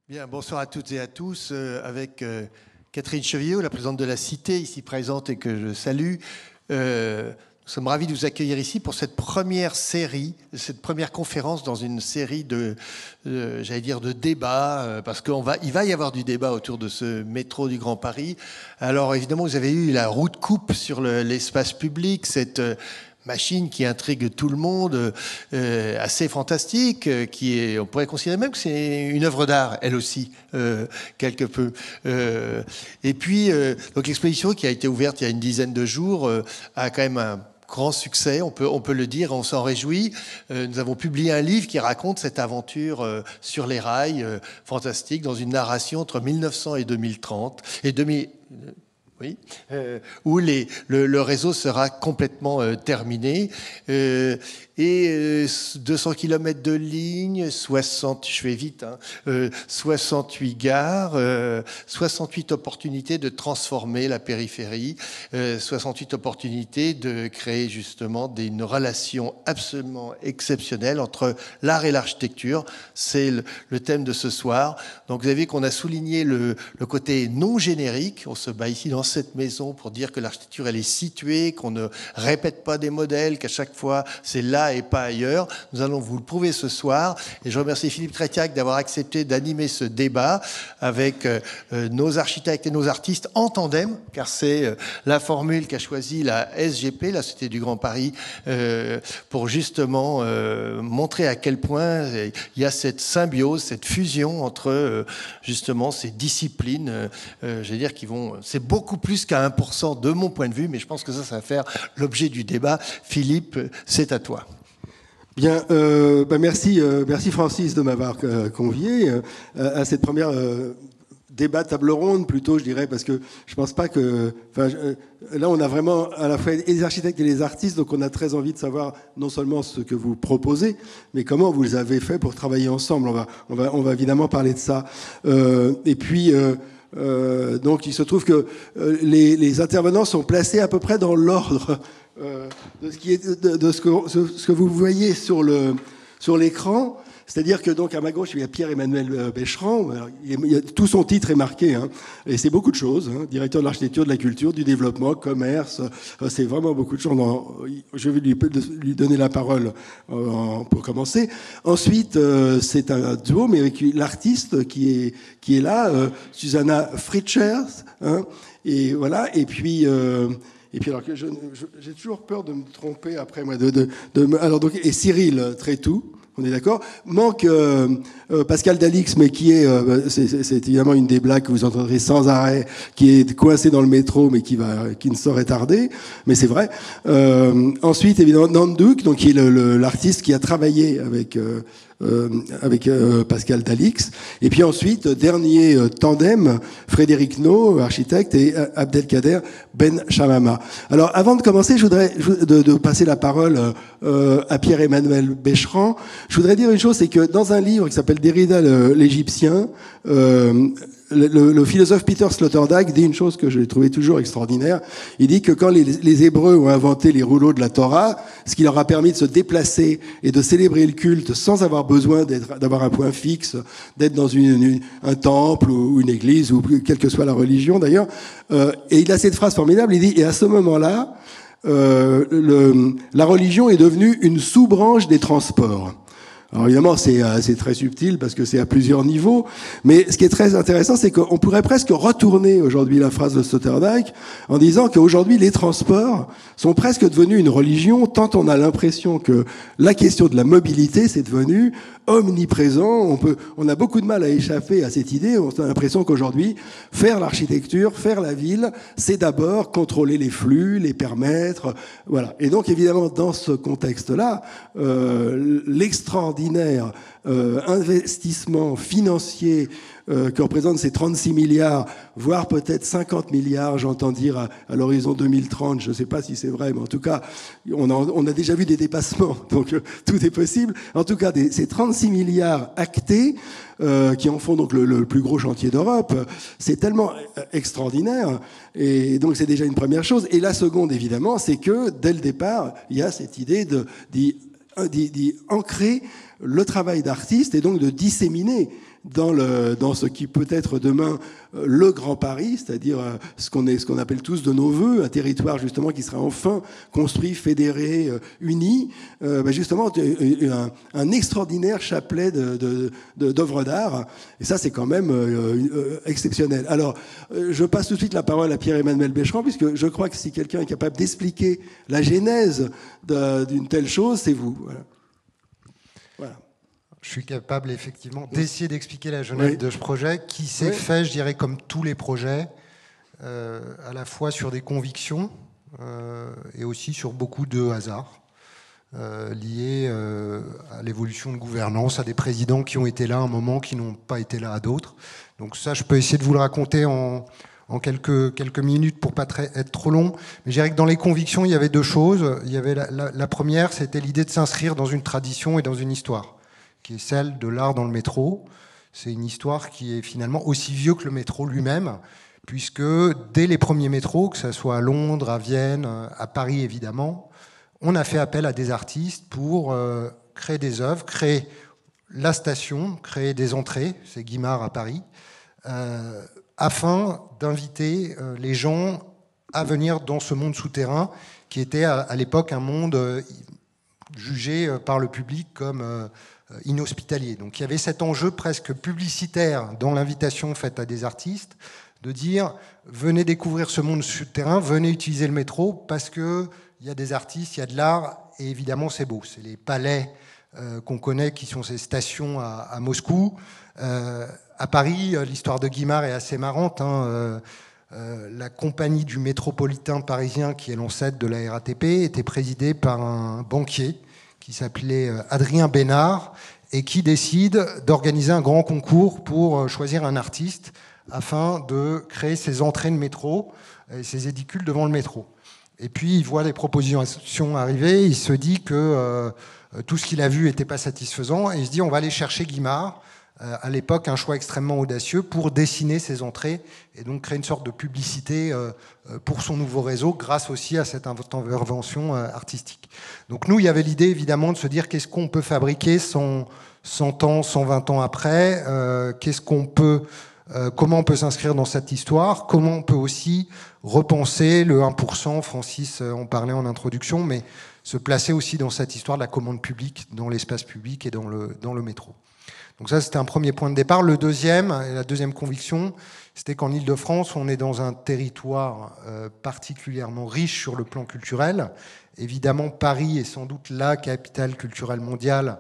Bien, bonsoir à toutes et à tous. Avec Catherine Chevillot, la présidente de la Cité, ici présente et que je salue. Nous sommes ravis de vous accueillir ici pour cette première série, cette première conférence dans une série de débats, parce qu'il va y avoir du débat autour de ce métro du Grand Paris. Alors évidemment, vous avez eu la roue de coupe sur l'espace public, cette machine qui intrigue tout le monde, assez fantastique, on pourrait considérer même que c'est une œuvre d'art, elle aussi, quelque peu. Et puis, donc l'exposition qui a été ouverte il y a une dizaine de jours a quand même un grand succès, on peut le dire, on s'en réjouit. Nous avons publié un livre qui raconte cette aventure sur les rails, fantastique, dans une narration entre 1900 et 2030, oui, où le réseau sera complètement terminé. Et 200 km de ligne, 60, je fais vite, 68 gares, 68 opportunités de transformer la périphérie, 68 opportunités de créer justement une relation absolument exceptionnelle entre l'art et l'architecture. C'est le thème de ce soir. Donc vous avez vu qu'on a souligné le côté non générique. On se bat ici dans cette maison pour dire que l'architecture elle est située, qu'on ne répète pas des modèles, qu'à chaque fois c'est là et pas ailleurs. Nous allons vous le prouver ce soir. Et je remercie Philippe Trétiac d'avoir accepté d'animer ce débat avec nos architectes et nos artistes en tandem, car c'est la formule qu'a choisie la SGP, la Société du Grand Paris, pour justement montrer à quel point il y a cette symbiose, cette fusion entre justement ces disciplines, je veux dire, c'est beaucoup plus qu'à 1% de mon point de vue, mais je pense que ça va faire l'objet du débat. Philippe, c'est à toi. Bien, merci Francis de m'avoir convié à cette première débat table ronde plutôt, je dirais, parce que je pense pas que, là on a vraiment à la fois les architectes et les artistes, donc on a très envie de savoir non seulement ce que vous proposez, mais comment vous avez fait pour travailler ensemble. On va évidemment parler de ça. Et puis donc il se trouve que les intervenants sont placés à peu près dans l'ordre de ce que vous voyez sur l'écran. C'est-à-dire que donc à ma gauche il y a Pierre-Emmanuel Becheran. Tout son titre est marqué, hein, et c'est beaucoup de choses. Hein, directeur de l'architecture, de la culture, du développement, commerce. C'est vraiment beaucoup de choses. Je vais lui donner la parole pour commencer. Ensuite, c'est un duo, mais avec l'artiste qui est là, Susanna Fritschers. Hein, et voilà. Et puis alors que j'ai toujours peur de me tromper après moi. Alors donc et Cyril Trétou. On est d'accord. Manque Pascal Dalix, mais qui c'est évidemment une des blagues que vous entendrez sans arrêt, qui est coincé dans le métro, mais qui ne saurait tarder. Mais c'est vrai. Ensuite, évidemment, Nandouk, donc qui est l'artiste qui a travaillé avec Pascal Dalix. Et puis ensuite, dernier tandem, Frédéric No, architecte, et Abdelkader Ben Chamama. Alors, avant de commencer, je voudrais de passer la parole à Pierre-Emmanuel Becheran. Je voudrais dire une chose, c'est que dans un livre qui s'appelle Derrida l'Égyptien, le philosophe Peter Sloterdijk dit une chose que j'ai trouvé toujours extraordinaire. Il dit que quand les Hébreux ont inventé les rouleaux de la Torah, ce qui leur a permis de se déplacer et de célébrer le culte sans avoir besoin d'avoir un point fixe, d'être dans un temple ou une église, ou quelle que soit la religion d'ailleurs. Et il a cette phrase formidable, il dit « Et à ce moment-là, la religion est devenue une sous-branche des transports ». Alors évidemment, c'est très subtil parce que c'est à plusieurs niveaux, mais ce qui est très intéressant, c'est qu'on pourrait presque retourner aujourd'hui la phrase de Sloterdijk en disant qu'aujourd'hui, les transports sont presque devenus une religion, tant on a l'impression que la question de la mobilité, c'est devenu omniprésent. On a beaucoup de mal à échapper à cette idée. On a l'impression qu'aujourd'hui, faire l'architecture, faire la ville, c'est d'abord contrôler les flux, les permettre, voilà. Et donc, évidemment, dans ce contexte-là, l'extraordinaire investissement financier que représentent ces 36 milliards, voire peut-être 50 milliards, j'entends dire, à l'horizon 2030, je ne sais pas si c'est vrai, mais en tout cas, on a déjà vu des dépassements, donc tout est possible. En tout cas, ces 36 milliards actés, qui en font donc le plus gros chantier d'Europe, c'est tellement extraordinaire, et donc c'est déjà une première chose. Et la seconde, évidemment, c'est que, dès le départ, il y a cette idée d'y ancrer le travail d'artiste et donc de disséminer dans ce qui peut être demain le Grand Paris, c'est-à-dire ce qu'on appelle tous de nos voeux, un territoire justement qui sera enfin construit, fédéré, uni, justement un extraordinaire chapelet d'œuvres d'art. Et ça, c'est quand même exceptionnel. Alors, je passe tout de suite la parole à Pierre-Emmanuel Becheran, puisque je crois que si quelqu'un est capable d'expliquer la genèse d'une telle chose, c'est vous. Voilà. Je suis capable effectivement d'essayer d'expliquer la genèse de ce projet qui s'est fait, je dirais, comme tous les projets, à la fois sur des convictions et aussi sur beaucoup de hasards liés à l'évolution de gouvernance, à des présidents qui ont été là à un moment, qui n'ont pas été là à d'autres. Donc ça, je peux essayer de vous le raconter en quelques minutes pour pas être trop long. Mais je dirais que dans les convictions, il y avait deux choses. Il y avait la première, c'était l'idée de s'inscrire dans une tradition et dans une histoire, qui est celle de l'art dans le métro. C'est une histoire qui est finalement aussi vieux que le métro lui-même, puisque dès les premiers métros, que ce soit à Londres, à Vienne, à Paris évidemment, on a fait appel à des artistes pour créer des œuvres, créer la station, créer des entrées, c'est Guimard à Paris, afin d'inviter les gens à venir dans ce monde souterrain qui était à l'époque un monde jugé par le public comme inhospitalier. Donc il y avait cet enjeu presque publicitaire dans l'invitation faite à des artistes de dire venez découvrir ce monde souterrain, venez utiliser le métro parce qu'il y a des artistes, il y a de l'art et évidemment c'est beau. C'est les palais qu'on connaît qui sont ces stations à Moscou. À Paris, l'histoire de Guimard est assez marrante. La compagnie du métropolitain parisien, qui est l'ancêtre de la RATP, était présidée par un banquier qui s'appelait Adrien Bénard et qui décide d'organiser un grand concours pour choisir un artiste afin de créer ses entrées de métro et ses édicules devant le métro. Et puis il voit les propositions arriver, il se dit que tout ce qu'il a vu n'était pas satisfaisant et il se dit on va aller chercher Guimard, à l'époque un choix extrêmement audacieux pour dessiner ses entrées et donc créer une sorte de publicité pour son nouveau réseau grâce aussi à cette intervention artistique. Donc nous, il y avait l'idée évidemment de se dire qu'est-ce qu'on peut fabriquer 100 ans, 120 ans après, qu'est-ce qu'on peut, comment on peut s'inscrire dans cette histoire, comment on peut aussi repenser le 1%, Francis en parlait en introduction, mais se placer aussi dans cette histoire de la commande publique, dans l'espace public et dans le métro. Donc ça, c'était un premier point de départ. La deuxième conviction, c'était qu'en Île-de-France, on est dans un territoire particulièrement riche sur le plan culturel. Évidemment, Paris est sans doute la capitale culturelle mondiale,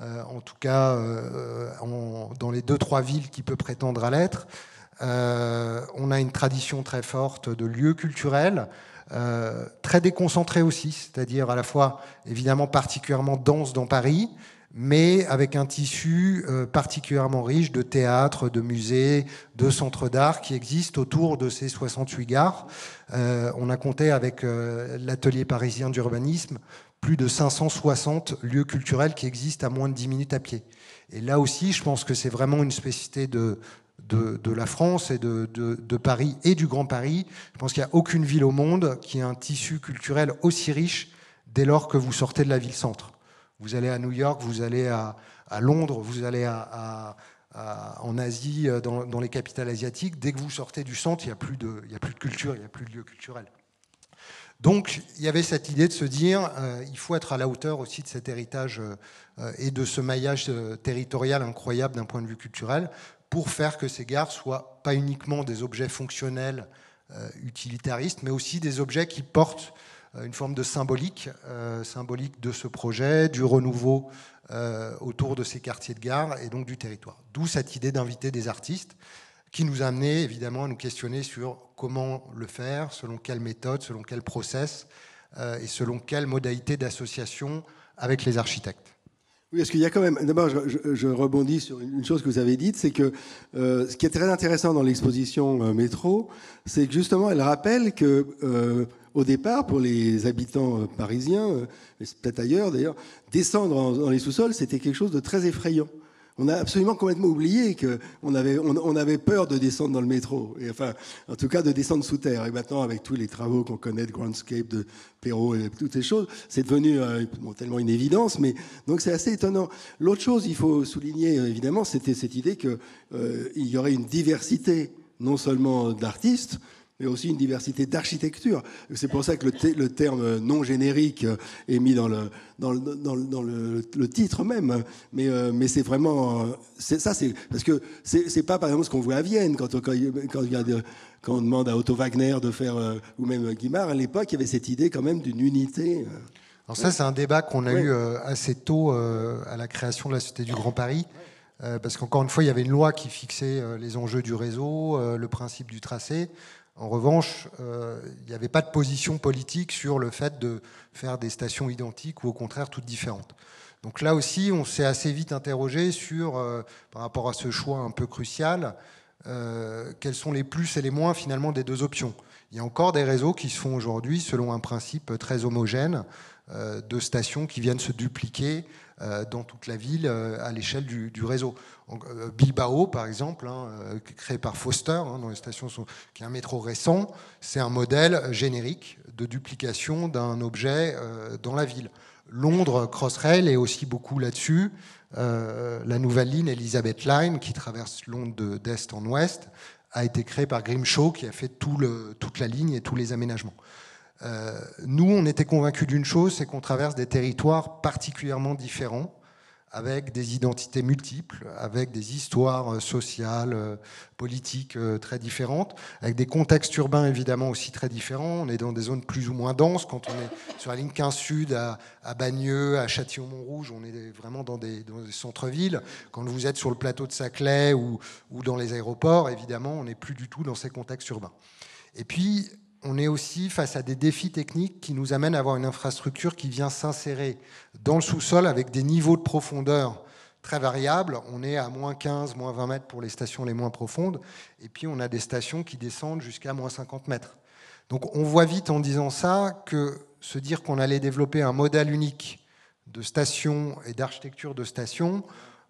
en tout cas dans les 2-3 villes qui peut prétendre à l'être. On a une tradition très forte de lieux culturels, très déconcentrés aussi, c'est-à-dire à la fois évidemment particulièrement dense dans Paris, mais avec un tissu particulièrement riche de théâtres, de musées, de centres d'art qui existent autour de ces 68 gares. On a compté avec l'atelier parisien d'urbanisme plus de 560 lieux culturels qui existent à moins de 10 minutes à pied. Et là aussi, je pense que c'est vraiment une spécificité de la France et de Paris et du Grand Paris. Je pense qu'il n'y a aucune ville au monde qui a un tissu culturel aussi riche dès lors que vous sortez de la ville-centre. Vous allez à New York, vous allez à Londres, vous allez en Asie, dans les capitales asiatiques. Dès que vous sortez du centre, il n'y a plus de culture, il n'y a plus de lieu culturel. Donc, il y avait cette idée de se dire il faut être à la hauteur aussi de cet héritage et de ce maillage territorial incroyable d'un point de vue culturel pour faire que ces gares soient pas uniquement des objets fonctionnels, utilitaristes, mais aussi des objets qui portent une forme de symbolique de ce projet, du renouveau autour de ces quartiers de gare et donc du territoire. D'où cette idée d'inviter des artistes qui nous a amené évidemment à nous questionner sur comment le faire, selon quelle méthode, selon quel process et selon quelle modalité d'association avec les architectes. Oui, parce qu'il y a quand même... D'abord, je rebondis sur une chose que vous avez dite, c'est que ce qui est très intéressant dans l'exposition Métro, c'est que justement, elle rappelle que... au départ, pour les habitants parisiens, et peut-être ailleurs d'ailleurs, descendre dans les sous-sols, c'était quelque chose de très effrayant. On a absolument complètement oublié qu'on avait peur de descendre dans le métro. Et enfin, en tout cas, de descendre sous terre. Et maintenant, avec tous les travaux qu'on connaît de Groundscape, de Perrault et toutes ces choses, c'est devenu tellement une évidence. Mais donc, c'est assez étonnant. L'autre chose, il faut souligner, évidemment, c'était cette idée qu'il y aurait une diversité, non seulement d'artistes, mais aussi une diversité d'architecture. C'est pour ça que le terme non générique est mis dans le titre même. Mais c'est vraiment... parce que c'est pas, par exemple, ce qu'on voit à Vienne, quand on demande à Otto Wagner de faire, ou même Guimard, à l'époque, il y avait cette idée quand même d'une unité. Alors ça, c'est un débat qu'on a eu assez tôt à la création de la Société du Grand Paris. Parce qu'encore une fois, il y avait une loi qui fixait les enjeux du réseau, le principe du tracé. En revanche, il n'y avait pas de position politique sur le fait de faire des stations identiques ou au contraire toutes différentes. Donc là aussi, on s'est assez vite interrogé sur, par rapport à ce choix un peu crucial, quels sont les plus et les moins finalement des deux options. Il y a encore des réseaux qui se font aujourd'hui selon un principe très homogène de stations qui viennent se dupliquer dans toute la ville à l'échelle du réseau. Bilbao, par exemple, créé par Foster, dont les stations qui est un métro récent, c'est un modèle générique de duplication d'un objet dans la ville. Londres, Crossrail est aussi beaucoup là-dessus. La nouvelle ligne Elizabeth Line, qui traverse Londres d'est en ouest, a été créée par Grimshaw, qui a fait toute la ligne et tous les aménagements. Nous, on était convaincus d'une chose, c'est qu'on traverse des territoires particulièrement différents, avec des identités multiples, avec des histoires sociales, politiques très différentes, avec des contextes urbains évidemment aussi très différents. On est dans des zones plus ou moins denses. Quand on est sur la ligne 15 Sud à Bagneux, à Châtillon-Montrouge, on est vraiment dans des centres-villes. Quand vous êtes sur le plateau de Saclay ou dans les aéroports, évidemment, on n'est plus du tout dans ces contextes urbains. Et puis, on est aussi face à des défis techniques qui nous amènent à avoir une infrastructure qui vient s'insérer dans le sous-sol avec des niveaux de profondeur très variables. On est à moins 15, moins 20 mètres pour les stations les moins profondes. Et puis, on a des stations qui descendent jusqu'à moins 50 mètres. Donc, on voit vite en disant ça que se dire qu'on allait développer un modèle unique de station et d'architecture de station,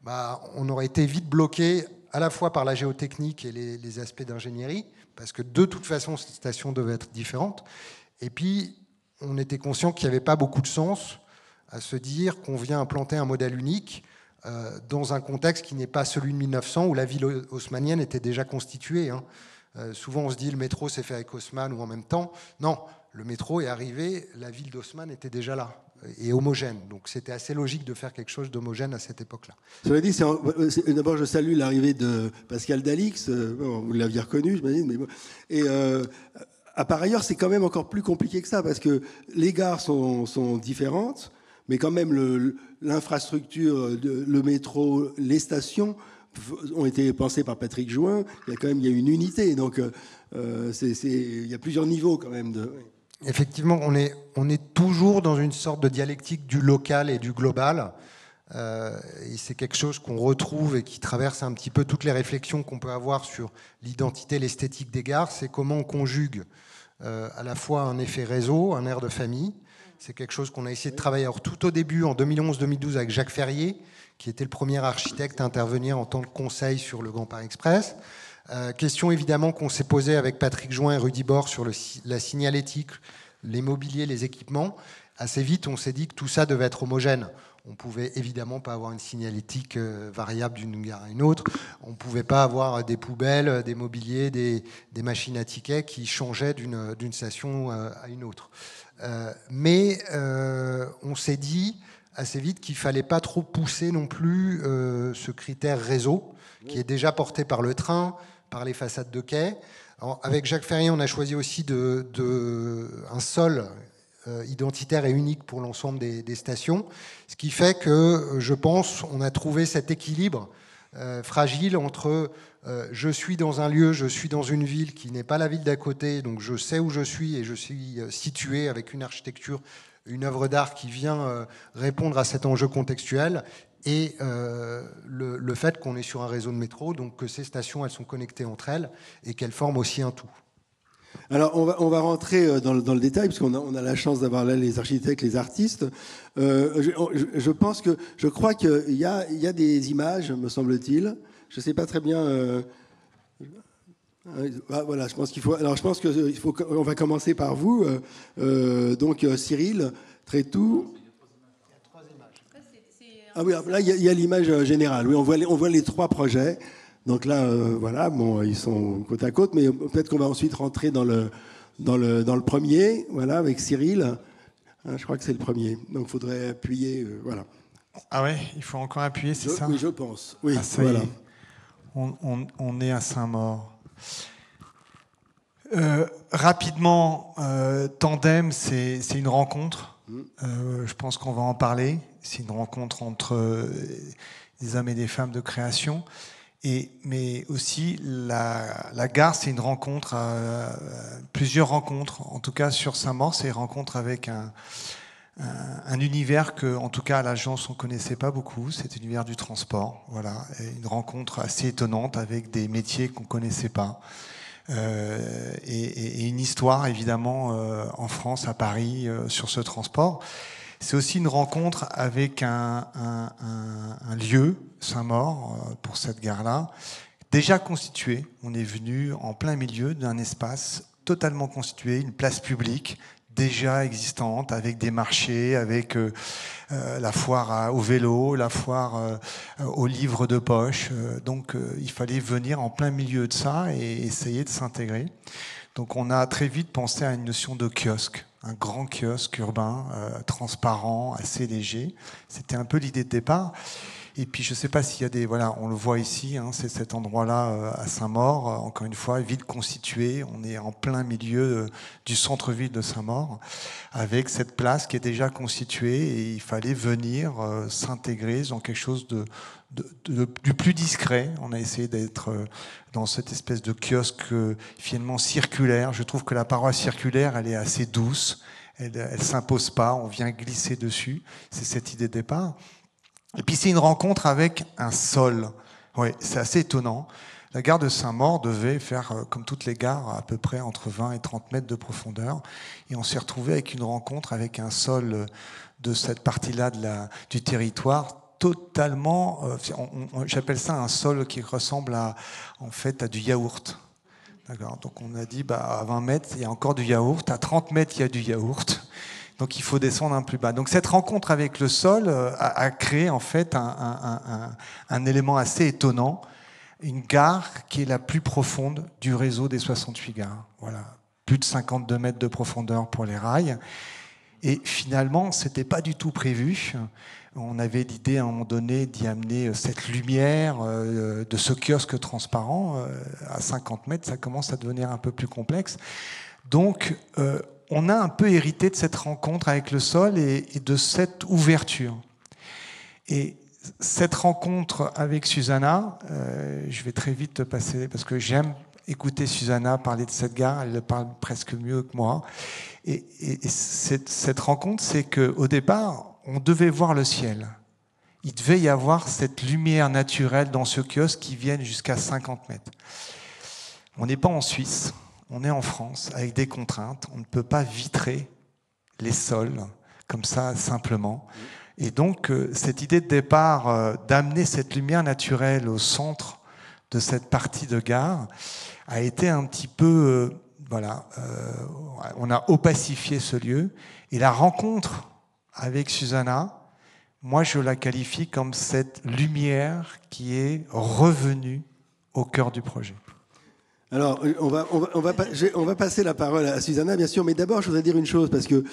on aurait été vite bloqué à la fois par la géotechnique et les aspects d'ingénierie, parce que de toute façon, cette station devait être différente. Et puis, on était conscient qu'il n'y avait pas beaucoup de sens à se dire qu'on vient implanter un modèle unique dans un contexte qui n'est pas celui de 1900, où la ville haussmannienne était déjà constituée. Souvent, on se dit le métro s'est fait avec Haussmann ou en même temps. Non, le métro est arrivé, la ville d'Haussmann était déjà là et homogène. Donc c'était assez logique de faire quelque chose d'homogène à cette époque-là. Cela dit, d'abord je salue l'arrivée de Pascal Dalix, vous l'aviez reconnu, j'imagine. Mais bon. Et par ailleurs, c'est quand même encore plus compliqué que ça, parce que les gares sont différentes, mais quand même l'infrastructure, le métro, les stations ont été pensées par Patrick Jouin. Il y a une unité, donc il y a plusieurs niveaux quand même de... Effectivement, on est toujours dans une sorte de dialectique du local et du global. Et c'est quelque chose qu'on retrouve et qui traverse un petit peu toutes les réflexions qu'on peut avoir sur l'identité, l'esthétique des gares. C'est comment on conjugue à la fois un effet réseau, un air de famille. C'est quelque chose qu'on a essayé de travailler tout au début, en 2011-2012, avec Jacques Ferrier, qui était le premier architecte à intervenir en tant que conseil sur le Grand Paris Express. Question évidemment qu'on s'est posée avec Patrick Jouin et Rudy Bord sur la signalétique, les mobiliers, les équipements. Assez vite, on s'est dit que tout ça devait être homogène. On ne pouvait évidemment pas avoir une signalétique variable d'une gare à une autre. On ne pouvait pas avoir des poubelles, des mobiliers, des machines à tickets qui changeaient d'une station à une autre. Mais on s'est dit assez vite qu'il ne fallait pas trop pousser non plus ce critère réseau, qui est déjà porté par le train, par les façades de quai. Alors, avec Jacques Ferrier, on a choisi aussi un sol identitaire et unique pour l'ensemble des stations, ce qui fait que, je pense, on a trouvé cet équilibre fragile entre je suis dans un lieu, je suis dans une ville qui n'est pas la ville d'à côté, donc je sais où je suis et je suis situé avec une architecture, une œuvre d'art qui vient répondre à cet enjeu contextuel, et le fait qu'on est sur un réseau de métro, donc que ces stations elles sont connectées entre elles et qu'elles forment aussi un tout. Alors, on va rentrer dans le détail, parce qu'on a la chance d'avoir là les architectes, les artistes. Je crois qu'il y a des images, me semble-t-il. Je ne sais pas très bien. Voilà, je pense qu'il faut. Alors, je pense qu'on va commencer par vous. Donc, Cyril Trétou. Il y a 3 images. Ah oui, là, il y a l'image générale. Oui, on voit les 3 projets. Donc là, voilà, bon, ils sont côte à côte, mais peut-être qu'on va ensuite rentrer dans le premier, voilà, avec Cyril. Je crois que c'est le premier. Donc il faudrait appuyer, voilà. Ah ouais, il faut encore appuyer, c'est ça? Oui, je pense. Oui, ça voilà. Y est. On est à Saint-Maur. Rapidement, Tandem, c'est une rencontre. Je pense qu'on va en parler. C'est une rencontre entre des hommes et des femmes de création. Mais aussi, la gare, c'est une rencontre, plusieurs rencontres. En tout cas, sur Saint-Maur, c'est une rencontre avec un univers que, en tout cas, à l'agence, on ne connaissait pas beaucoup. C'est l'univers du transport. Voilà. Et une rencontre assez étonnante avec des métiers qu'on ne connaissait pas. Et une histoire, évidemment, en France, à Paris, sur ce transport. C'est aussi une rencontre avec un lieu, Saint-Maur, pour cette gare-là, déjà constitué. On est venu en plein milieu d'un espace totalement constitué, une place publique déjà existante, avec des marchés, avec la foire au vélo, la foire aux livres de poche. Donc il fallait venir en plein milieu de ça et essayer de s'intégrer. Donc on a très vite pensé à une notion de kiosque. Un grand kiosque urbain, transparent, assez léger. C'était un peu l'idée de départ. Et puis, je ne sais pas s'il y a des... Voilà, on le voit ici, hein, c'est cet endroit-là à Saint-Maur. Encore une fois, ville constituée. On est en plein milieu du centre-ville de Saint-Maur, avec cette place qui est déjà constituée. Et il fallait venir s'intégrer dans quelque chose du plus discret. On a essayé d'être dans cette espèce de kiosque finalement circulaire. Je trouve que la paroi circulaire, elle est assez douce. Elle ne s'impose pas. On vient glisser dessus. C'est cette idée de départ. Et puis c'est une rencontre avec un sol. Oui, c'est assez étonnant. La gare de Saint-Maur devait faire, comme toutes les gares, à peu près entre 20 et 30 mètres de profondeur. Et on s'est retrouvé avec une rencontre avec un sol de cette partie-là du territoire totalement... j'appelle ça un sol qui ressemble en fait à du yaourt. D'accord. Donc on a dit, à 20 mètres, il y a encore du yaourt. À 30 mètres, il y a du yaourt. Donc il faut descendre un peu plus bas. Donc cette rencontre avec le sol a créé en fait un élément assez étonnant, une gare qui est la plus profonde du réseau des 68 gares. Voilà, plus de 52 mètres de profondeur pour les rails. Et finalement, c'était pas du tout prévu. On avait l'idée à un moment donné d'y amener cette lumière de ce kiosque transparent. À 50 mètres, ça commence à devenir un peu plus complexe. Donc on a un peu hérité de cette rencontre avec le sol et de cette ouverture. Et cette rencontre avec Susanna, je vais très vite passer, parce que j'aime écouter Susanna parler de cette gare, elle le parle presque mieux que moi. Et cette rencontre, c'est qu'au départ, on devait voir le ciel. Il devait y avoir cette lumière naturelle dans ce kiosque qui vienne jusqu'à 50 mètres. On n'est pas en Suisse. On est en France avec des contraintes. On ne peut pas vitrer les sols comme ça simplement. Et donc, cette idée de départ d'amener cette lumière naturelle au centre de cette partie de gare a été un petit peu... on a opacifié ce lieu. Et la rencontre avec Susanna, moi, je la qualifie comme cette lumière qui est revenue au cœur du projet. Alors, on va passer la parole à Susanna, bien sûr, mais d'abord, je voudrais dire une chose, parce que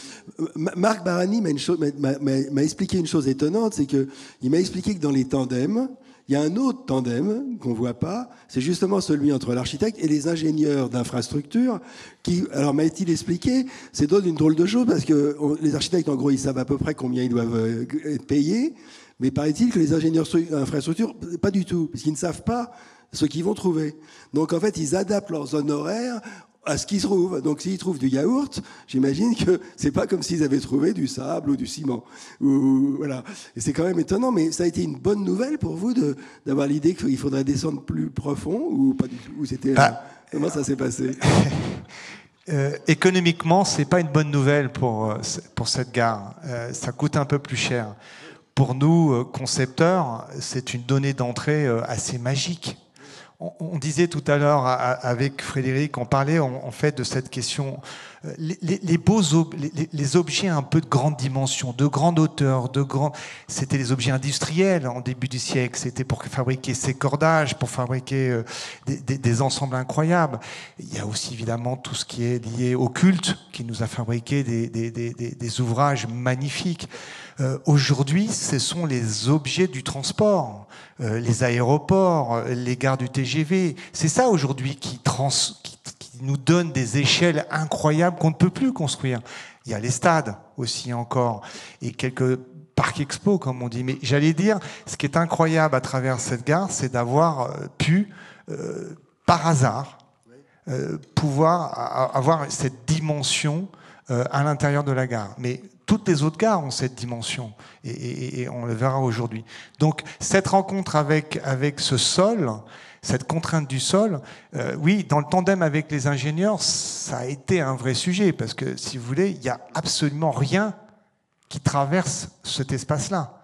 Marc Barani m'a expliqué une chose étonnante, c'est qu'il m'a expliqué que dans les tandems, il y a un autre tandem qu'on ne voit pas, c'est justement celui entre l'architecte et les ingénieurs d'infrastructure qui, alors m'a-t-il expliqué, c'est une drôle de chose, parce que les architectes, en gros, ils savent à peu près combien ils doivent être payés, mais paraît-il que les ingénieurs d'infrastructure, pas du tout, parce qu'ils ne savent pas ce qu'ils vont trouver. Donc en fait, ils adaptent leurs honoraires à ce qu'ils trouvent. Donc s'ils trouvent du yaourt, j'imagine que c'est pas comme s'ils avaient trouvé du sable ou du ciment. Voilà. Et c'est quand même étonnant, mais ça a été une bonne nouvelle pour vous d'avoir l'idée qu'il faudrait descendre plus profond ou pas du tout, ou c'était comment ça s'est passé? Économiquement, c'est pas une bonne nouvelle pour cette gare. Ça coûte un peu plus cher. Pour nous, concepteurs, c'est une donnée d'entrée assez magique. On disait tout à l'heure avec Frédéric, on parlait en fait de cette question, les objets un peu de grande dimension, de grande hauteur, c'était les objets industriels en début du siècle, c'était pour fabriquer ces cordages, pour fabriquer des ensembles incroyables. Il y a aussi évidemment tout ce qui est lié au culte, qui nous a fabriqué des ouvrages magnifiques. Aujourd'hui, ce sont les objets du transport, les aéroports, les gares du TGV. C'est ça aujourd'hui qui nous donne des échelles incroyables qu'on ne peut plus construire. Il y a les stades aussi encore et quelques parcs expo, comme on dit. Mais j'allais dire, ce qui est incroyable à travers cette gare, c'est d'avoir pu, par hasard, pouvoir avoir cette dimension à l'intérieur de la gare. Mais toutes les autres gares ont cette dimension et on le verra aujourd'hui. Donc cette rencontre avec ce sol, cette contrainte du sol, oui, dans le tandem avec les ingénieurs, ça a été un vrai sujet parce que, si vous voulez, il n'y a absolument rien qui traverse cet espace-là.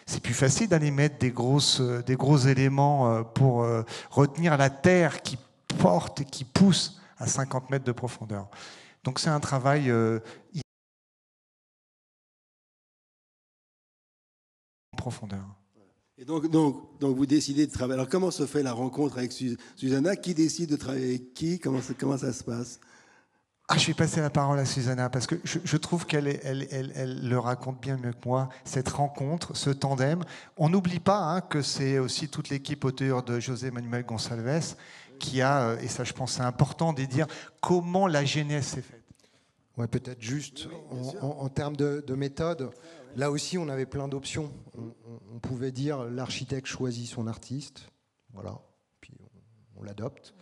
C'est plus facile d'aller mettre des gros éléments pour retenir la terre qui porte et qui pousse à 50 mètres de profondeur. Donc c'est un travail en profondeur. Et donc vous décidez de travailler. Alors comment se fait la rencontre avec Susanna? Qui décide de travailler avec qui? Comment ça se passe? Je vais passer la parole à Susanna parce que je trouve qu'elle le raconte bien mieux que moi, cette rencontre, ce tandem. On n'oublie pas que c'est aussi toute l'équipe autour de José Manuel Gonçalves qui a, et ça je pense c'est important de dire, comment la genèse s'est faite. Ouais, peut-être juste en termes de méthode, là aussi on avait plein d'options. On pouvait dire l'architecte choisit son artiste, voilà, puis on l'adopte.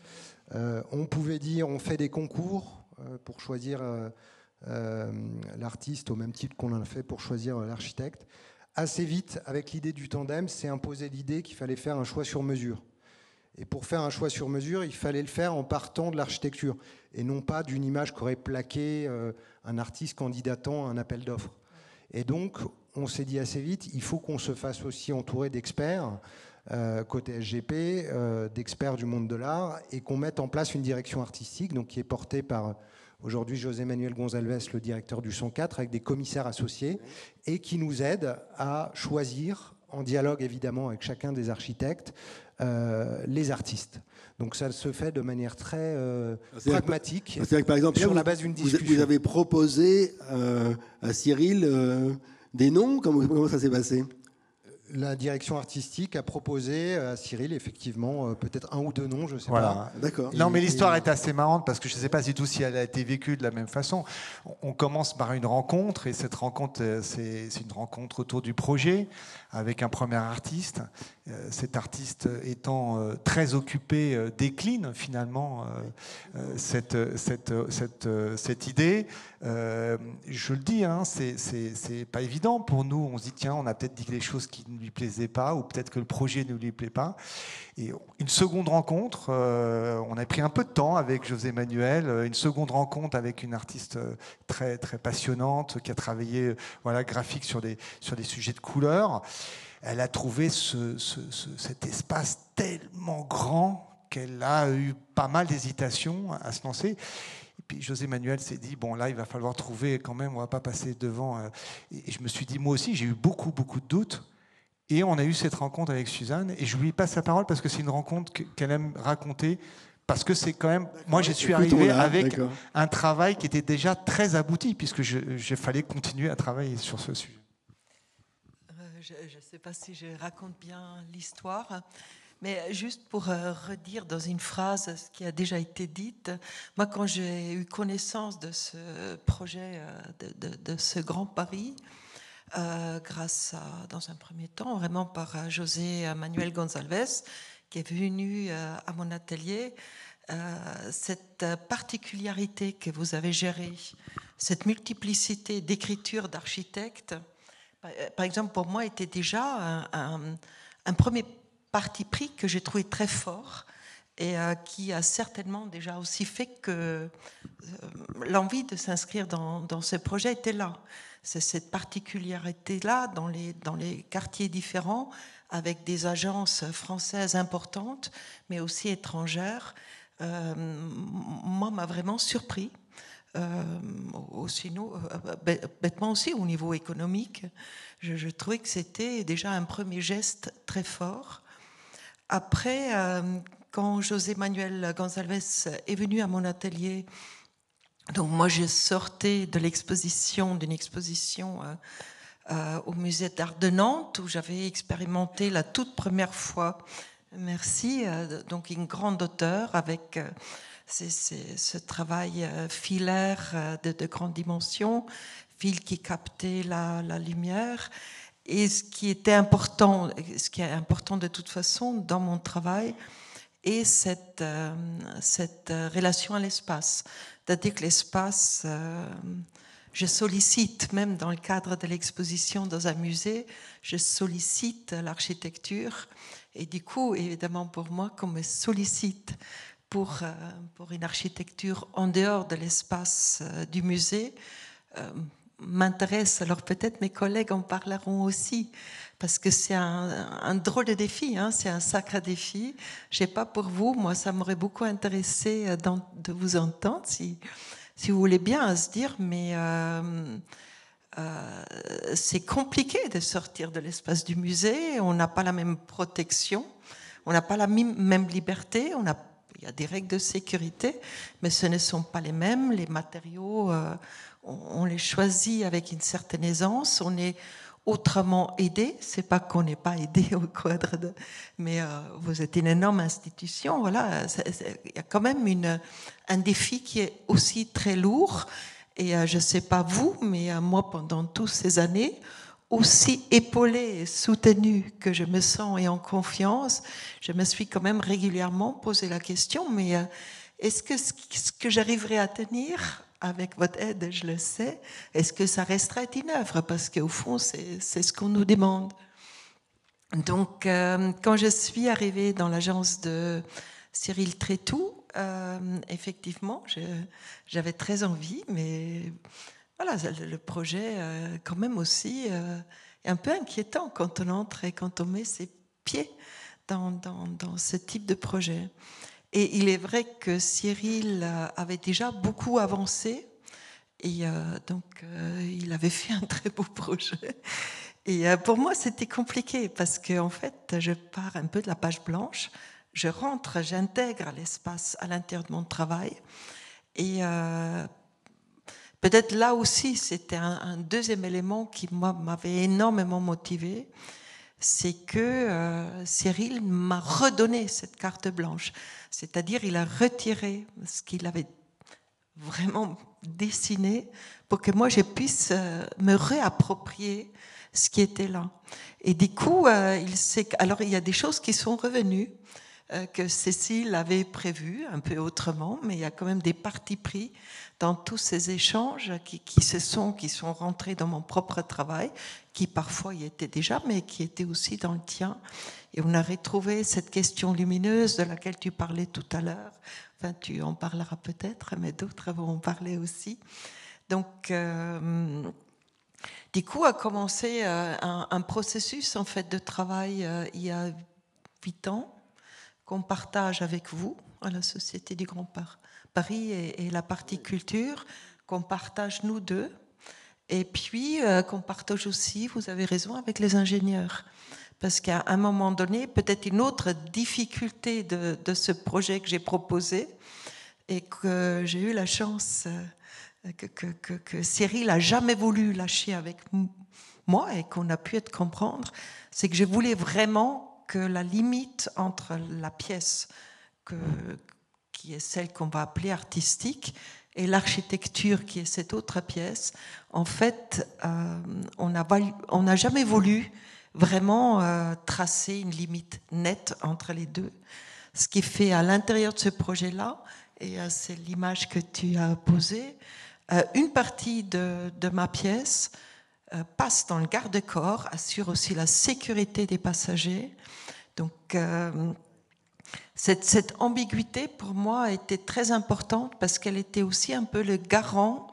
On pouvait dire on fait des concours pour choisir l'artiste au même titre qu'on en a fait pour choisir l'architecte. Assez vite, avec l'idée du tandem, s'est imposé l'idée qu'il fallait faire un choix sur mesure. Et pour faire un choix sur mesure, il fallait le faire en partant de l'architecture et non pas d'une image qu'aurait plaqué un artiste candidatant à un appel d'offres. Et donc, on s'est dit assez vite, il faut qu'on se fasse aussi entourer d'experts, côté SGP, d'experts du monde de l'art, et qu'on mette en place une direction artistique donc, qui est portée par aujourd'hui José Manuel Gonçalves, le directeur du 104, avec des commissaires associés, et qui nous aide à choisir, en dialogue évidemment avec chacun des architectes, les artistes. Donc ça se fait de manière très pragmatique, que, par exemple, sur la base d'une discussion. Vous avez proposé à Cyril des noms, comment ça s'est passé? La direction artistique a proposé à Cyril, effectivement, peut-être un ou deux noms, je ne sais pas. D'accord. Non, mais l'histoire est assez marrante parce que je ne sais pas du tout si elle a été vécue de la même façon. On commence par une rencontre et cette rencontre, c'est une rencontre autour du projet avec un premier artiste. Cet artiste étant très occupé décline finalement cette idée. Je le dis, c'est pas évident pour nous. On se dit tiens, on a peut-être dit des choses qui ne lui plaisaient pas ou peut-être que le projet ne lui plaît pas. Et une seconde rencontre, on a pris un peu de temps avec José Manuel, une seconde rencontre avec une artiste très, très passionnante qui a travaillé graphique sur des sujets de couleur. Elle a trouvé cet espace tellement grand qu'elle a eu pas mal d'hésitation à se lancer. Et puis José Manuel s'est dit, bon là il va falloir trouver quand même, on ne va pas passer devant. Et je me suis dit, moi aussi j'ai eu beaucoup de doutes. Et on a eu cette rencontre avec Suzanne et je lui passe la parole parce que c'est une rencontre qu'elle aime raconter. Parce que c'est quand même... Moi, je suis arrivé avec un travail qui était déjà très abouti puisque je fallait continuer à travailler sur ce sujet. Je ne sais pas si je raconte bien l'histoire, mais juste pour redire dans une phrase ce qui a déjà été dit, moi quand j'ai eu connaissance de ce projet, de ce Grand Paris, grâce à, dans un premier temps, vraiment par José Manuel Gonçalves, qui est venu à mon atelier, cette particularité que vous avez gérée, cette multiplicité d'écritures d'architectes, par exemple, pour moi, était déjà un premier parti pris que j'ai trouvé très fort et qui a certainement déjà aussi fait que l'envie de s'inscrire dans ce projet était là. C'est cette particularité-là dans les quartiers différents, avec des agences françaises importantes, mais aussi étrangères, moi, m'a vraiment surpris. Bêtement aussi, au niveau économique, je trouvais que c'était déjà un premier geste très fort. Après, quand José Manuel González est venu à mon atelier, donc moi je sortais d'une exposition au musée d'art de Nantes où j'avais expérimenté la toute première fois, merci, donc une grande auteure avec ce travail filaire de grande dimension, fil qui captait la lumière. Et ce qui est important de toute façon dans mon travail, est cette relation à l'espace. C'est-à-dire que l'espace, je sollicite, même dans le cadre de l'exposition dans un musée, je sollicite l'architecture. Et du coup, évidemment, pour moi, qu'on me sollicite pour une architecture en dehors de l'espace du musée, m'intéresse. Alors peut-être mes collègues en parleront aussi, parce que c'est un drôle de défi, hein, c'est un sacré défi. Je ne sais pas pour vous, moi ça m'aurait beaucoup intéressé de vous entendre, si vous voulez bien, à se dire, mais c'est compliqué de sortir de l'espace du musée, on n'a pas la même protection, on n'a pas la même liberté, il y a des règles de sécurité, mais ce ne sont pas les mêmes, les matériaux... on les choisit avec une certaine aisance, on est autrement aidé, c'est pas qu'on n'est pas aidé au quadre, mais vous êtes une énorme institution, voilà, il y a quand même un défi qui est aussi très lourd, et je sais pas vous, mais moi pendant toutes ces années, aussi épaulée et soutenue que je me sens et en confiance, je me suis quand même régulièrement posé la question, mais est-ce que ce que j'arriverai à tenir avec votre aide, je le sais, est-ce que ça restera une œuvre? Parce qu'au fond, c'est ce qu'on nous demande. Donc, quand je suis arrivée dans l'agence de Cyril Trétou, effectivement, j'avais très envie, mais voilà, le projet, quand même aussi, est un peu inquiétant quand on entre et quand on met ses pieds dans ce type de projet. Et il est vrai que Cyril avait déjà beaucoup avancé et donc il avait fait un très beau projet. Et pour moi, c'était compliqué parce qu'en fait, je pars un peu de la page blanche, je rentre, j'intègre l'espace à l'intérieur de mon travail. Et peut-être là aussi, c'était un deuxième élément qui m'avait énormément motivée. C'est que Cyril m'a redonné cette carte blanche. C'est-à-dire, il a retiré ce qu'il avait vraiment dessiné pour que moi, je puisse me réapproprier ce qui était là. Et du coup, alors il y a des choses qui sont revenues, que Cécile avait prévues, un peu autrement, mais il y a quand même des partis pris dans tous ces échanges qui sont rentrés dans mon propre travail, qui parfois y étaient déjà, mais qui étaient aussi dans le tien. Et on a retrouvé cette question lumineuse de laquelle tu parlais tout à l'heure. Enfin, tu en parleras peut-être, mais d'autres vont en parler aussi. Donc, du coup, a commencé un processus en fait de travail il y a 8 ans qu'on partage avec vous à la Société du Grand Paris et la partie culture, qu'on partage nous deux, et puis qu'on partage aussi, vous avez raison, avec les ingénieurs. Parce qu'à un moment donné, peut-être une autre difficulté de ce projet que j'ai proposé, et que j'ai eu la chance que Cyril n'a jamais voulu lâcher avec moi, et qu'on a pu comprendre, c'est que je voulais vraiment que la limite entre la pièce qui est celle qu'on va appeler artistique et l'architecture qui est cette autre pièce, en fait, on n'a jamais voulu vraiment tracer une limite nette entre les deux. Ce qui fait à l'intérieur de ce projet-là, et c'est l'image que tu as posée, une partie de ma pièce passe dans le garde-corps, assure aussi la sécurité des passagers. Donc, Cette ambiguïté, pour moi, était très importante parce qu'elle était aussi un peu le garant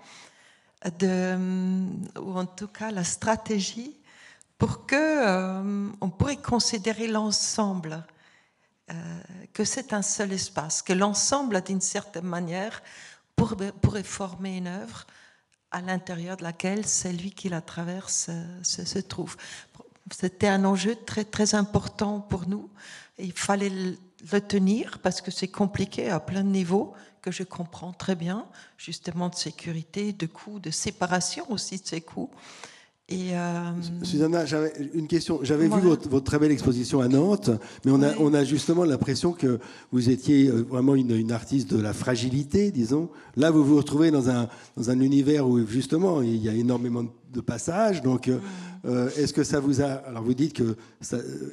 ou en tout cas la stratégie pour que on pourrait considérer l'ensemble, que c'est un seul espace, que l'ensemble, d'une certaine manière, pourrait former une œuvre à l'intérieur de laquelle celui qui la traverse se trouve. C'était un enjeu très, très important pour nous. Il fallait le tenir parce que c'est compliqué à plein de niveaux, que je comprends très bien, justement de sécurité, de coûts, de séparation aussi de ces coûts. Et Susanna, j'avais une question. J'avais vu votre très belle exposition à Nantes, mais on a justement l'impression que vous étiez vraiment une artiste de la fragilité, disons. Là, vous vous retrouvez dans un univers où, justement, il y a énormément de passages. Donc, est-ce que ça vous a... Alors, vous dites que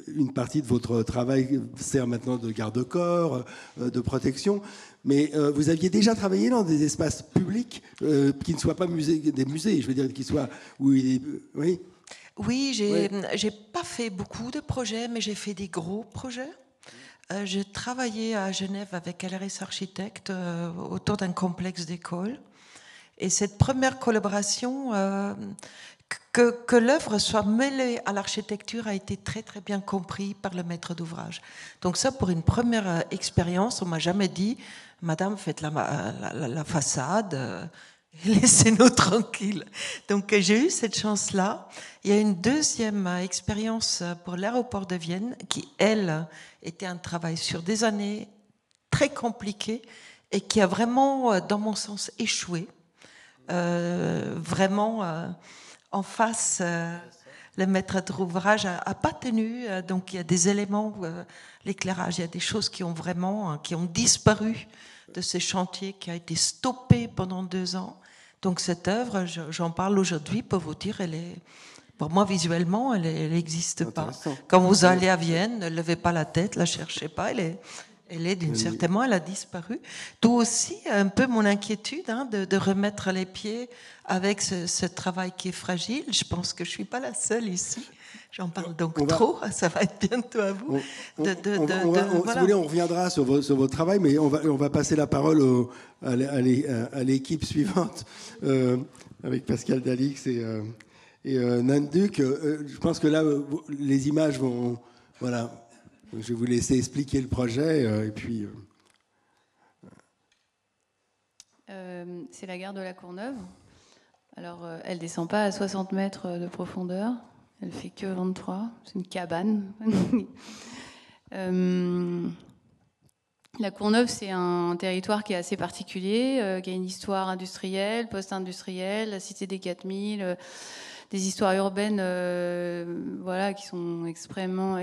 une partie de votre travail sert maintenant de garde-corps, de protection. Mais vous aviez déjà travaillé dans des espaces publics qui ne soient pas des musées, je veux dire, qui soient... oui, j'ai pas fait beaucoup de projets, mais j'ai fait des gros projets. J'ai travaillé à Genève avec LRS Architectes autour d'un complexe d'école. Et cette première collaboration, que l'œuvre soit mêlée à l'architecture a été très très bien compris par le maître d'ouvrage. Donc ça, pour une première expérience, on m'a jamais dit « Madame, faites la façade, laissez-nous tranquilles ». Donc j'ai eu cette chance-là. Il y a une deuxième expérience pour l'aéroport de Vienne qui, elle, était un travail sur des années très compliqué et qui a vraiment, dans mon sens, échoué. Vraiment en face, le maître d'ouvrage a pas tenu, donc il y a des éléments, l'éclairage, il y a des choses qui ont disparu de ce chantier qui a été stoppé pendant 2 ans. Donc cette œuvre, j'en parle aujourd'hui pour vous dire, pour moi visuellement, elle n'existe pas. Quand vous allez à Vienne, ne levez pas la tête, la cherchez pas, elle est d'une certaine manière, elle a disparu. D'où aussi un peu mon inquiétude de remettre les pieds avec ce travail qui est fragile. Je pense que je ne suis pas la seule ici. J'en parle donc trop, ça va être bientôt à vous. Si vous voulez, on reviendra sur votre travail, mais on va passer la parole à l'équipe suivante, avec Pascal Dalix et Nanduc. Je pense que là, les images vont... Voilà. Je vais vous laisser expliquer le projet et puis... C'est la gare de la Courneuve. Alors, elle ne descend pas à 60 mètres de profondeur. Elle fait que 23. C'est une cabane. La Courneuve, c'est un territoire qui est assez particulier, qui a une histoire industrielle, post-industrielle, la cité des 4000... des histoires urbaines qui sont extrêmement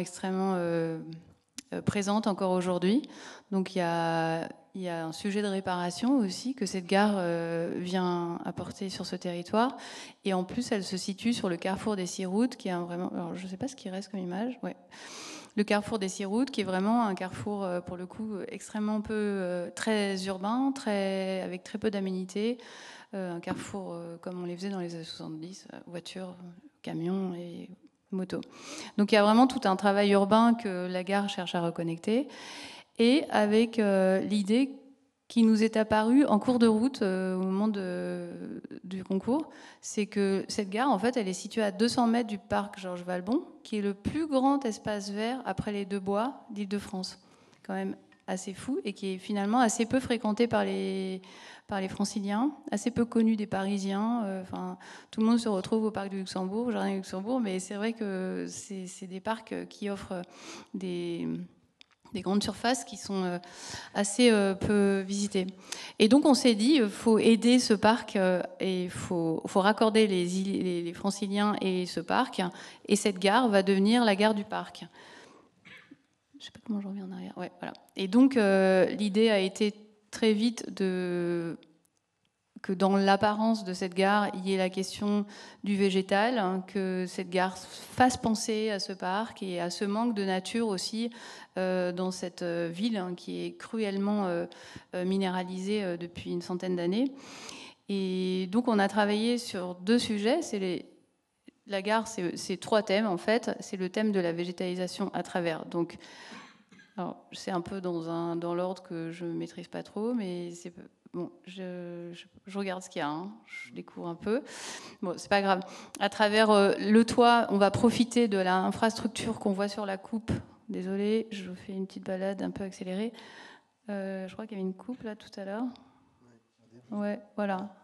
présentes encore aujourd'hui. Donc il y a un sujet de réparation aussi que cette gare vient apporter sur ce territoire. Et en plus, elle se situe sur le carrefour des 6 routes, qui est vraiment... Alors, je ne sais pas ce qui reste comme image. Ouais. Le carrefour des 6 routes, qui est vraiment un carrefour, pour le coup, extrêmement très urbain, avec très peu d'aménités. Un carrefour comme on les faisait dans les années 70, voitures, camions et motos. Donc il y a vraiment tout un travail urbain que la gare cherche à reconnecter, et avec l'idée qui nous est apparue en cours de route au moment du concours, c'est que cette gare, en fait, elle est située à 200 mètres du parc Georges Valbon, qui est le plus grand espace vert après les Deux Bois d'Île-de-France. Quand même assez fou, et qui est finalement assez peu fréquenté par les franciliens, assez peu connu des Parisiens. Tout le monde se retrouve au parc du Luxembourg, au jardin du Luxembourg, mais c'est vrai que c'est des parcs qui offrent des grandes surfaces qui sont assez peu visitées. Et donc on s'est dit, il faut aider ce parc, et il faut raccorder les franciliens et ce parc, et cette gare va devenir la gare du parc. Je ne sais pas comment je reviens en arrière. Ouais, voilà. Et donc l'idée a été très vite que dans l'apparence de cette gare, il y ait la question du végétal, que cette gare fasse penser à ce parc et à ce manque de nature aussi dans cette ville qui est cruellement minéralisée depuis une centaine d'années. Et donc on a travaillé sur 2 sujets. La gare, c'est 3 thèmes en fait. C'est le thème de la végétalisation à travers donc Alors, c'est un peu dans l'ordre que je ne maîtrise pas trop, mais c'est bon, je regarde ce qu'il y a, hein, je découvre un peu. Bon, c'est pas grave. À travers le toit, on va profiter de l'infrastructure qu'on voit sur la coupe. Désolée, je vous fais une petite balade un peu accélérée. Je crois qu'il y avait une coupe là tout à l'heure. Ouais, voilà.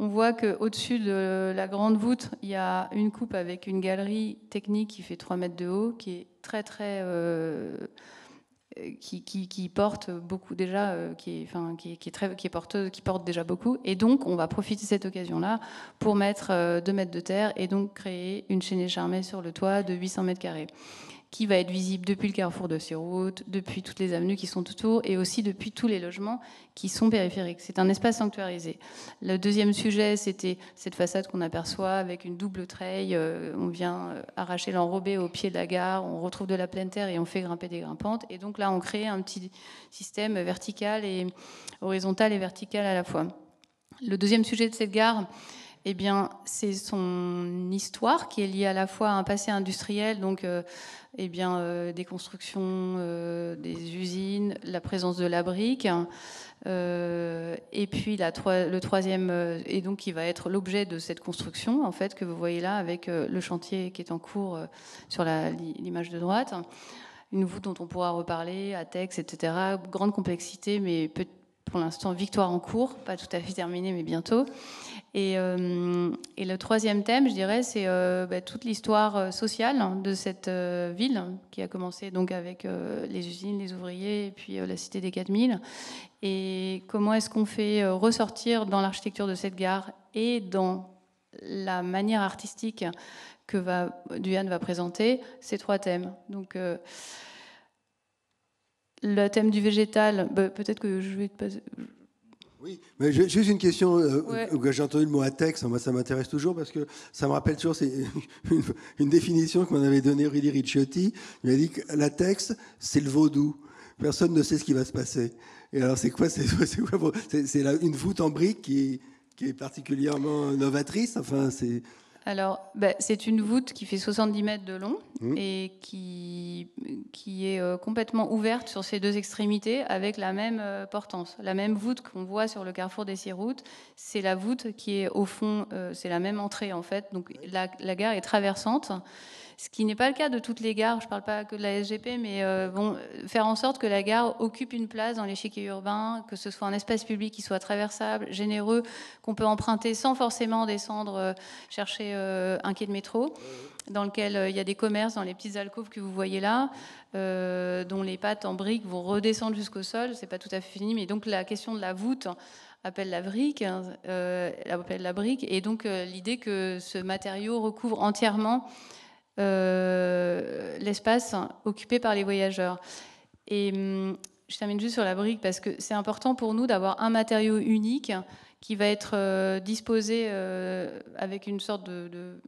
On voit qu'au-dessus de la grande voûte, il y a une coupe avec une galerie technique qui fait 3 mètres de haut, qui est très très qui porte beaucoup déjà, qui porte déjà beaucoup. Et donc, on va profiter de cette occasion-là pour mettre 2 mètres de terre et donc créer une chaînée charmée sur le toit de 800 mètres carrés, qui va être visible depuis le carrefour de Sirout, depuis toutes les avenues qui sont autour et aussi depuis tous les logements qui sont périphériques. C'est un espace sanctuarisé. Le deuxième sujet, c'était cette façade qu'on aperçoit avec une double treille. On vient arracher l'enrobé au pied de la gare, on retrouve de la pleine terre et on fait grimper des grimpantes. Et donc là, on crée un petit système vertical et horizontal et vertical à la fois. Le deuxième sujet de cette gare, eh bien, c'est son histoire qui est liée à la fois à un passé industriel, donc des constructions, des usines, la présence de la brique, et puis le troisième, et donc qui va être l'objet de cette construction, en fait, que vous voyez là avec le chantier qui est en cours sur l'image de droite. Une voûte dont on pourra reparler, ATEX, etc. Grande complexité, mais pour l'instant victoire en cours, pas tout à fait terminée, mais bientôt. Et le troisième thème, je dirais, c'est toute l'histoire sociale de cette ville qui a commencé donc avec les usines, les ouvriers et puis la cité des 4000. Et comment est-ce qu'on fait ressortir dans l'architecture de cette gare et dans la manière artistique que Duhan va présenter ces 3 thèmes. Donc le thème du végétal, peut-être que je vais te passer. Oui, mais juste une question. Ouais. J'ai entendu le mot ATEX, moi ça m'intéresse toujours parce que ça me rappelle toujours une définition que m'en avait donnée Rudy Ricciotti. Il m'a dit que l'ATEX, c'est le vaudou. Personne ne sait ce qui va se passer. Et alors c'est quoi une voûte en briques qui est particulièrement novatrice. Enfin, Alors, c'est une voûte qui fait 70 mètres de long et qui est complètement ouverte sur ses 2 extrémités avec la même portance. La même voûte qu'on voit sur le carrefour des 6 routes, c'est la voûte qui est au fond, c'est la même entrée en fait. Donc la gare est traversante. Ce qui n'est pas le cas de toutes les gares, je ne parle pas que de la SGP, mais faire en sorte que la gare occupe une place dans l'échiquier urbain, que ce soit un espace public qui soit traversable, généreux, qu'on peut emprunter sans forcément descendre chercher un quai de métro, dans lequel il y a des commerces dans les petites alcôves que vous voyez là, dont les pattes en briques vont redescendre jusqu'au sol. C'est pas tout à fait fini, mais donc la question de la voûte appelle la brique, et donc l'idée que ce matériau recouvre entièrement l'espace occupé par les voyageurs. Et je termine juste sur la brique parce que c'est important pour nous d'avoir un matériau unique qui va être disposé avec une sorte de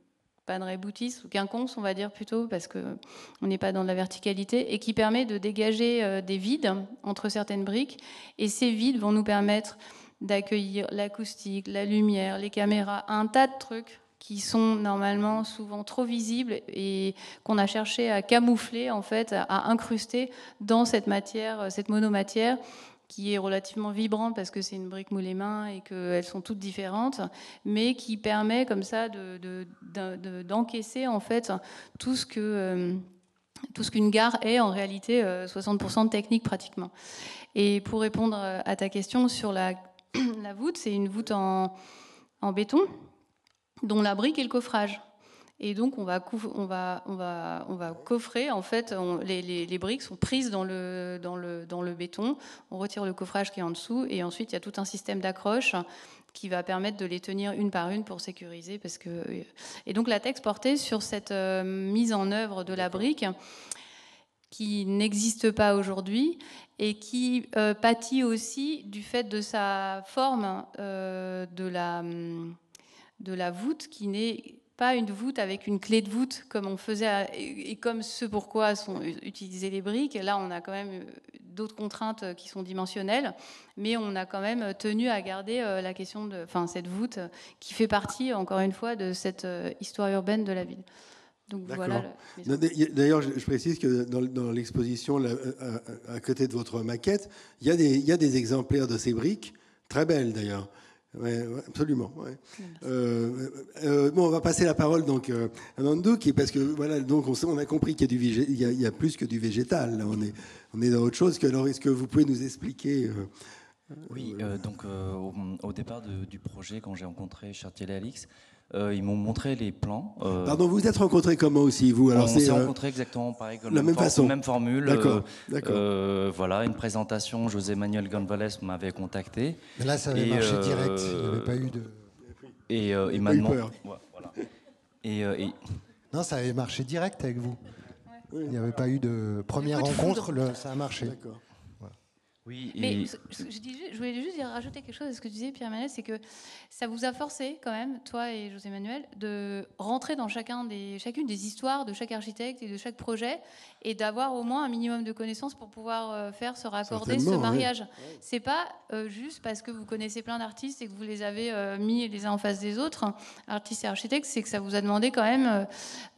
panerai boutisse ou quinconce, on va dire plutôt, parce qu'on n'est pas dans la verticalité, et qui permet de dégager des vides entre certaines briques. Et ces vides vont nous permettre d'accueillir l'acoustique, la lumière, les caméras, un tas de trucs qui sont normalement souvent trop visibles et qu'on a cherché à camoufler, en fait, à incruster dans cette matière, cette monomatière qui est relativement vibrante parce que c'est une brique moulée main et qu'elles sont toutes différentes, mais qui permet comme ça d'encaisser en fait tout ce qu'une gare est en réalité, 60% de technique pratiquement. Et pour répondre à ta question sur la voûte, c'est une voûte en béton dont la brique est le coffrage. Et donc on va coffrer, en fait, les briques sont prises dans le béton, on retire le coffrage qui est en dessous, et ensuite il y a tout un système d'accroche qui va permettre de les tenir une par une pour sécuriser. Et donc la texte portait sur cette mise en œuvre de la brique qui n'existe pas aujourd'hui et qui pâtit aussi du fait de sa forme de la voûte, qui n'est pas une voûte avec une clé de voûte comme on faisait et comme ce pourquoi sont utilisées les briques. Là, on a quand même d'autres contraintes qui sont dimensionnelles, mais on a quand même tenu à garder la question cette voûte qui fait partie, encore une fois, de cette histoire urbaine de la ville. Donc D'accord. voilà. D'ailleurs, je précise que dans l'exposition, à côté de votre maquette, il y a des exemplaires de ces briques, très belles d'ailleurs. Ouais, absolument. Ouais. Bon, on va passer la parole donc à Nandou, parce que voilà, donc on a compris qu'il y a plus que du végétal. Là, on est dans autre chose. Alors, est-ce que vous pouvez nous expliquer Oui, donc au départ du projet, quand j'ai rencontré Chartier et Alix, ils m'ont montré les plans. Pardon, vous vous êtes rencontrés comment aussi, vous? Alors, on s'est rencontrés exactement pareil, la même façon, même formule. D'accord. Voilà, une présentation. José Manuel González m'avait contacté. Mais là, ça avait marché direct. Il n'y avait pas eu de. Et il m'a demandé. Ouais, voilà. Non, ça avait marché direct avec vous. Ouais. Il n'y avait pas eu de première rencontre. Ça a marché. D'accord. Oui, Mais je voulais juste rajouter quelque chose à ce que tu disais, Pierre-Emmanuel, c'est que ça vous a forcé quand même, toi et José-Manuel, de rentrer dans chacune des histoires de chaque architecte et de chaque projet et d'avoir au moins un minimum de connaissances pour pouvoir faire se raccorder ce mariage. Ouais. C'est pas juste parce que vous connaissez plein d'artistes et que vous les avez mis les uns en face des autres, artistes et architectes, c'est que ça vous a demandé quand même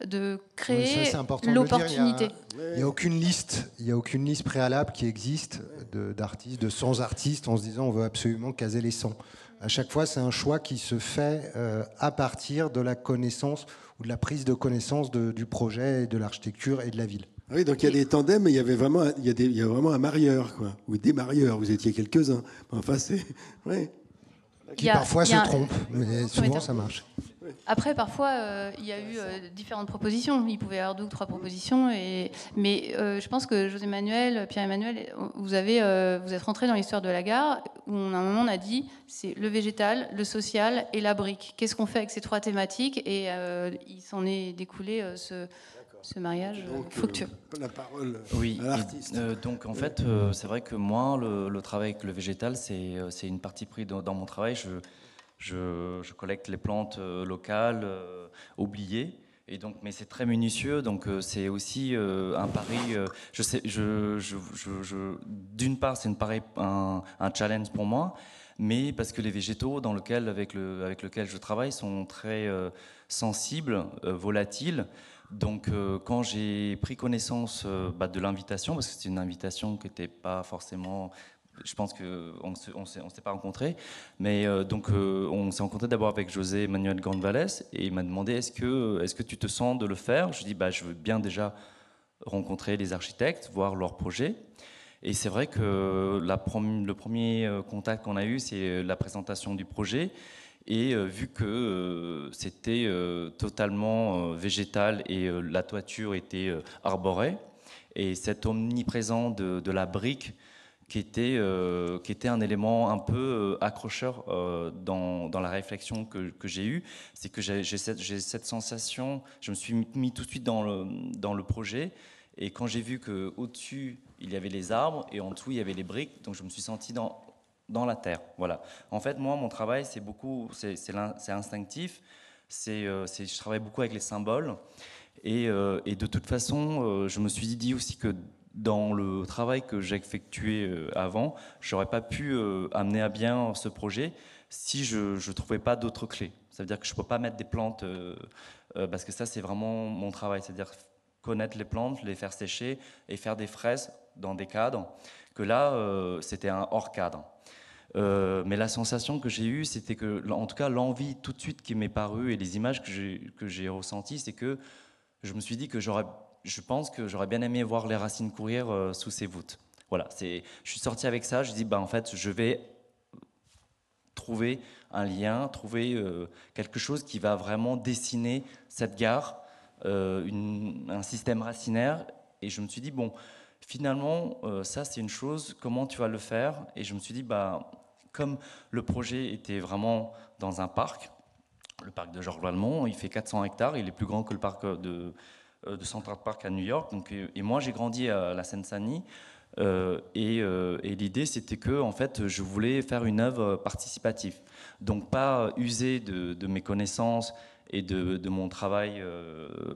de créer l'opportunité. Il n'y a aucune liste préalable qui existe d'artistes, de 100 artistes, en se disant on veut absolument caser les 100. À chaque fois, c'est un choix qui se fait à partir de la connaissance ou de la prise de connaissance du projet, de l'architecture et de la ville. Oui, donc il y a des tandems, mais il y a vraiment un marieur, quoi, ou des marieurs. Vous étiez quelques-uns. Enfin, c'est qui parfois se trompent, mais souvent ça marche. Après, parfois, il y a eu différentes propositions. Il pouvait y avoir 2 ou 3 propositions. Mais je pense que José-Manuel, Pierre-Emmanuel, vous êtes rentrés dans l'histoire de la gare où, à un moment, on a dit c'est le végétal, le social et la brique. Qu'est-ce qu'on fait avec ces 3 thématiques? Et il s'en est découlé ce mariage fructueux. La parole à l'artiste. Donc, en fait, c'est vrai que moi, le travail avec le végétal, c'est une partie prise dans mon travail. Je collecte les plantes locales oubliées, et donc, mais c'est très minutieux, donc c'est aussi un pari. D'une part, c'est un challenge pour moi, mais parce que les végétaux avec lequel je travaille sont très sensibles, volatiles. Donc, quand j'ai pris connaissance de l'invitation, parce que c'est une invitation qui n'était pas forcément. Je pense qu'on ne s'est pas rencontrés, mais on s'est rencontrés d'abord avec José Manuel González et il m'a demandé est-ce que tu te sens de le faire. Je dis je veux bien déjà rencontrer les architectes, voir leurs projets. Et c'est vrai que le premier contact qu'on a eu, c'est la présentation du projet. Et vu que c'était totalement végétal et la toiture était arborée, et cet omniprésent de la brique qui était un élément un peu accrocheur dans la réflexion que j'ai eue, c'est que j'ai cette sensation, je me suis mis tout de suite dans le projet, et quand j'ai vu qu'au-dessus, il y avait les arbres, et en dessous, il y avait les briques, donc je me suis senti dans la terre. Voilà. En fait, moi, mon travail, c'est instinctif, je travaille beaucoup avec les symboles, et de toute façon, je me suis dit aussi que dans le travail que j'ai effectué avant, j'aurais pas pu amener à bien ce projet si je ne trouvais pas d'autres clés. Ça veut dire que je ne peux pas mettre des plantes, parce que ça, c'est vraiment mon travail, c'est-à-dire connaître les plantes, les faire sécher et faire des fraises dans des cadres, que là, c'était un hors cadre. Mais la sensation que j'ai eue, c'était que, en tout cas, l'envie tout de suite qui m'est parue et les images que j'ai ressenties, c'est que je me suis dit que je pense que j'aurais bien aimé voir les racines courir sous ces voûtes. Voilà, je suis sorti avec ça, je dis en fait, je vais trouver un lien, trouver quelque chose qui va vraiment dessiner cette gare, un système racinaire. Et je me suis dit, finalement, ça c'est une chose, comment tu vas le faire? Et je me suis dit, comme le projet était vraiment dans un parc, le parc de Georges Valmont, il fait 400 hectares, il est plus grand que le parc de Central Park à New York. Donc, et moi, j'ai grandi à la Seine-Saint-Denis. Et l'idée, c'était que, en fait, je voulais faire une œuvre participative. Donc, pas user de mes connaissances et de mon travail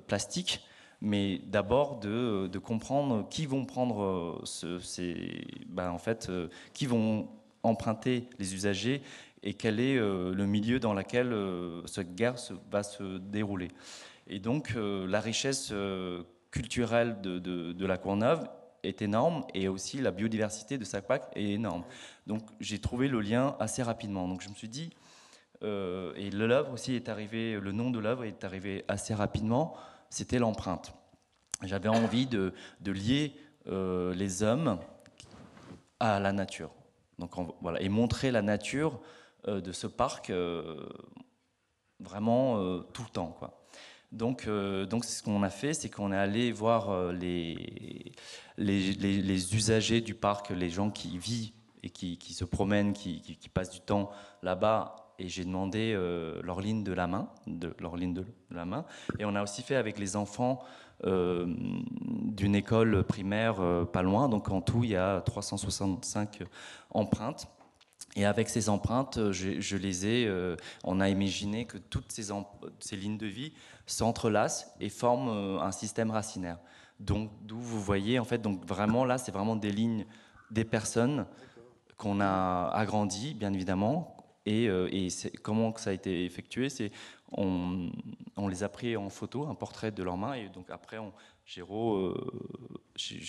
plastique, mais d'abord de comprendre qui vont prendre qui vont emprunter les usagers et quel est le milieu dans lequel cette gare va se dérouler. Et donc la richesse culturelle de la Courneuve est énorme, et aussi la biodiversité de Sac-Pac est énorme. Donc j'ai trouvé le lien assez rapidement. Donc je me suis dit, et l'œuvre aussi est arrivé, le nom de l'œuvre est arrivé assez rapidement, c'était l'empreinte. J'avais envie de lier les hommes à la nature. Donc voilà, et montrer la nature de ce parc vraiment tout le temps, quoi. Donc c'est ce qu'on a fait, c'est qu'on est allé voir les usagers du parc, les gens qui y vivent et qui se promènent, qui passent du temps là-bas, et j'ai demandé leur ligne de la main, Et on a aussi fait avec les enfants d'une école primaire pas loin. Donc en tout, il y a 365 empreintes. Et avec ces empreintes, on a imaginé que toutes ces lignes de vie s'entrelacent et forment un système racinaire. Donc, d'où vous voyez, en fait, donc vraiment là, c'est vraiment des lignes des personnes qu'on a agrandies, bien évidemment. Et comment ça a été effectué, c'est on les a pris en photo, un portrait de leurs mains, et donc après, j'ai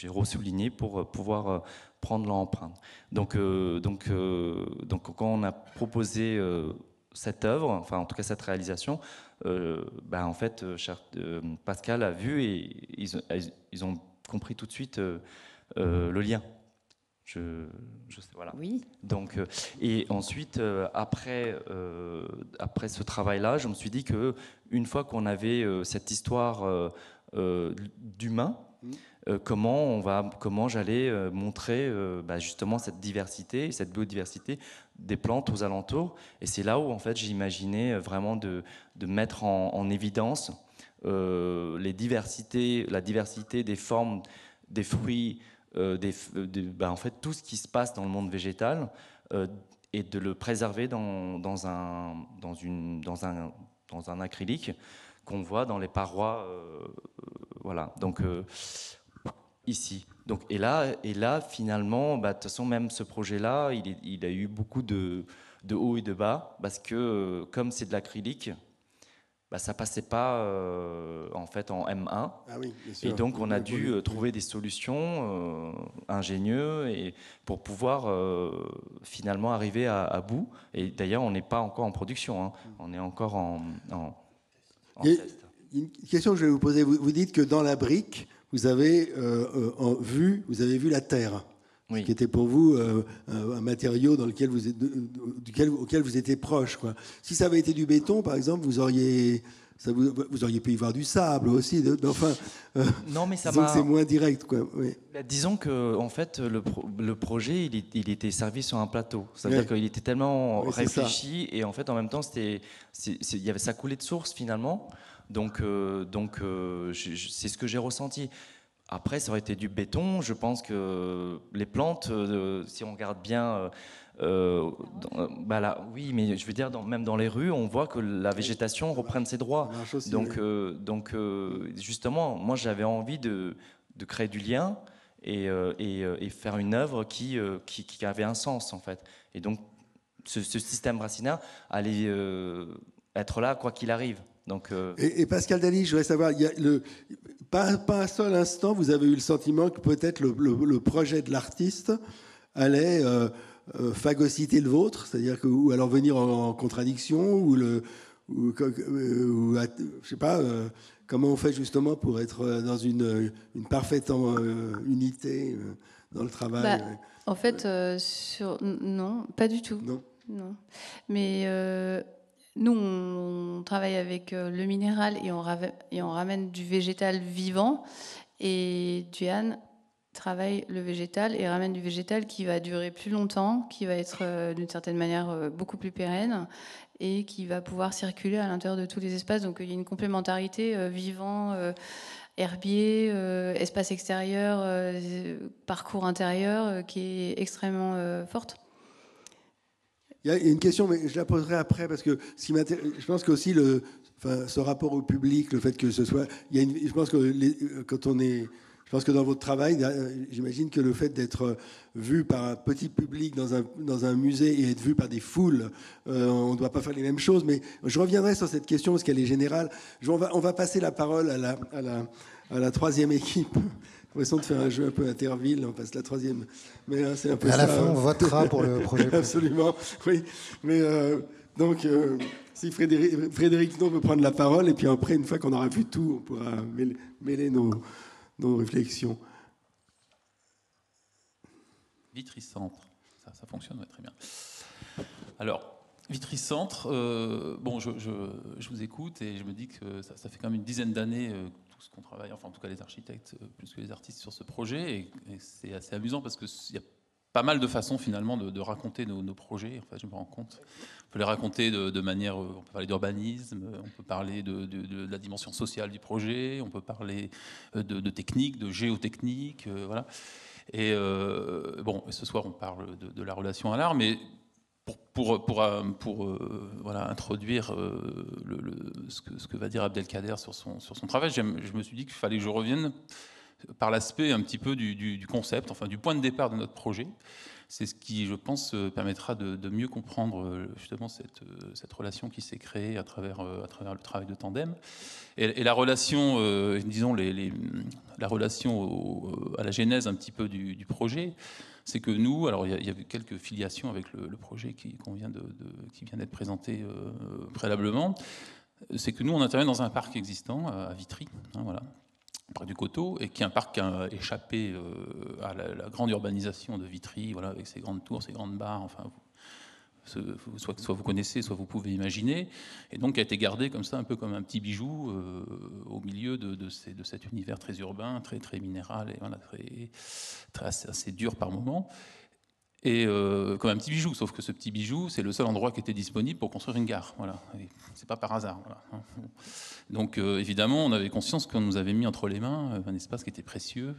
ressouligné pour pouvoir prendre leur empreinte. Donc, quand on a proposé cette œuvre, enfin en tout cas cette réalisation, en fait, Pascal a vu, et ils ont compris tout de suite le lien. Je sais, voilà. Oui. Donc, et ensuite, après ce travail-là, je me suis dit que une fois qu'on avait cette histoire d'humain, comment j'allais montrer justement cette diversité, cette biodiversité des plantes aux alentours. Et c'est là où en fait j'ai imaginé vraiment de mettre en évidence la diversité des formes, des fruits, en fait tout ce qui se passe dans le monde végétal, et de le préserver dans un acrylique qu'on voit dans les parois, voilà. Donc ici. Donc et là finalement, de toute façon même ce projet-là, il a eu beaucoup de hauts et de bas, parce que comme c'est de l'acrylique, ça passait pas en fait en M1. Ah oui, bien sûr. Et donc on a dû trouver des solutions ingénieuses pour pouvoir finalement arriver à bout. Et d'ailleurs on n'est pas encore en production, hein. On est encore en test. Une question que je vais vous poser, vous dites que dans la brique vous avez vu la terre. Oui. Qui était pour vous un matériau dans lequel auquel vous étiez proche, quoi. Si ça avait été du béton, par exemple, vous auriez pu y voir du sable aussi. Non, mais ça disons que c'est moins direct, quoi. Oui. Disons que en fait, le projet, il était servi sur un plateau. C'est-à-dire qu'il était tellement réfléchi, et en fait, en même temps, ça coulait de source finalement. Donc, c'est ce que j'ai ressenti. Après, ça aurait été du béton. Je pense que les plantes, si on regarde bien, oui, mais je veux dire, même dans les rues, on voit que la végétation reprenne ses droits. Aussi, donc, justement, moi, j'avais envie de créer du lien et faire une œuvre qui avait un sens, en fait. Et donc, ce système racinaire allait être là, quoi qu'il arrive. Donc, et Pascal Dali, je voudrais savoir, pas un seul instant, vous avez eu le sentiment que peut-être le projet de l'artiste allait phagocyter le vôtre, c'est-à-dire ou alors venir en contradiction, je sais pas, comment on fait justement pour être dans une parfaite unité dans le travail. En fait, non, pas du tout. Non. Mais nous, on travaille avec le minéral et on ramène du végétal vivant. Et Diane travaille le végétal et ramène du végétal qui va durer plus longtemps, qui va être d'une certaine manière beaucoup plus pérenne et qui va pouvoir circuler à l'intérieur de tous les espaces. Donc il y a une complémentarité vivant, herbier, espace extérieur, parcours intérieur qui est extrêmement forte. Il y a une question, mais je la poserai après, parce que je pense qu'aussi ce rapport au public, le fait que ce soit... je pense que quand on est... Je pense que dans votre travail, j'imagine que le fait d'être vu par un petit public dans un musée et être vu par des foules, on ne doit pas faire les mêmes choses. Mais je reviendrai sur cette question parce qu'elle est générale. On va passer la parole à la troisième équipe. J'ai l'impression de faire un jeu un peu Interville, on passe la troisième. Mais c'est un peu à ça. La fin, on votera pour le projet. Absolument, oui. Mais donc, si Frédéric Snow peut prendre la parole, et puis après, une fois qu'on aura vu tout, on pourra mêler nos réflexions. Vitry-Centre, ça fonctionne très bien. Alors, Vitry-Centre, bon, je vous écoute et je me dis que ça fait quand même une dizaine d'années tout ce qu'on travaille, enfin en tout cas les architectes plus que les artistes sur ce projet, et c'est assez amusant parce qu'il y a pas mal de façons finalement de raconter nos projets. Enfin, je me rends compte. On peut les raconter de manière, on peut parler d'urbanisme, on peut parler de la dimension sociale du projet, on peut parler de technique, de géotechnique, voilà. Et bon, ce soir on parle de la relation à l'art, mais pour voilà, introduire ce que va dire Abdelkader sur son travail, je me suis dit qu'il fallait que je revienne par l'aspect un petit peu du concept, enfin du point de départ de notre projet. C'est ce qui, je pense, permettra de mieux comprendre justement cette relation qui s'est créée à travers le travail de tandem. Et la relation, disons, la relation à la genèse un petit peu du projet, c'est que nous, alors il y a eu quelques filiations avec le projet qui vient d'être présenté préalablement, c'est que nous, on intervient dans un parc existant à Vitry, hein, voilà, près du Coteau, et qui est un parc qui a échappé à la grande urbanisation de Vitry, voilà, avec ses grandes tours, ses grandes barres, enfin, soit vous connaissez, soit vous pouvez imaginer, et donc qui a été gardé comme ça, un peu comme un petit bijou au milieu de cet univers très urbain, très, très minéral, et voilà, assez dur par moments. Et comme un petit bijou, sauf que ce petit bijou, c'est le seul endroit qui était disponible pour construire une gare. Voilà, c'est pas par hasard. Voilà. Donc évidemment, on avait conscience qu'on nous avait mis entre les mains un espace qui était précieux,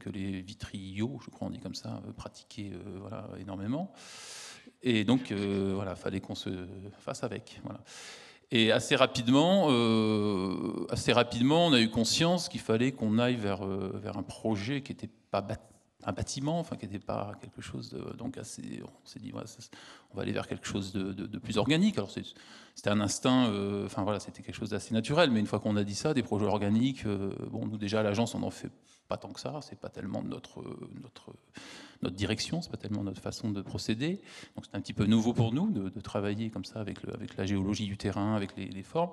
que les vitriots, je crois on dit comme ça, pratiquaient voilà, énormément. Et donc voilà, fallait qu'on se fasse avec. Voilà. Et assez rapidement, on a eu conscience qu'il fallait qu'on aille vers un projet qui n'était pas un bâtiment, enfin qui n'était pas quelque chose de, donc assez, on s'est dit ouais, on va aller vers quelque chose de plus organique. Alors c'était un instinct, enfin voilà, c'était quelque chose d'assez naturel, mais une fois qu'on a dit ça, des projets organiques, bon, nous déjà à l'agence on n'en fait pas tant que ça, c'est pas tellement notre direction, c'est pas tellement notre façon de procéder, donc c'est un petit peu nouveau pour nous de travailler comme ça avec la géologie du terrain, avec les formes.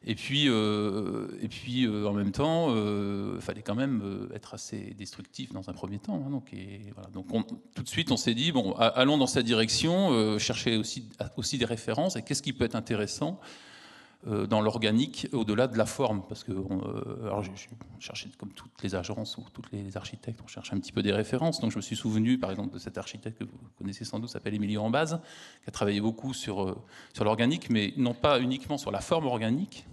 Et puis en même temps, il fallait quand même être assez destructif dans un premier temps. Hein, voilà. Donc tout de suite, on s'est dit, bon, allons dans cette direction, chercher aussi des références, et qu'est-ce qui peut être intéressant dans l'organique, au-delà de la forme. Parce que alors j'ai cherché, comme toutes les agences ou tous les architectes, on cherche un petit peu des références. Donc je me suis souvenu, par exemple, de cet architecte que vous connaissez sans doute, s'appelle Emilio Ambaz, qui a travaillé beaucoup sur l'organique, mais non pas uniquement sur la forme organique,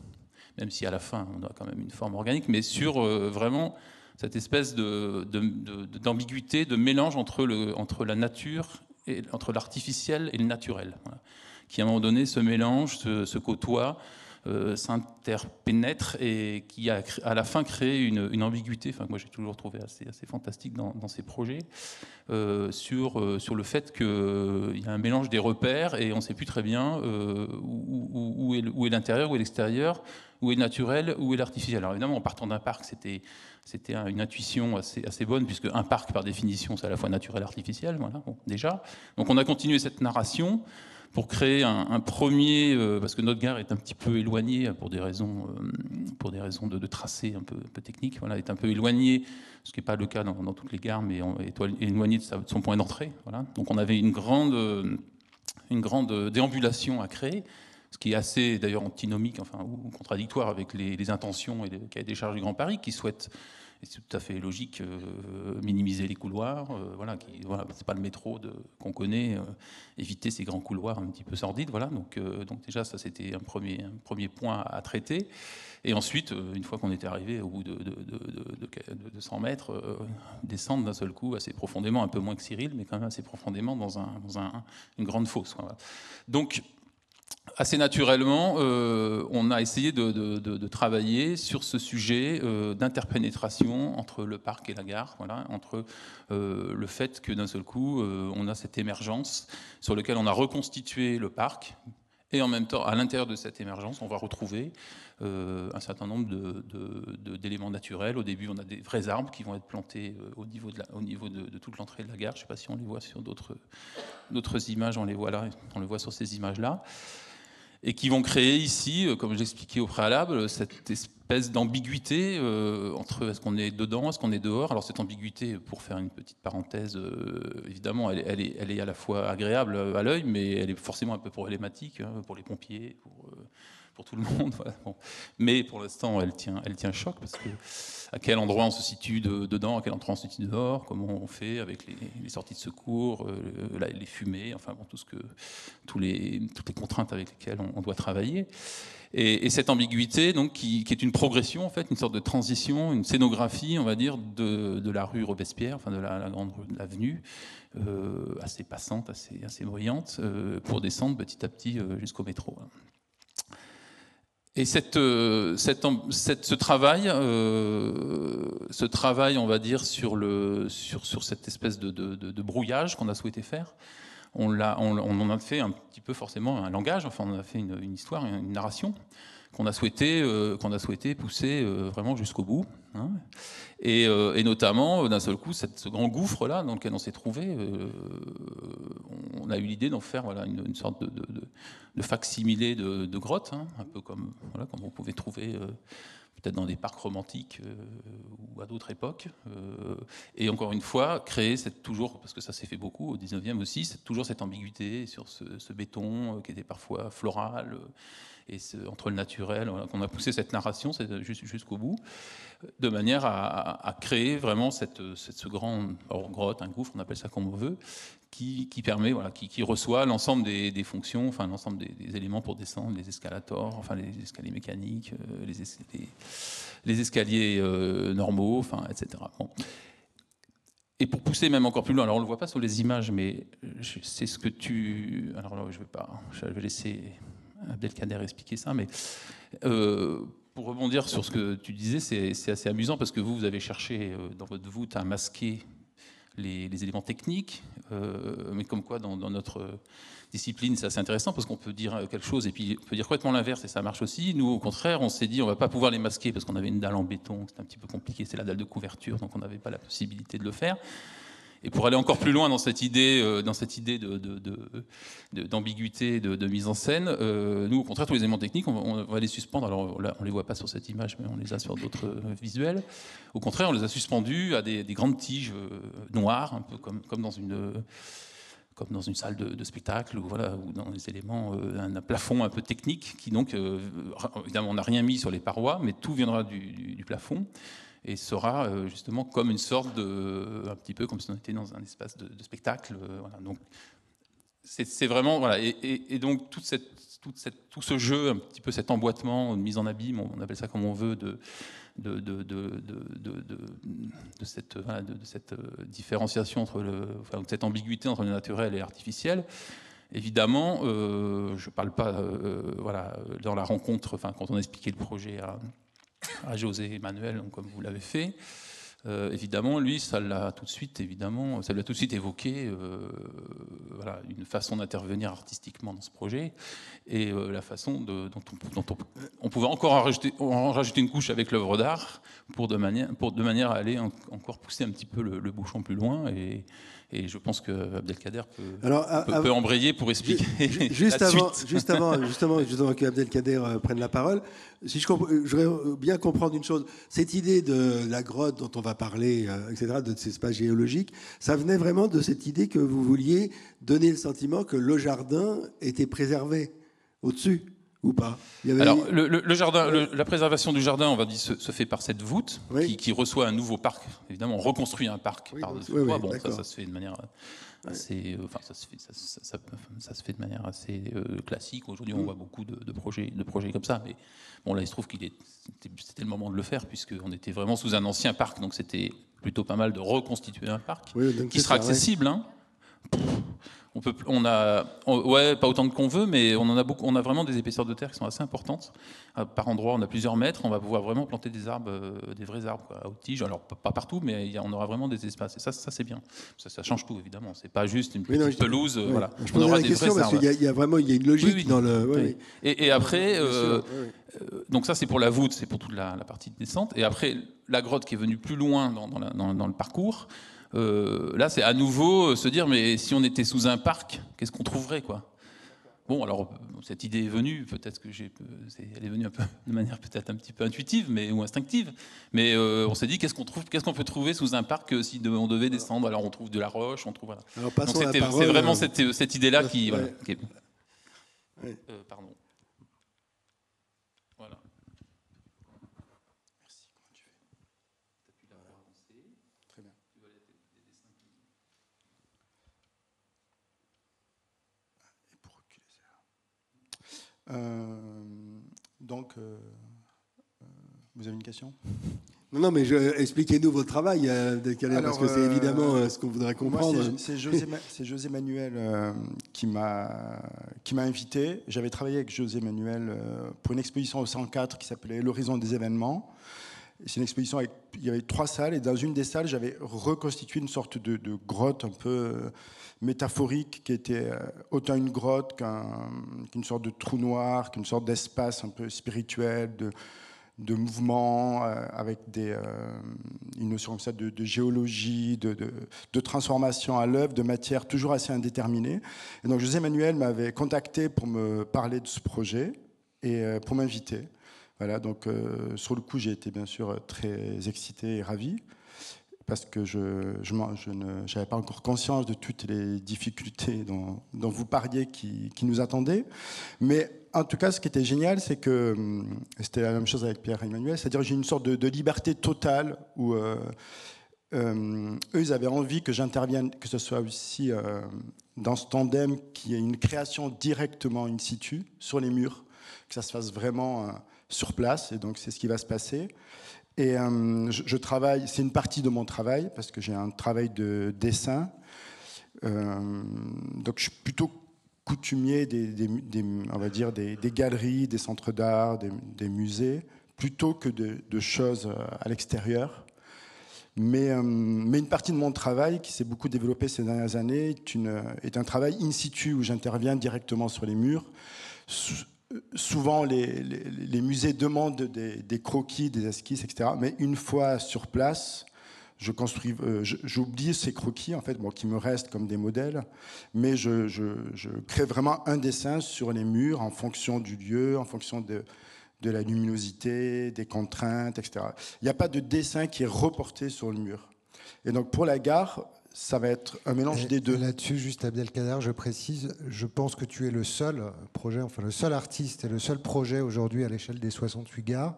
même si à la fin on a quand même une forme organique, mais sur vraiment cette espèce d'ambiguïté, de mélange entre la nature, et entre l'artificiel et le naturel, voilà, qui à un moment donné se mélange, se côtoie, s'interpénètre, et qui a à la fin créé une ambiguïté, enfin, que moi j'ai toujours trouvé assez fantastique dans ces projets, sur le fait qu'il y a un mélange des repères et on ne sait plus très bien où est l'intérieur, où est l'extérieur, où est le naturel, où est l'artificiel. Alors évidemment, en partant d'un parc, c'était une intuition assez bonne, puisque un parc, par définition, c'est à la fois naturel et artificiel, voilà, bon, déjà. Donc on a continué cette narration pour créer un premier, parce que notre gare est un petit peu éloignée pour des raisons de tracé un peu techniques, voilà, est un peu éloignée, ce qui n'est pas le cas dans toutes les gares, mais est éloignée de son point d'entrée. Voilà. Donc on avait une grande déambulation à créer, ce qui est assez d'ailleurs antinomique, enfin, ou contradictoire avec les intentions et les cahiers des charges du Grand Paris, qui souhaitent, et c'est tout à fait logique, minimiser les couloirs, voilà, c'est pas le métro qu'on connaît, éviter ces grands couloirs un petit peu sordides, voilà. Donc déjà ça c'était un premier point à traiter. Et ensuite, une fois qu'on était arrivé au bout de 100 mètres, descendre d'un seul coup assez profondément, un peu moins que Cyril, mais quand même assez profondément dans une grande fosse. Voilà. Donc assez naturellement, on a essayé de travailler sur ce sujet d'interpénétration entre le parc et la gare, voilà, entre le fait que d'un seul coup, on a cette émergence sur laquelle on a reconstitué le parc, et en même temps, à l'intérieur de cette émergence, on va retrouver un certain nombre d'éléments naturels. Au début, on a des vrais arbres qui vont être plantés au niveau de toute l'entrée de la gare. Je ne sais pas si on les voit sur d'autres images, on les voit là, on le voit sur ces images-là. Et qui vont créer ici, comme j'expliquais au préalable, cette espèce d'ambiguïté entre est-ce qu'on est dedans, est-ce qu'on est dehors. Alors cette ambiguïté, pour faire une petite parenthèse, évidemment, elle est à la fois agréable à l'œil, mais elle est forcément un peu problématique pour les pompiers, pour tout le monde. Voilà. Bon. Mais pour l'instant, elle tient choc, parce que à quel endroit on se situe dedans, à quel endroit on se situe dehors, comment on fait avec les sorties de secours, les fumées, enfin bon, toutes les contraintes avec lesquelles on doit travailler. Et cette ambiguïté, donc, qui est une progression, en fait, une sorte de transition, une scénographie, on va dire, de la rue Robespierre, enfin de la grande rue de l'avenue, assez passante, assez bruyante, pour descendre petit à petit jusqu'au métro. Et ce travail, on va dire, sur cette espèce de brouillage qu'on a souhaité faire, on en a fait un petit peu forcément un langage, enfin on a fait une histoire, une narration qu'on a souhaité pousser vraiment jusqu'au bout, hein. Et notamment, d'un seul coup, ce grand gouffre-là dans lequel on s'est trouvé, on a eu l'idée d'en faire voilà, une sorte de fac-similé de grotte, hein, un peu comme vous pouvez trouver peut-être dans des parcs romantiques ou à d'autres époques. Et encore une fois, créer toujours, parce que ça s'est fait beaucoup au 19e aussi, toujours cette ambiguïté sur ce béton qui était parfois floral, et entre le naturel, voilà, qu'on a poussé cette narration jusqu'au bout, de manière à créer vraiment ce grand grotte, un gouffre, on appelle ça comme on veut, qui permet, voilà, qui reçoit l'ensemble des fonctions, enfin l'ensemble des éléments pour descendre, les escalators, enfin les escaliers mécaniques, les escaliers normaux, enfin, etc. Bon. Et pour pousser même encore plus loin, alors on ne le voit pas sur les images, mais c'est ce que tu... Alors là, je vais laisser Abdelkader expliquer ça, mais pour rebondir sur ce que tu disais, c'est assez amusant parce que vous avez cherché dans votre voûte à masquer les éléments techniques, mais comme quoi dans notre discipline, c'est assez intéressant parce qu'on peut dire quelque chose et puis on peut dire complètement l'inverse et ça marche aussi. Nous, au contraire, on s'est dit on va pas pouvoir les masquer parce qu'on avait une dalle en béton, c'était un petit peu compliqué, c'est la dalle de couverture, donc on n'avait pas la possibilité de le faire. Et pour aller encore plus loin dans cette idée d'ambiguïté, de mise en scène, nous, au contraire, tous les éléments techniques, on va les suspendre. Alors là, on ne les voit pas sur cette image, mais on les a sur d'autres visuels. Au contraire, on les a suspendus à des grandes tiges noires, un peu comme dans une salle de spectacle, ou dans des éléments, un plafond un peu technique, qui donc, évidemment, on n'a rien mis sur les parois, mais tout viendra du plafond. Et sera justement comme une sorte un petit peu comme si on était dans un espace de spectacle. Voilà. Donc, c'est vraiment, voilà. Et donc, tout ce jeu, un petit peu cet emboîtement, de mise en abîme, on appelle ça comme on veut, de cette différenciation de cette ambiguïté entre le naturel et l'artificiel. Évidemment, je ne parle pas, dans la rencontre, quand on a expliqué le projet à José et Emmanuel, donc comme vous l'avez fait, évidemment, lui, ça l'a tout de suite évoqué, une façon d'intervenir artistiquement dans ce projet, et la façon dont on pouvait encore en rajouter une couche avec l'œuvre d'art, de manière à aller encore pousser un petit peu le bouchon plus loin, et je pense que Abdelkader peut embrayer pour expliquer juste avant que Abdelkader prenne la parole, je voudrais bien comprendre une chose. Cette idée de la grotte dont on va parler, etc., de cet espace géologique, ça venait vraiment de cette idée que vous vouliez donner le sentiment que le jardin était préservé au-dessus, ou pas? Alors, le jardin, la préservation du jardin, on va dire, se fait par cette voûte, oui, qui reçoit un nouveau parc. Évidemment, on reconstruit un parc par-dessus le toit. Bon, ça se fait de manière assez, ça se fait de manière assez classique. Aujourd'hui, on voit beaucoup de projets comme ça. Mais bon, là, il se trouve c'était le moment de le faire puisqu'on était vraiment sous un ancien parc, donc c'était plutôt pas mal de reconstituer un parc qui sera accessible. Hein. Ouais, pas autant qu'on veut, mais on en a beaucoup. On a vraiment des épaisseurs de terre qui sont assez importantes. Par endroit, on a plusieurs mètres. On va pouvoir vraiment planter des arbres, des vrais arbres quoi, à haute tige. Alors pas partout, mais on aura vraiment des espaces. Et ça c'est bien. Ça change tout évidemment. C'est pas juste une petite pelouse. Oui. Voilà. Je posais la question parce qu'il y a vraiment une logique dans le. Oui. Et après, donc ça c'est pour la voûte, c'est pour toute la partie de descente. Et après la grotte qui est venue plus loin dans le parcours. Là, c'est à nouveau se dire, mais si on était sous un parc, qu'est-ce qu'on trouverait, quoi ? Bon, alors cette idée est venue, peut-être que elle est venue un peu, de manière peut-être un petit peu intuitive, ou instinctive. Mais on s'est dit, qu'est-ce qu'on peut trouver sous un parc si on devait descendre ? Alors on trouve de la roche, on trouve voilà. Alors, donc c'est vraiment cette idée-là qui. Voilà, okay. Pardon. Voilà. Merci. Comment tu fais ? T'appuies là pour avancer. Très bien. Tu vois des dessins qui. Et pour reculer ça. Donc, vous avez une question ? Non, mais expliquez-nous votre travail, parce que c'est évidemment ce qu'on voudrait comprendre. Moi, c'est José Manuel qui m'a invité. J'avais travaillé avec José Manuel pour une exposition au 104 qui s'appelait L'horizon des événements. C'est une exposition il y avait 3 salles, et dans une des salles, j'avais reconstitué une sorte de grotte un peu métaphorique qui était autant une grotte qu'une sorte de trou noir, qu'une sorte d'espace un peu spirituel, de mouvement, avec une notion comme ça de géologie, de transformation à l'œuvre, de matière toujours assez indéterminée. Et donc José Manuel m'avait contacté pour me parler de ce projet et pour m'inviter. Voilà, donc sur le coup, j'ai été bien sûr très excité et ravi, parce que je n'avais pas encore conscience de toutes les difficultés dont vous parliez qui nous attendaient. Mais en tout cas, ce qui était génial, c'est que c'était la même chose avec Pierre et Emmanuel, c'est-à-dire j'ai une sorte de liberté totale où eux, ils avaient envie que j'intervienne, que ce soit aussi dans ce tandem qui est une création directement in situ, sur les murs, que ça se fasse vraiment sur place, et donc c'est ce qui va se passer. Et je travaille, c'est une partie de mon travail, parce que j'ai un travail de dessin. Donc je suis plutôt coutumier on va dire des galeries, des centres d'art, des musées, plutôt que de choses à l'extérieur. Mais une partie de mon travail, qui s'est beaucoup développé ces dernières années, est un travail in situ, où j'interviens directement sur les murs. Souvent, les musées demandent des croquis, des esquisses, etc. Mais une fois sur place, j'oublie ces croquis, en fait, qui me restent comme des modèles, mais je crée vraiment un dessin sur les murs en fonction du lieu, en fonction de la luminosité, des contraintes, etc. Il n'y a pas de dessin qui est reporté sur le mur. Et donc, pour la gare, ça va être un mélange des deux. Là-dessus, juste Abdelkader, je précise, je pense que tu es le seul projet, enfin le seul artiste et le seul projet aujourd'hui à l'échelle des 68 gares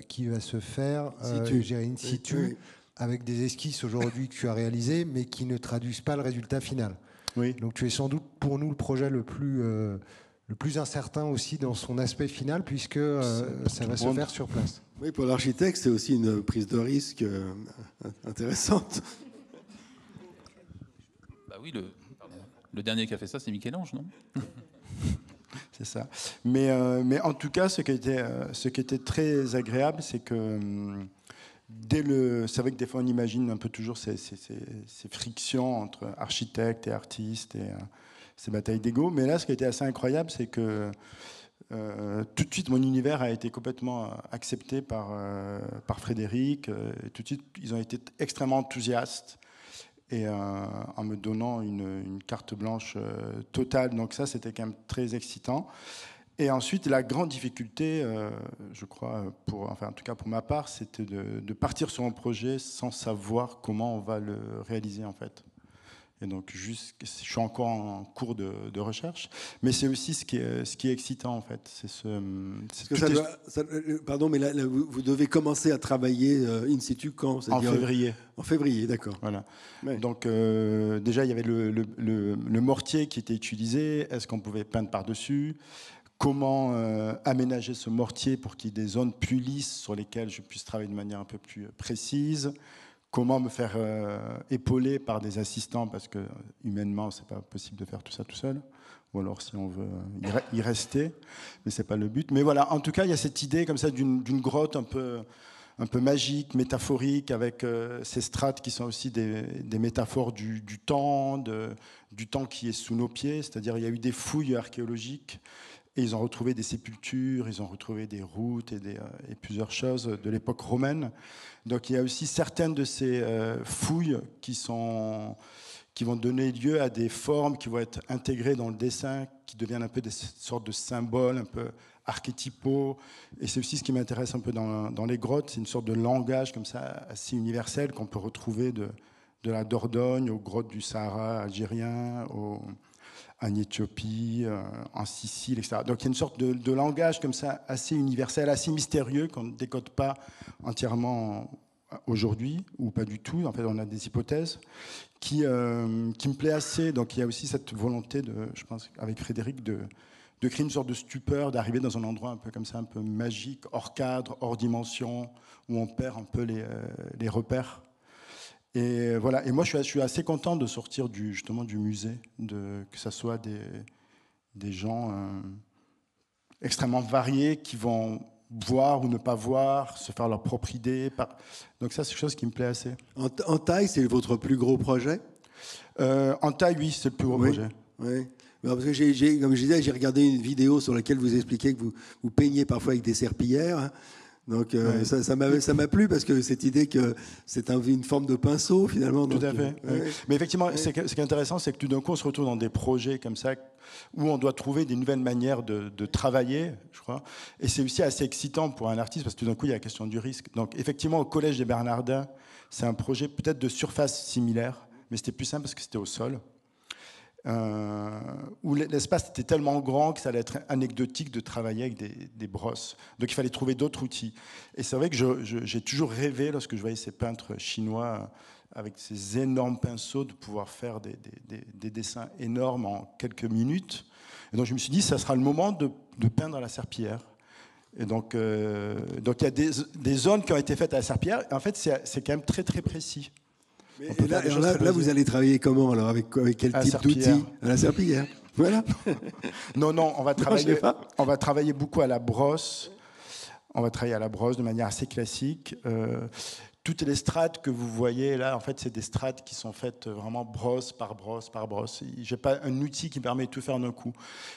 qui va se faire in situ, avec des esquisses aujourd'hui que tu as réalisées, mais qui ne traduisent pas le résultat final. Oui. Donc tu es sans doute pour nous le projet le plus incertain aussi dans son aspect final, puisque ça va se faire sur place. Oui, pour l'architecte, c'est aussi une prise de risque intéressante. Bah oui, le dernier qui a fait ça, c'est Michel-Ange, non ? C'est ça. Mais en tout cas, ce qui était très agréable, c'est que c'est vrai que des fois on imagine un peu toujours ces frictions entre architectes et artistes et ces batailles d'ego. Mais là, ce qui a été assez incroyable, c'est que tout de suite mon univers a été complètement accepté par Frédéric. Et tout de suite, ils ont été extrêmement enthousiastes. Et en me donnant une carte blanche totale. Donc ça, c'était quand même très excitant. Et ensuite, la grande difficulté, je crois, en tout cas pour ma part, c'était de partir sur un projet sans savoir comment on va le réaliser, en fait. Et donc, je suis encore en cours de recherche, mais c'est aussi ce qui est excitant, en fait. Pardon, mais là, vous devez commencer à travailler in situ quand ? En février. En février, d'accord. Voilà. Ouais. Donc, déjà, il y avait le mortier qui était utilisé. Est-ce qu'on pouvait peindre par-dessus ? Comment aménager ce mortier pour qu'il y ait des zones plus lisses sur lesquelles je puisse travailler de manière un peu plus précise ? comment me faire épauler par des assistants, parce que humainement, c'est pas possible de faire tout ça tout seul. Ou alors si on veut y rester, mais c'est pas le but. Mais voilà, en tout cas, il y a cette idée comme ça d'une grotte un peu magique, métaphorique, avec ces strates qui sont aussi des métaphores du temps, du temps qui est sous nos pieds. C'est-à-dire, il y a eu des fouilles archéologiques et ils ont retrouvé des sépultures, ils ont retrouvé des routes et plusieurs choses de l'époque romaine. Donc, il y a aussi certaines de ces fouilles qui vont donner lieu à des formes qui vont être intégrées dans le dessin, qui deviennent un peu des sortes de symboles, un peu archétypaux. Et c'est aussi ce qui m'intéresse un peu dans les grottes, c'est une sorte de langage comme ça, assez universel, qu'on peut retrouver de la Dordogne aux grottes du Sahara algérien, en Éthiopie, en Sicile, etc. Donc il y a une sorte de langage comme ça, assez universel, assez mystérieux, qu'on ne décode pas entièrement aujourd'hui, ou pas du tout. En fait, on a des hypothèses qui me plaît assez. Donc il y a aussi cette volonté, je pense, avec Frédéric, de créer une sorte de stupeur, d'arriver dans un endroit un peu comme ça, un peu magique, hors cadre, hors dimension, où on perd un peu les repères. Et voilà. Et moi, je suis assez content de sortir justement du musée, que ça soit des gens extrêmement variés qui vont voir ou ne pas voir, se faire leur propre idée. Donc ça, c'est quelque chose qui me plaît assez. En taille, c'est votre plus gros projet ? En taille, oui, c'est le plus gros projet. Oui. Parce que comme je disais, j'ai regardé une vidéo sur laquelle vous expliquez que vous peignez parfois avec des serpillères. Hein. Donc ça m'a plu parce que cette idée que c'est une forme de pinceau finalement. Tout à fait. Oui. Mais effectivement, ce qui est intéressant, c'est que tout d'un coup, on se retrouve dans des projets comme ça où on doit trouver des nouvelles manières de travailler, je crois. Et c'est aussi assez excitant pour un artiste parce que tout d'un coup, il y a la question du risque. Donc effectivement, au Collège des Bernardins, c'est un projet peut-être de surface similaire, mais c'était plus simple parce que c'était au sol. Où l'espace était tellement grand que ça allait être anecdotique de travailler avec des brosses. Donc il fallait trouver d'autres outils. Et c'est vrai que j'ai toujours rêvé, lorsque je voyais ces peintres chinois avec ces énormes pinceaux, de pouvoir faire des dessins énormes en quelques minutes. Et donc je me suis dit, ça sera le moment de peindre à la serpillière. Et donc il y a des zones qui ont été faites à la serpillière. Et en fait, c'est quand même très très précis. Et là, vous allez travailler comment alors, avec quel type d'outils ? À la serpillière. Voilà. Non, on va travailler beaucoup à la brosse. On va travailler à la brosse de manière assez classique. Toutes les strates que vous voyez là, en fait, c'est des strates qui sont faites vraiment brosse par brosse par brosse. J'ai pas un outil qui permet de tout faire d'un coup.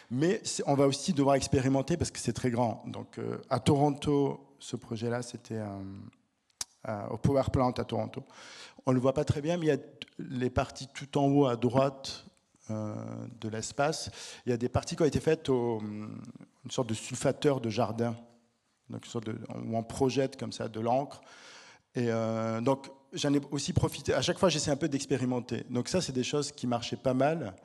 Mais on va aussi devoir expérimenter parce que c'est très grand. Donc, à Toronto, ce projet-là, c'était au Power Plant à Toronto. On ne le voit pas très bien, mais il y a les parties tout en haut à droite de l'espace. Il y a des parties qui ont été faites une sorte de sulfateur de jardin, donc une sorte où on projette comme ça de l'encre. Et donc j'en ai aussi profité. À chaque fois, j'essaie un peu d'expérimenter. Donc ça, c'est des choses qui marchaient pas mal.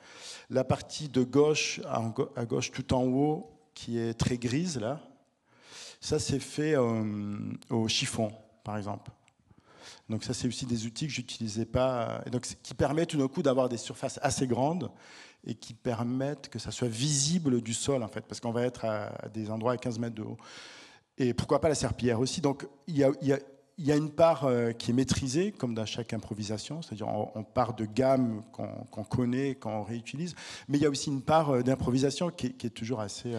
La partie de gauche, à gauche tout en haut, qui est très grise là, ça c'est fait au chiffon, par exemple. Donc ça, c'est aussi des outils que j'utilisais pas, et donc qui permettent tout d'un coup d'avoir des surfaces assez grandes et qui permettent que ça soit visible du sol en fait, parce qu'on va être à des endroits à 15 mètres de haut. Et pourquoi pas la serpillière aussi. Donc il y a une part qui est maîtrisée, comme dans chaque improvisation, c'est-à-dire on part de gammes qu'on connaît, qu'on réutilise, mais il y a aussi une part d'improvisation qui est toujours assez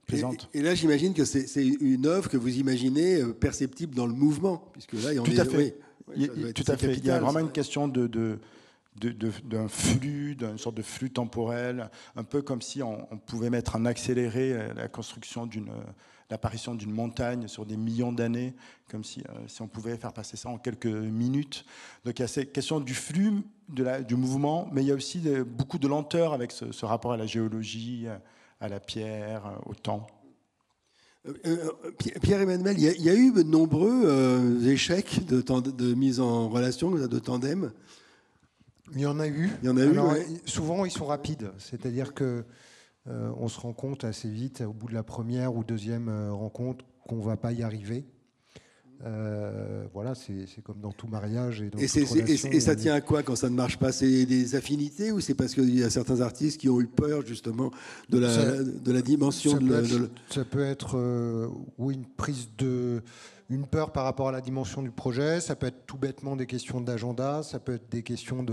plaisante. Et là, j'imagine que c'est une œuvre que vous imaginez perceptible dans le mouvement, puisque là, tout à fait. Tout à fait. Il y a vraiment une question d'un flux, d'une sorte de flux temporel, un peu comme si on pouvait mettre en accéléré la construction l'apparition d'une montagne sur des millions d'années, comme si on pouvait faire passer ça en quelques minutes. Donc il y a cette question du flux, du mouvement, mais il y a aussi beaucoup de lenteur avec ce rapport à la géologie, à la pierre, au temps. Pierre-Emmanuel, il y a eu de nombreux échecs de mise en relation, de tandem. Il y en a eu. Alors, souvent, ils sont rapides. C'est-à-dire que on se rend compte assez vite, au bout de la première ou deuxième rencontre, qu'on ne va pas y arriver. Voilà, c'est comme dans tout mariage. Et, dans et, toute relation, et ça tient à quoi quand ça ne marche pas? C'est des affinités ou c'est parce qu'il y a certains artistes qui ont eu peur justement de la dimension ça peut être oui, une peur par rapport à la dimension du projet, ça peut être tout bêtement des questions d'agenda, ça peut être des questions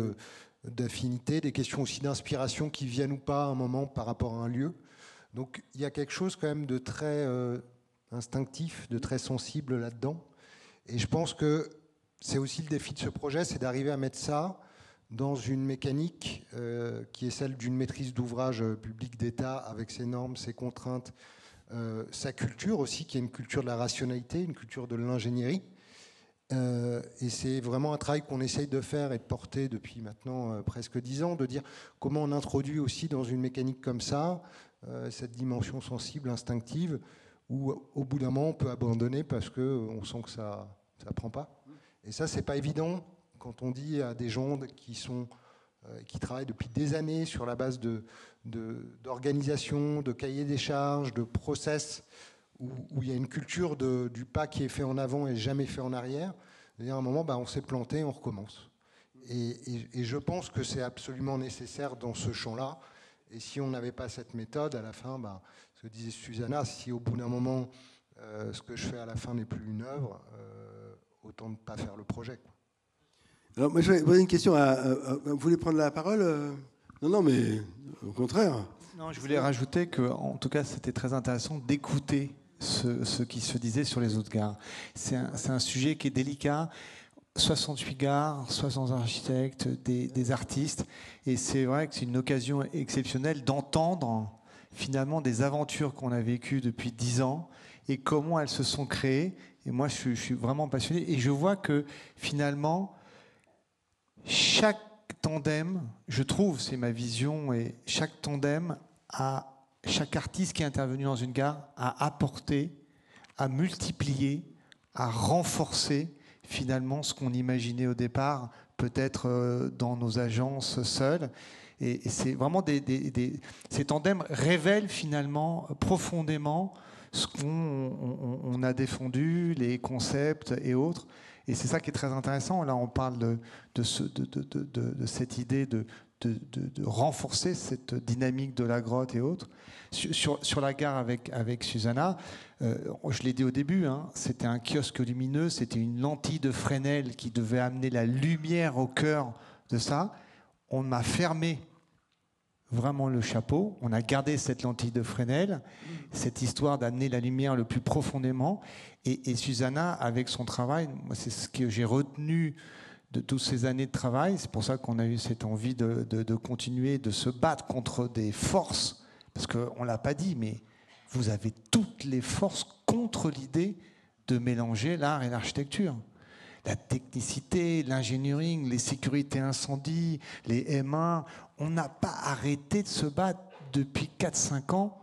d'affinité, des questions aussi d'inspiration qui viennent ou pas à un moment par rapport à un lieu. Donc il y a quelque chose quand même de très instinctif, de très sensible là-dedans. Et je pense que c'est aussi le défi de ce projet, c'est d'arriver à mettre ça dans une mécanique qui est celle d'une maîtrise d'ouvrage public d'État avec ses normes, ses contraintes, sa culture aussi, qui est une culture de la rationalité, une culture de l'ingénierie. Et c'est vraiment un travail qu'on essaye de faire et de porter depuis maintenant presque 10 ans, de dire comment on introduit aussi dans une mécanique comme ça cette dimension sensible, instinctive, où au bout d'un moment on peut abandonner parce qu'on sent que ça ne prend pas. Et ça, c'est pas évident quand on dit à des gens qui travaillent depuis des années sur la base d'organisation, de cahier des charges, de process, où il y a une culture du pas qui est fait en avant et jamais fait en arrière. Et à un moment, on s'est planté, on recommence. Et je pense que c'est absolument nécessaire dans ce champ-là. Et si on n'avait pas cette méthode, à la fin, ce que disait Susanna, si au bout d'un moment, ce que je fais à la fin n'est plus une œuvre, autant ne pas faire le projet, quoi. Alors, moi, je vais poser une question vous voulez prendre la parole? Non, mais au contraire. Non, je voulais rajouter que, en tout cas, c'était très intéressant d'écouter ce qui se disait sur les autres gares. C'est un sujet qui est délicat. 68 gares, 60 architectes, des artistes. Et c'est vrai que c'est une occasion exceptionnelle d'entendre finalement des aventures qu'on a vécues depuis 10 ans et comment elles se sont créées. Et moi, je suis vraiment passionné. Et je vois que finalement, chaque tandem, je trouve, c'est ma vision, et chaque tandem, chaque artiste qui est intervenu dans une gare a apporté, a multiplié, a renforcé finalement ce qu'on imaginait au départ, peut-être dans nos agences seules. Et c'est vraiment ces tandems révèlent finalement profondément ce qu'on a défendu, les concepts et autres. Et c'est ça qui est très intéressant. Là, on parle de cette idée de renforcer cette dynamique de la grotte et autres. Sur la gare avec Susanna, je l'ai dit au début, c'était un kiosque lumineux, c'était une lentille de Fresnel qui devait amener la lumière au cœur de ça. On m'a fermé vraiment le chapeau. On a gardé cette lentille de Fresnel, cette histoire d'amener la lumière le plus profondément. Et Susanna, avec son travail, moi, c'est ce que j'ai retenu de toutes ces années de travail. C'est pour ça qu'on a eu cette envie de continuer, de se battre contre des forces. Parce qu'on ne l'a pas dit, mais vous avez toutes les forces contre l'idée de mélanger l'art et l'architecture. La technicité, l'engineering, les sécurités incendie, les M1, on n'a pas arrêté de se battre depuis 4-5 ans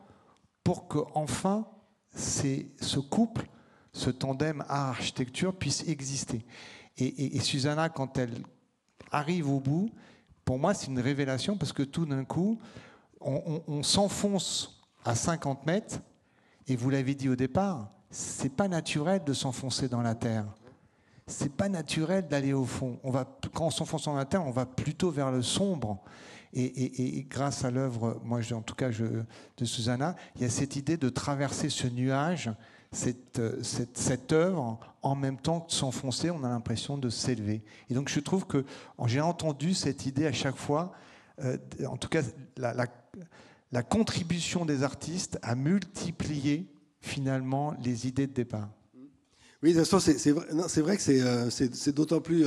pour qu'enfin ce couple, ce tandem art-architecture puisse exister. Et Susanna, quand elle arrive au bout, pour moi, c'est une révélation parce que tout d'un coup, on s'enfonce à 50 mètres et vous l'avez dit au départ, c'est pas naturel de s'enfoncer dans la terre. C'est pas naturel d'aller au fond. Quand on s'enfonce dans la terre, on va plutôt vers le sombre. Et grâce à l'œuvre, en tout cas, de Susanna, il y a cette idée de traverser ce nuage, cette œuvre, en même temps que de s'enfoncer, on a l'impression de s'élever. Et donc je trouve que j'ai entendu cette idée à chaque fois, en tout cas la contribution des artistes à multiplier finalement les idées de départ. Oui, de toute façon, c'est vrai que c'est d'autant plus...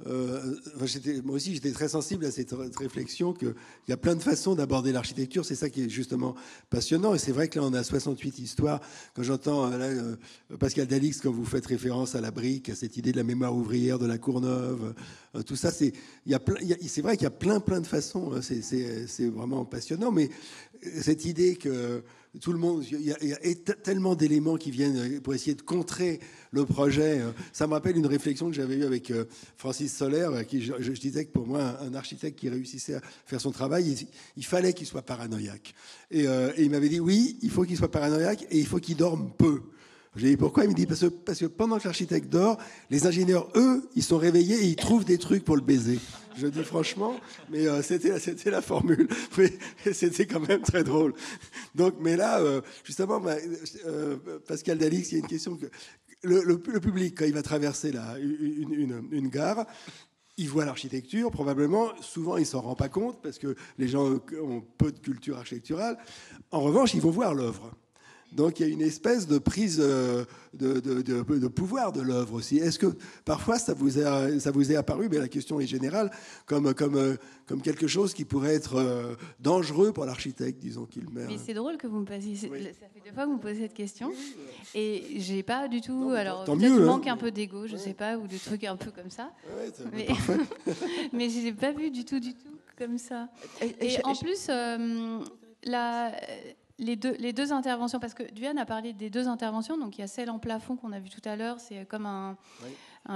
moi aussi, j'étais très sensible à cette réflexion qu'il y a plein de façons d'aborder l'architecture. C'est ça qui est justement passionnant. Et c'est vrai que là, on a 68 histoires. Quand j'entends Pascal Dalix, quand vous faites référence à la brique, à cette idée de la mémoire ouvrière de la Courneuve, tout ça, c'est vrai qu'il y a plein de façons. C'est vraiment passionnant. Mais cette idée que tout le monde, il y a tellement d'éléments qui viennent pour essayer de contrer le projet. Ça me rappelle une réflexion que j'avais eue avec Francis Soler, à qui je disais que pour moi, un architecte qui réussissait à faire son travail, il fallait qu'il soit paranoïaque. Et il m'avait dit, oui, il faut qu'il soit paranoïaque et il faut qu'il dorme peu. J'ai dit pourquoi? Il me dit parce que pendant que l'architecte dort, les ingénieurs, eux, ils sont réveillés et ils trouvent des trucs pour le baiser. Je dis franchement, mais c'était la formule. Mais c'était quand même très drôle. Donc, mais là, justement, Pascal Dalix, il y a une question que le public, quand il va traverser une gare, il voit l'architecture, probablement, souvent il ne s'en rend pas compte parce que les gens ont peu de culture architecturale. En revanche, ils vont voir l'œuvre. Donc il y a une espèce de prise de pouvoir de l'œuvre aussi. Est-ce que parfois ça vous est apparu, mais la question est générale, comme quelque chose qui pourrait être dangereux pour l'architecte, disons qu'il met. Mais c'est drôle que vous me posiez. Oui. Ça fait 2 fois que vous me posez cette question, et j'ai pas du tout. Alors tant peut-être mieux, manque un peu d'ego, je sais pas, ou des trucs un peu comme ça. Ouais, mais je l'ai pas vu du tout comme ça. Et en plus, les deux interventions, parce que Duane a parlé des 2 interventions, donc il y a celle en plafond qu'on a vue tout à l'heure, c'est comme un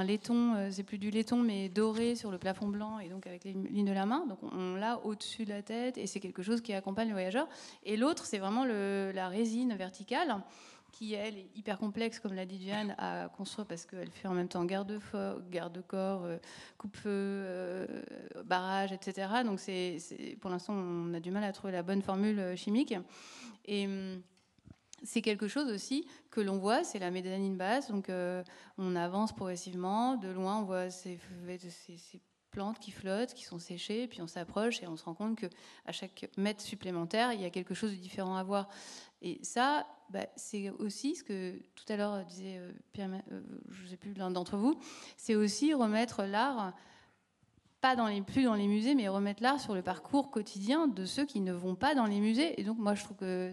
laiton, c'est plus du laiton, mais doré sur le plafond blanc, et donc avec les lignes de la main, donc on l'a au-dessus de la tête, et c'est quelque chose qui accompagne le voyageur. Et l'autre, c'est vraiment la résine verticale, qui, elle, est hyper complexe, comme l'a dit Duane, à construire, parce qu'elle fait en même temps garde-corps, coupe-feu, barrage, etc. Donc pour l'instant, on a du mal à trouver la bonne formule chimique. Et c'est quelque chose aussi que l'on voit, c'est la médanine basse. Donc on avance progressivement. De loin, on voit ces plantes qui flottent, qui sont séchées, puis on s'approche et on se rend compte qu'à chaque mètre supplémentaire, il y a quelque chose de différent à voir. Et ça, c'est aussi ce que tout à l'heure disait Pierre, je ne sais plus, l'un d'entre vous, c'est aussi remettre l'art, plus dans les musées, mais remettre l'art sur le parcours quotidien de ceux qui ne vont pas dans les musées. Et donc moi, je trouve que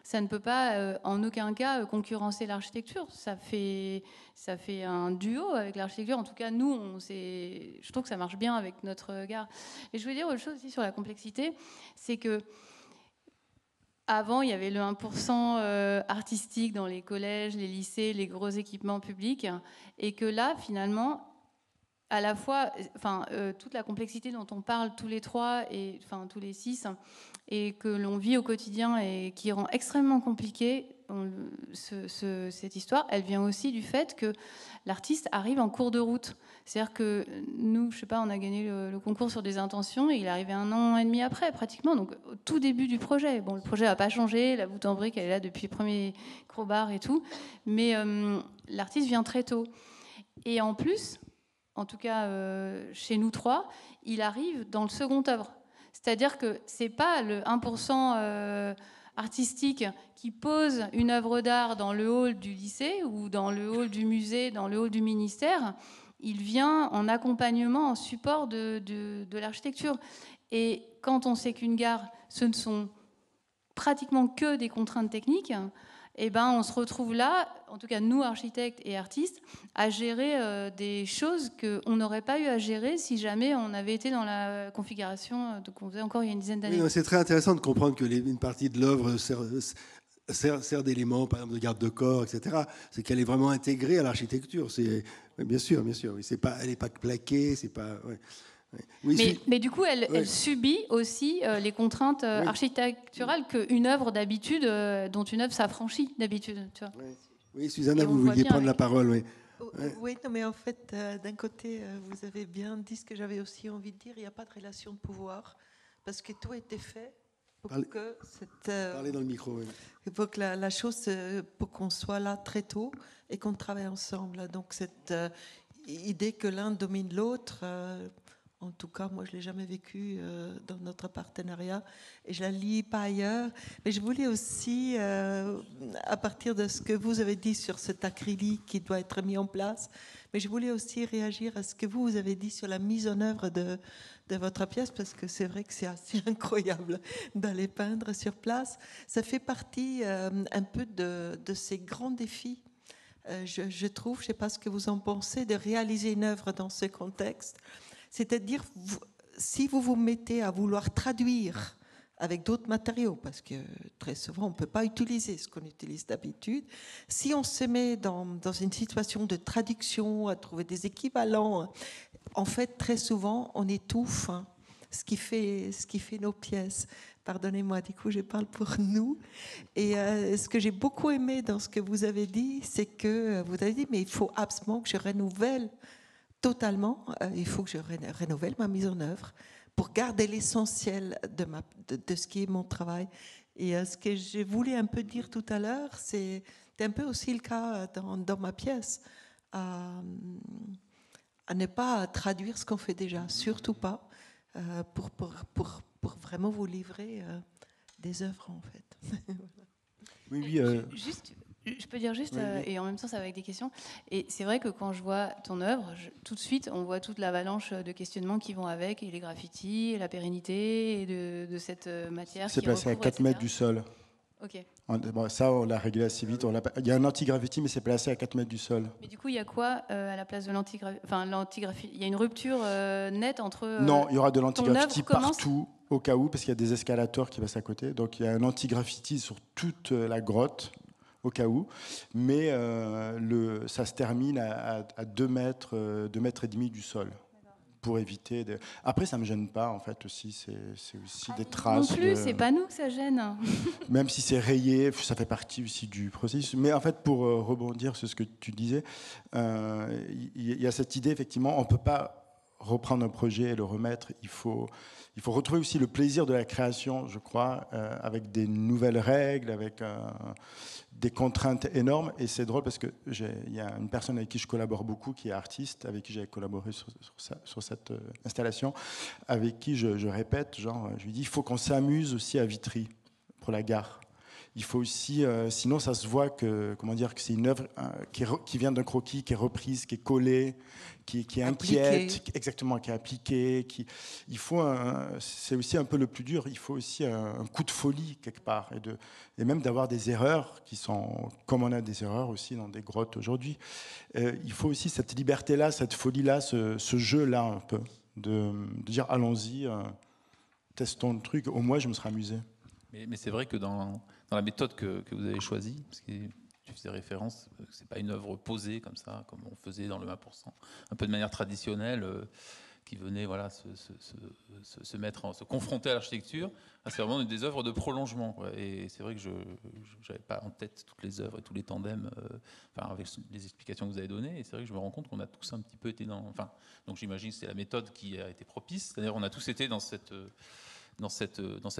ça ne peut pas en aucun cas concurrencer l'architecture. Ça fait un duo avec l'architecture. En tout cas, nous, je trouve que ça marche bien avec notre gare. Et je voulais dire autre chose aussi sur la complexité, c'est que avant, il y avait le 1% artistique dans les collèges, les lycées, les gros équipements publics, et que là, finalement, à la fois, toute la complexité dont on parle tous les 3, et tous les 6, et que l'on vit au quotidien et qui rend extrêmement compliqué cette histoire, elle vient aussi du fait que l'artiste arrive en cours de route. C'est-à-dire que nous, je sais pas, on a gagné le concours sur des intentions et il est arrivé 1 an et demi après, pratiquement, donc au tout début du projet. Bon, le projet n'a pas changé, la voûte en brique, elle est là depuis le premier crowbar et tout, mais l'artiste vient très tôt. Et en plus, en tout cas chez nous 3, il arrive dans le second œuvre. C'est-à-dire que c'est pas le 1% artistique qui pose une œuvre d'art dans le hall du lycée ou dans le hall du musée, dans le hall du ministère. Il vient en accompagnement, en support de l'architecture. Et quand on sait qu'une gare, ce ne sont pratiquement que des contraintes techniques, eh ben, on se retrouve là, en tout cas nous, architectes et artistes, à gérer des choses qu'on n'aurait pas eu à gérer si jamais on avait été dans la configuration qu'on faisait encore il y a une dizaine d'années. Oui, c'est très intéressant de comprendre que une partie de l'œuvre sert d'éléments, par exemple de garde de corps, etc. C'est qu'elle est vraiment intégrée à l'architecture. Bien sûr, oui. Elle n'est pas plaquée, c'est pas. Ouais. Oui, mais du coup, elle subit aussi les contraintes architecturales qu'une œuvre d'habitude, dont une œuvre s'affranchit d'habitude. Tu vois. Oui, Susanna, vous vouliez prendre la parole, oui. Oui, non, mais en fait, d'un côté, vous avez bien dit ce que j'avais aussi envie de dire. Il n'y a pas de relation de pouvoir, parce que tout a été fait pour que Parlez dans le micro, oui. Pour que la chose, pour qu'on soit là très tôt et qu'on travaille ensemble. Donc cette idée que l'un domine l'autre. En tout cas, moi, je ne l'ai jamais vécu dans notre partenariat et je ne la lis pas ailleurs. Mais je voulais aussi, à partir de ce que vous avez dit sur cet acrylique qui doit être mis en place, mais je voulais aussi réagir à ce que vous avez dit sur la mise en œuvre de votre pièce, parce que c'est vrai que c'est assez incroyable d'aller peindre sur place. Ça fait partie un peu de ces grands défis. Je trouve, je ne sais pas ce que vous en pensez, de réaliser une œuvre dans ce contexte. C'est-à-dire, si vous vous mettez à vouloir traduire avec d'autres matériaux, parce que très souvent, on ne peut pas utiliser ce qu'on utilise d'habitude, si on se met dans une situation de traduction, à trouver des équivalents, en fait, très souvent, on étouffe ce qui fait nos pièces. Pardonnez-moi, du coup, je parle pour nous. Et ce que j'ai beaucoup aimé dans ce que vous avez dit, c'est que vous avez dit, mais il faut absolument que je renouvelle totalement, il faut que je renouvelle ma mise en œuvre pour garder l'essentiel de ce qui est mon travail. Et ce que je voulais un peu dire tout à l'heure, c'est un peu aussi le cas dans ma pièce, à ne pas traduire ce qu'on fait déjà, surtout pas, pour vraiment vous livrer des œuvres, en fait. Oui. Juste, je peux dire juste, Oui. et en même temps, ça va avec des questions. Et c'est vrai que quand je vois ton œuvre, tout de suite, on voit toute l'avalanche de questionnements qui vont avec, et les graffitis, et la pérennité, et de cette matière. C'est placé à 4 mètres du sol. Ok. Bon, ça, on l'a réglé assez vite. Il y a un anti-graffiti, mais c'est placé à 4 mètres du sol. Mais du coup, il y a quoi à la place de l'antigraphie? Enfin, l'antigraphie. Il y a une rupture nette entre. Non, il y aura de l'anti-graffiti ton œuvre commence partout, au cas où, parce qu'il y a des escalators qui passent à côté. Donc il y a un anti-graffiti sur toute la grotte, au cas où. Mais ça se termine à 2 mètres, 2 mètres et demi du sol. Pour éviter. Après, ça me gêne pas, en fait, aussi. C'est aussi des traces. Non plus, c'est pas nous que ça gêne. Même si c'est rayé, ça fait partie aussi du processus. Mais en fait, pour rebondir sur ce que tu disais, il y a cette idée, effectivement, on ne peut pas reprendre un projet et le remettre. Il faut retrouver aussi le plaisir de la création, je crois, avec des nouvelles règles, avec des contraintes énormes. Et c'est drôle parce qu'il y a une personne avec qui je collabore beaucoup, qui est artiste, avec qui j'ai collaboré sur cette installation, avec qui je répète, je lui dis, il faut qu'on s'amuse aussi à Vitry, pour la gare. Il faut aussi, sinon ça se voit que c'est une œuvre qui vient d'un croquis, qui est reprise, qui est collée, qui est inquiète, exactement, qui est appliquée. C'est aussi un peu le plus dur. Il faut aussi un coup de folie quelque part, et même d'avoir des erreurs qui sont, comme on a des erreurs aussi dans des grottes aujourd'hui. Il faut aussi cette liberté-là, cette folie-là, ce jeu-là un peu, de dire allons-y, testons le truc. Au moins je me serais amusé. Mais c'est vrai que dans la méthode que vous avez choisie, parce que tu faisais référence, c'est pas une œuvre posée comme ça, comme on faisait dans le 1%, un peu de manière traditionnelle, qui venait se confronter à l'architecture. C'est vraiment des œuvres de prolongement, quoi. Et c'est vrai que je n'avais pas en tête toutes les œuvres et tous les tandems, avec les explications que vous avez données. Et c'est vrai que je me rends compte qu'on a tous un petit peu été donc j'imagine que c'est la méthode qui a été propice. C'est-à-dire on a tous été dans cette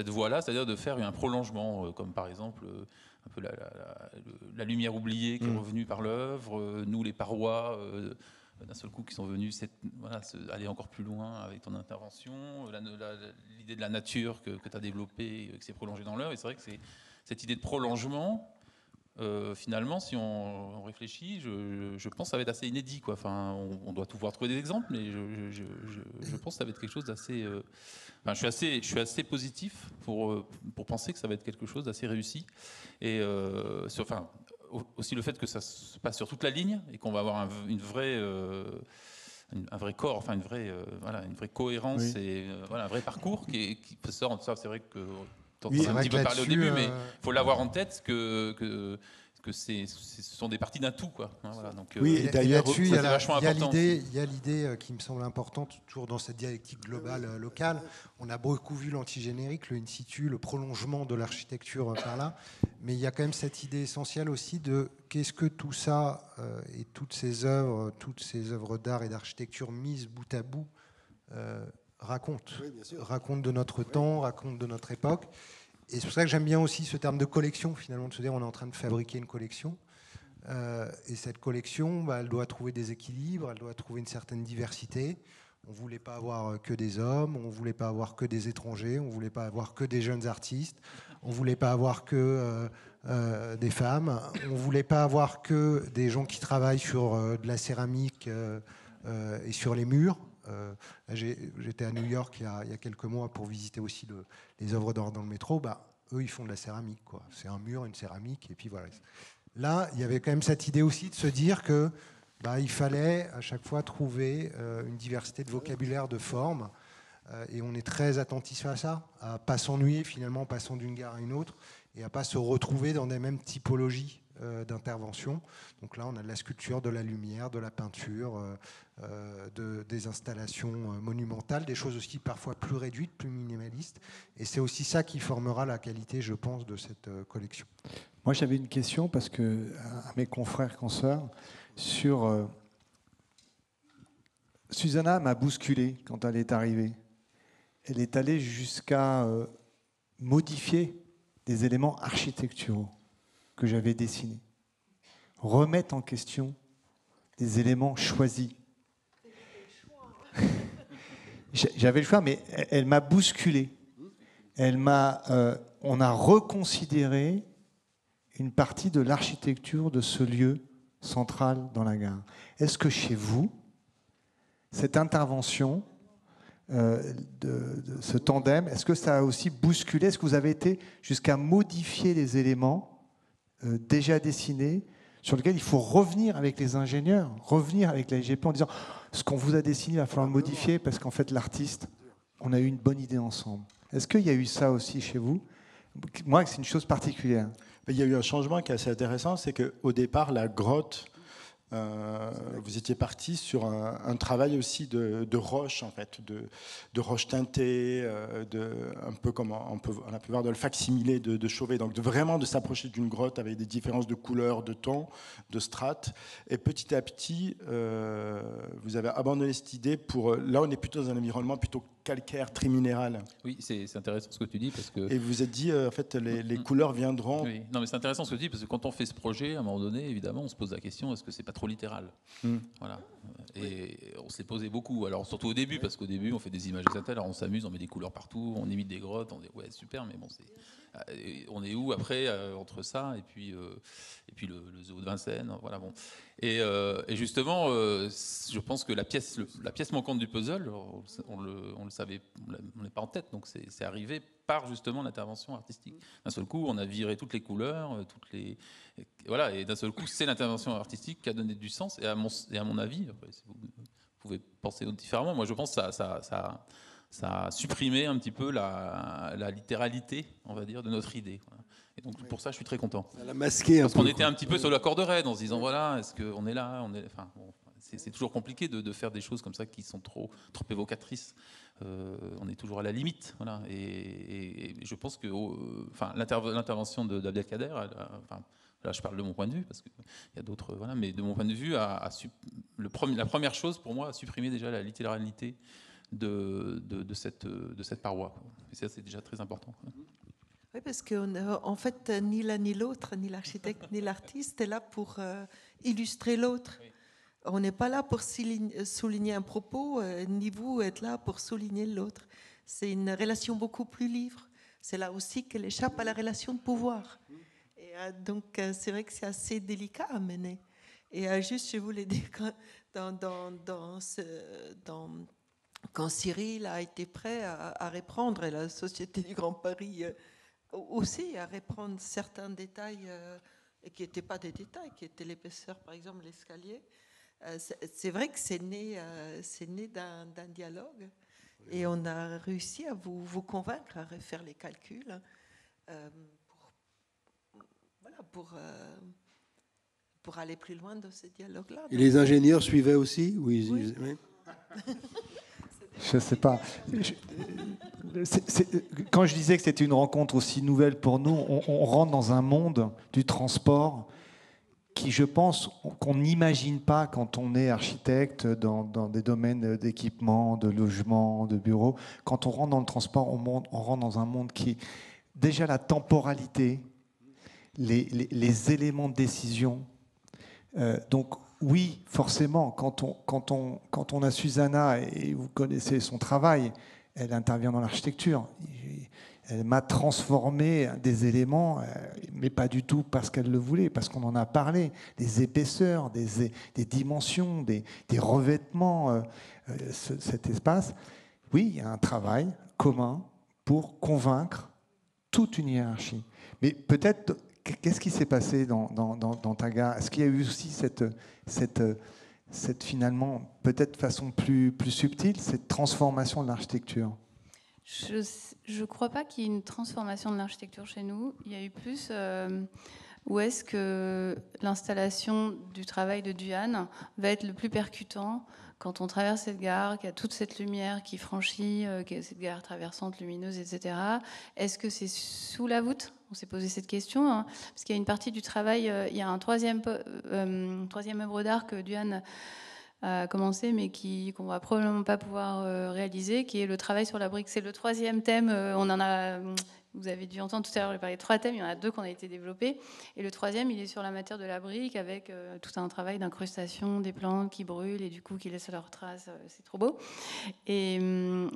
voie-là, c'est-à-dire de faire un prolongement, comme par exemple un peu la lumière oubliée qui est revenue par l'œuvre, nous les parois, d'un seul coup qui sont venus aller encore plus loin avec ton intervention, l'idée de la nature que tu as développée, que c'est prolongé dans l'œuvre. Et c'est vrai que c'est cette idée de prolongement, finalement, si on réfléchit, je pense que ça va être assez inédit, quoi. Enfin, on doit pouvoir trouver des exemples, mais je pense que ça va être quelque chose d'assez. Je suis assez positif pour penser que ça va être quelque chose d'assez réussi. Et aussi le fait que ça se passe sur toute la ligne et qu'on va avoir un vrai corps, une vraie cohérence, oui. Et un vrai parcours qui sort. Ça, c'est vrai que. On a un petit peu parlé au début, mais il faut l'avoir en tête que ce sont des parties d'un tout, quoi. Voilà, donc, oui, et d'ailleurs, là-dessus, il y a l'idée qui me semble importante, toujours dans cette dialectique globale locale. On a beaucoup vu l'antigénérique, le in situ, le prolongement de l'architecture par là, mais il y a quand même cette idée essentielle aussi de qu'est-ce que tout ça et toutes ces œuvres d'art et d'architecture mises bout à bout racontent de notre temps, racontent de notre époque. Et c'est pour ça que j'aime bien aussi ce terme de collection, finalement, de se dire on est en train de fabriquer une collection. Et cette collection, elle doit trouver des équilibres, elle doit trouver une certaine diversité. On ne voulait pas avoir que des hommes, on ne voulait pas avoir que des étrangers, on ne voulait pas avoir que des jeunes artistes, on ne voulait pas avoir que des femmes, on ne voulait pas avoir que des gens qui travaillent sur de la céramique et sur les murs. J'étais à New York il y a quelques mois pour visiter aussi les œuvres d'art dans le métro. Eux, ils font de la céramique, quoi. C'est un mur, une céramique, et puis voilà. Là, il y avait quand même cette idée aussi de se dire que il fallait à chaque fois trouver une diversité de vocabulaire, de formes, et on est très attentif à ça, à pas s'ennuyer finalement en passant d'une gare à une autre, et à pas se retrouver dans des mêmes typologies d'intervention. Donc là, on a de la sculpture, de la lumière, de la peinture, des installations monumentales, des choses aussi parfois plus réduites, plus minimalistes. Et c'est aussi ça qui formera la qualité, je pense, de cette collection. Moi, j'avais une question parce que à mes confrères, consoeurs, sur Susanna m'a bousculé quand elle est arrivée. Elle est allée jusqu'à modifier des éléments architecturaux que j'avais dessinés, remettre en question des éléments choisis. J'avais le choix, mais elle m'a bousculé. On a reconsidéré une partie de l'architecture de ce lieu central dans la gare. Est-ce que chez vous, cette intervention de ce tandem, est-ce que ça a aussi bousculé? Est-ce que vous avez été jusqu'à modifier les éléments déjà dessinés, sur lesquels il faut revenir avec les ingénieurs, revenir avec la SGP en disant ce qu'on vous a dessiné, il va falloir le modifier parce qu'en fait l'artiste, on a eu une bonne idée ensemble. Est-ce qu'il y a eu ça aussi chez vous? Moi, c'est une chose particulière. Il y a eu un changement qui est assez intéressant, c'est qu'au départ, la grotte, vous étiez parti sur un travail aussi de roche, en fait, de roche teintée, un peu comme on a pu voir dans le facsimilé de Chauvet, donc vraiment de s'approcher d'une grotte avec des différences de couleurs, de tons, de strates. Et petit à petit, vous avez abandonné cette idée pour... Là, on est plutôt dans un environnement plutôt calcaire, triminéral. Oui, c'est intéressant ce que tu dis parce que... Et vous vous êtes dit, en fait, les couleurs viendront... Oui. Non, mais c'est intéressant ce que tu dis parce que quand on fait ce projet, à un moment donné, évidemment, on se pose la question, est-ce que c'est pas trop littéral? Voilà. Et on s'est posé beaucoup. Alors, surtout au début, parce qu'au début, on fait des images etc. Alors, on s'amuse, on met des couleurs partout, on imite des grottes, on dit, ouais, super, mais bon, on est où après, entre ça et puis le zoo de Vincennes, voilà, bon. Et justement, je pense que la pièce manquante du puzzle, on le savait, on n'est pas en tête, donc c'est arrivé par justement l'intervention artistique. D'un seul coup, on a viré toutes les couleurs, voilà, et d'un seul coup, c'est l'intervention artistique qui a donné du sens. Et à mon avis, après, si vous pouvez penser différemment, moi je pense que ça a supprimé un petit peu la littéralité, on va dire, de notre idée. Voilà. Et donc pour ça, je suis très content. Elle a masqué parce qu'on était un petit peu sur la corde raide en se disant voilà, est-ce qu'on est là, enfin, bon, c'est toujours compliqué de faire des choses comme ça qui sont trop évocatrices. On est toujours à la limite, voilà. Et je pense que, enfin, l'intervention d'Abdelkader, enfin, là, je parle de mon point de vue parce qu'il y a d'autres, voilà, mais de mon point de vue, la première chose pour moi a supprimé déjà la littéralité de cette paroi. Et ça, c'est déjà très important. Oui, parce qu'en fait, ni l'un ni l'autre, ni l'architecte ni l'artiste est là pour illustrer l'autre. Oui. On n'est pas là pour souligner un propos, ni vous êtes là pour souligner l'autre. C'est une relation beaucoup plus libre. C'est là aussi qu'elle échappe à la relation de pouvoir. Et donc, c'est vrai que c'est assez délicat à mener. Et juste, je voulais dire que quand Cyril a été prêt à reprendre, et la Société du Grand Paris aussi, à reprendre certains détails qui n'étaient pas des détails, qui étaient l'épaisseur, par exemple, l'escalier, c'est vrai que c'est né d'un dialogue. Et on a réussi à vous convaincre à refaire les calculs pour aller plus loin dans ce dialogue-là. Et les ingénieurs suivaient aussi? Oui. Je ne sais pas. Quand je disais que c'était une rencontre aussi nouvelle pour nous, on rentre dans un monde du transport qui, je pense, qu'on n'imagine pas quand on est architecte dans des domaines d'équipement, de logement, de bureaux. Quand on rentre dans le transport, on rentre dans un monde qui, déjà la temporalité, les éléments de décision. Donc oui, forcément, quand on a Susanna, et vous connaissez son travail, elle intervient dans l'architecture. Elle m'a transformé des éléments, mais pas du tout parce qu'elle le voulait, parce qu'on en a parlé, des épaisseurs, des dimensions, des revêtements, cet espace. Oui, il y a un travail commun pour convaincre toute une hiérarchie. Mais peut-être, qu'est-ce qui s'est passé dans ta gare? Est-ce qu'il y a eu aussi cette finalement, peut-être façon plus subtile, cette transformation de l'architecture? Je ne crois pas qu'il y ait une transformation de l'architecture chez nous. Il y a eu plus ou est-ce que l'installation du travail de Duhan va être le plus percutant quand on traverse cette gare, qu'il y a toute cette lumière qui franchit, qu'il y a cette gare traversante, lumineuse, etc. Est-ce que c'est sous la voûte ? On s'est posé cette question, hein, parce qu'il y a une partie du travail, il y a un troisième œuvre d'art que Duhan a commencé, mais qu'on va probablement pas pouvoir réaliser, qui est le travail sur la brique. C'est le troisième thème. On en a, vous avez dû entendre tout à l'heure, j'ai parlé de 3 thèmes. Il y en a 2 qui ont été développés, et le troisième, il est sur la matière de la brique, avec tout un travail d'incrustation des plantes qui brûlent et du coup qui laissent leurs traces. C'est trop beau. Et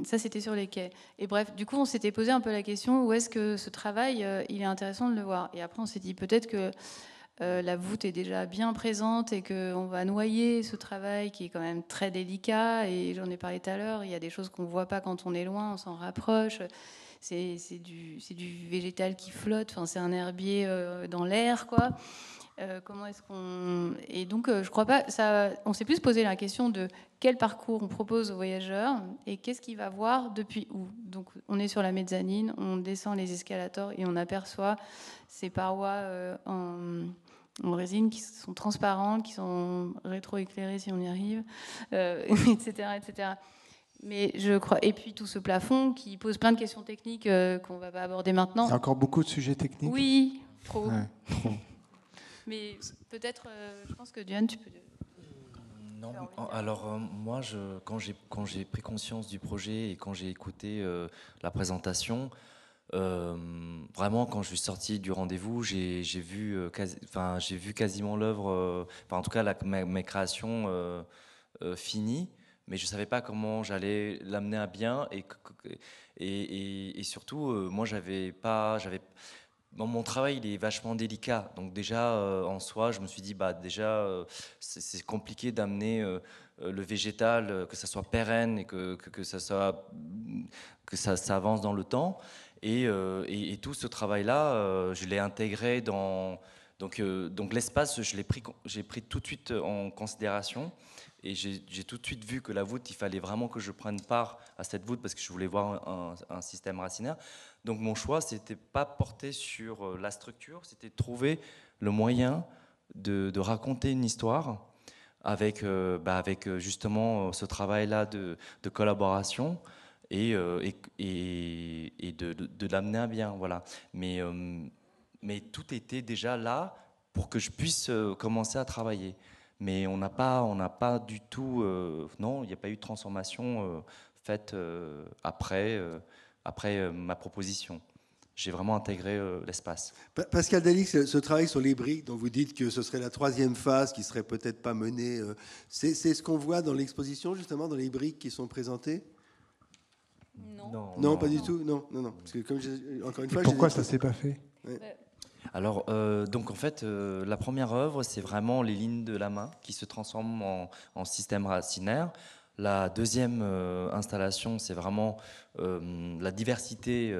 ça, c'était sur les quais. Et bref, du coup, on s'était posé un peu la question, où est-ce que ce travail, il est intéressant de le voir. Et après, on s'est dit peut-être que la voûte est déjà bien présente et qu'on va noyer ce travail qui est quand même très délicat. Et j'en ai parlé tout à l'heure, il y a des choses qu'on ne voit pas quand on est loin, on s'en rapproche. C'est du végétal qui flotte, enfin, c'est un herbier dans l'air, quoi. Comment est-ce qu'on... Et donc, je crois pas... On s'est plus posé la question de quel parcours on propose aux voyageurs et qu'est-ce qu'il va voir depuis où. Donc, on est sur la mezzanine, on descend les escalators et on aperçoit ces parois en résine qui sont transparentes, qui sont rétroéclairées si on y arrive, etc., etc. Mais je crois, et puis tout ce plafond qui pose plein de questions techniques qu'on va pas aborder maintenant. Il y a encore beaucoup de sujets techniques. Oui, trop. Ouais, trop. Mais peut-être, je pense que Duhan, tu peux... Non, alors moi, quand j'ai pris conscience du projet et quand j'ai écouté la présentation, vraiment, quand je suis sorti du rendez-vous, j'ai vu quasiment l'œuvre, en tout cas mes créations finies, mais je ne savais pas comment j'allais l'amener à bien et surtout, moi, mon travail, il est vachement délicat. Donc déjà, en soi, je me suis dit, c'est compliqué d'amener le végétal, que ça soit pérenne et que ça avance dans le temps. Et tout ce travail-là, je l'ai intégré dans... Donc l'espace, j'ai pris tout de suite en considération. Et j'ai tout de suite vu que la voûte, il fallait vraiment que je prenne part à cette voûte parce que je voulais voir un système racinaire. Donc mon choix, c'était pas porter sur la structure, c'était trouver le moyen de raconter une histoire avec justement ce travail-là de collaboration et de l'amener à bien. Voilà. Mais tout était déjà là pour que je puisse commencer à travailler. Mais on n'a pas du tout... non, il n'y a pas eu de transformation faite après ma proposition. J'ai vraiment intégré l'espace. Pascal Delix, ce travail sur les briques, dont vous dites que ce serait la 3e phase qui serait peut-être pas menée, c'est ce qu'on voit dans l'exposition, justement, dans les briques qui sont présentées ? Non, pas du tout. Non. Parce que comme encore une fois, pourquoi ça s'est pas fait ? Ouais. Alors, donc en fait, la première œuvre, c'est vraiment les lignes de la main qui se transforment en système racinaire. La deuxième installation, c'est vraiment la diversité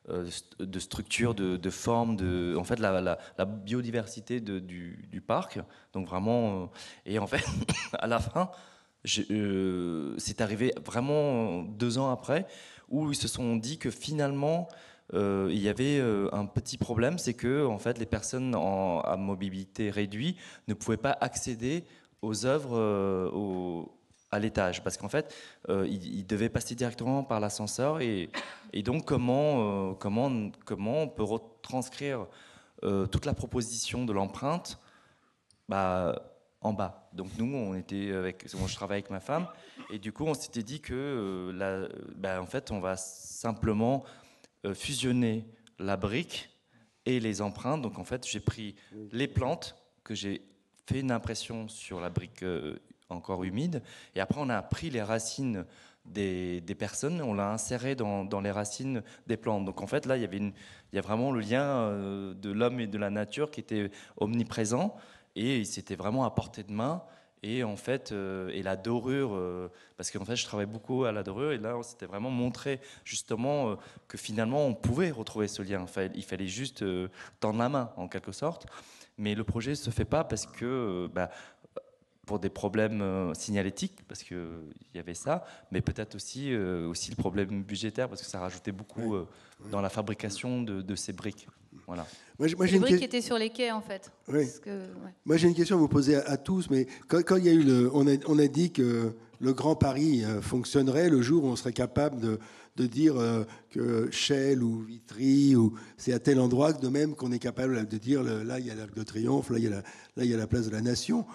de structures, de formes, en fait, la biodiversité du parc. Donc vraiment, et en fait, à la fin, c'est arrivé vraiment 2 ans après, où ils se sont dit que finalement, il y avait un petit problème, c'est que en fait, les personnes à mobilité réduite ne pouvaient pas accéder aux œuvres à l'étage, parce qu'en fait, ils devaient passer directement par l'ascenseur, et donc comment on peut retranscrire toute la proposition de l'empreinte en bas. Donc nous, moi, je travaille avec ma femme, et du coup, on s'était dit que en fait, on va simplement fusionner la brique et les empreintes. Donc en fait, j'ai pris les plantes, que j'ai fait une impression sur la brique encore humide, et après on a pris les racines des personnes, on l'a inséré dans les racines des plantes. Donc en fait là, il y a vraiment le lien de l'homme et de la nature qui était omniprésent, et c'était vraiment à portée de main. Et en fait, et la dorure, parce qu'en fait, je travaille beaucoup à la dorure, et là, on s'était vraiment montré justement que finalement, on pouvait retrouver ce lien. Enfin, il fallait juste tendre la main, en quelque sorte. Mais le projet ne se fait pas parce que pour des problèmes signalétiques, parce qu'il y avait ça, mais peut-être aussi le problème budgétaire, parce que ça rajoutait beaucoup dans la fabrication de ces briques. Voilà. Les briques qui étaient sur les quais, en fait. Oui. Ouais. Moi, j'ai une question à vous poser à tous, mais quand il y a eu on a dit que le Grand Paris fonctionnerait le jour où on serait capable de dire que Chelles ou Vitry, c'est à tel endroit, de même qu'on est capable de dire là, il y a l'Arc de Triomphe, là, il y a la place de la Nation.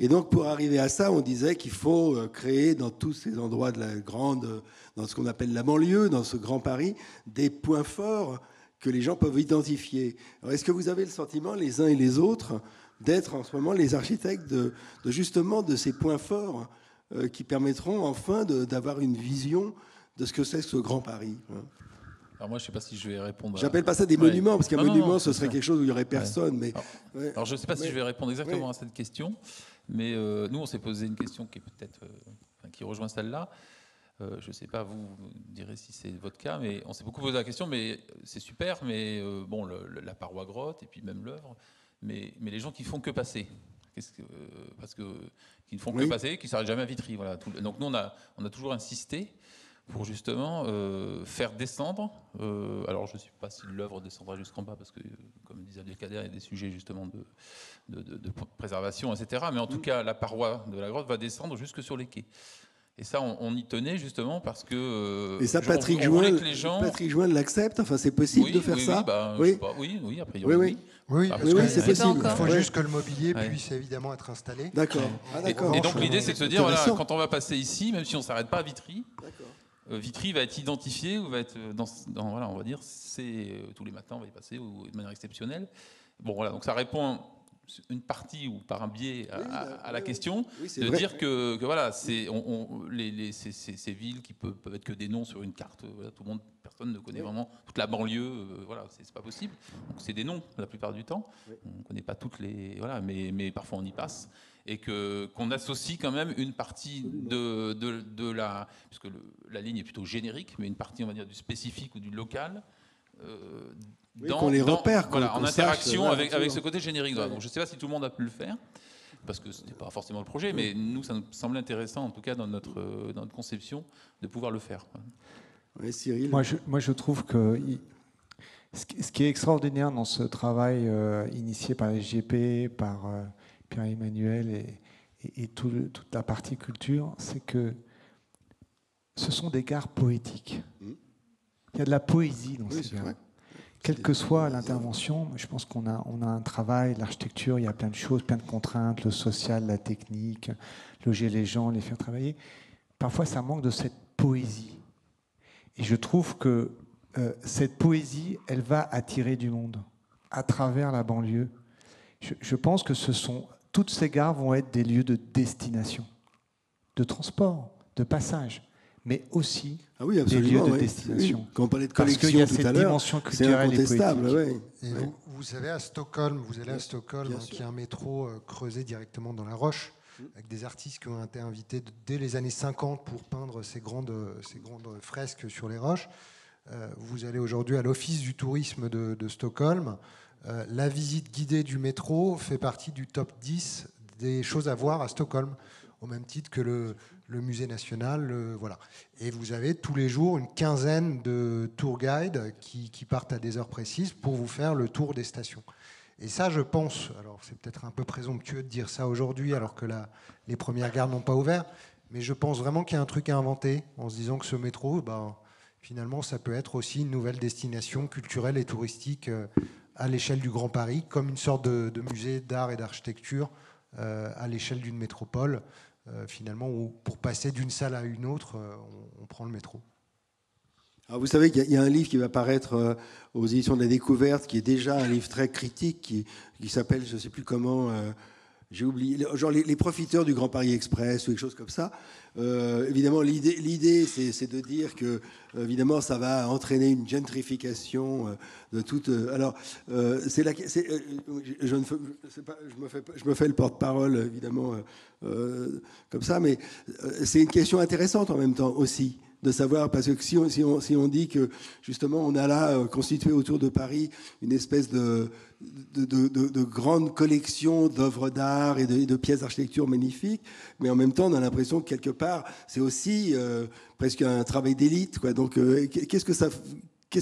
Et donc, pour arriver à ça, on disait qu'il faut créer dans tous ces endroits de la grande, dans ce qu'on appelle la banlieue, dans ce Grand Paris, des points forts que les gens peuvent identifier. Alors, est-ce que vous avez le sentiment, les uns et les autres, d'être en ce moment les architectes justement de ces points forts qui permettront enfin d'avoir une vision de ce que c'est ce Grand Paris? Alors moi, je ne sais pas si je vais répondre. J'appelle pas ça des monuments, parce qu'un monument, ce serait quelque chose où il n'y aurait personne. Mais alors je ne sais pas si je vais répondre exactement à cette question, mais nous, on s'est posé une question qui est peut-être qui rejoint celle-là. Je ne sais pas, vous direz si c'est votre cas, mais on s'est beaucoup posé la question, mais c'est super, mais bon, la paroi grotte et puis même l'œuvre, mais les gens qui font que passer, parce que qui ne font que passer, qui ne s'arrêtent jamais à Vitry, voilà. Donc nous, on a toujours insisté pour justement faire descendre. Alors je ne sais pas si l'œuvre descendra jusqu'en bas, parce que comme disait Abdelkader, il y a des sujets justement de préservation, etc. Mais en tout cas, la paroi de la grotte va descendre jusque sur les quais. Et ça, on y tenait justement parce que. Et ça, Patrick Join l'accepte. Enfin, c'est possible de faire ça. Oui, a priori. Oui, c'est possible. Il faut juste que le mobilier puisse évidemment être installé. D'accord. Et donc l'idée, c'est de se dire, voilà, quand on va passer ici, même si on ne s'arrête pas à Vitry, Vitry va être identifié ou va être voilà, on va dire, c'est tous les matins, on va y passer ou de manière exceptionnelle. Bon, voilà, donc ça répond une partie ou par un biais à la question, de vrai. Dire que voilà, c'est ces villes qui peuvent être que des noms sur une carte, voilà, personne ne connaît vraiment toute la banlieue, voilà, c'est pas possible. Donc c'est des noms la plupart du temps. On ne connaît pas toutes les, voilà, mais parfois on y passe. Et qu'on associe quand même une partie de la, puisque la ligne est plutôt générique, mais une partie, on va dire, du spécifique ou du local. Qu'on les repère, en interaction avec ce côté générique. Donc, je ne sais pas si tout le monde a pu le faire, parce que ce n'était pas forcément le projet, mais nous, ça nous semblait intéressant, en tout cas dans notre conception, de pouvoir le faire. Oui, Cyril. Moi, je trouve que ce qui est extraordinaire dans ce travail initié par les SGP, par Pierre-Emmanuel et toute la partie culture, c'est que ce sont des gares poétiques. Il y a de la poésie dans ces gares. Quelle que soit l'intervention, je pense qu'on a un travail, l'architecture, il y a plein de choses, plein de contraintes, le social, la technique, loger les gens, les faire travailler. Parfois, ça manque de cette poésie. Et je trouve que cette poésie, elle va attirer du monde à travers la banlieue. Je pense que toutes ces gares vont être des lieux de destination, de transport, de passage, mais aussi des lieux de destination. Oui. Quand on parlait de collection parce qu'il y a tout cette à l'heure, dimension c'est culturelle incontestable. et poétique. Et vous savez, à Stockholm, vous allez à Stockholm, qui est un métro creusé directement dans la roche, avec des artistes qui ont été invités dès les années 50 pour peindre ces grandes fresques sur les roches. Vous allez aujourd'hui à l'Office du tourisme de Stockholm. La visite guidée du métro fait partie du top 10 des choses à voir à Stockholm, au même titre que le musée national. Voilà. Et vous avez tous les jours une quinzaine de tour guides qui partent à des heures précises pour vous faire le tour des stations. Et ça, je pense, alors c'est peut-être un peu présomptueux de dire ça aujourd'hui alors que les premières gares n'ont pas ouvert, mais je pense vraiment qu'il y a un truc à inventer en se disant que ce métro, finalement, ça peut être aussi une nouvelle destination culturelle et touristique à l'échelle du Grand Paris, comme une sorte de musée d'art et d'architecture à l'échelle d'une métropole, finalement, où pour passer d'une salle à une autre, on prend le métro. Alors vous savez qu'il y a un livre qui va paraître aux éditions de la Découverte, qui est déjà un livre très critique, qui s'appelle, je ne sais plus comment, j'ai oublié, genre les profiteurs du Grand Paris Express ou quelque chose comme ça. Évidemment, l'idée, c'est de dire que, évidemment, ça va entraîner une gentrification de toute. Alors, je me fais le porte-parole, évidemment, comme ça, mais c'est une question intéressante en même temps aussi. de savoir, parce que si on dit que justement on a là constitué autour de Paris une espèce de grande collection d'œuvres d'art et de pièces d'architecture magnifiques, mais en même temps on a l'impression que quelque part c'est aussi presque un travail d'élite, quoi. Donc qu'est-ce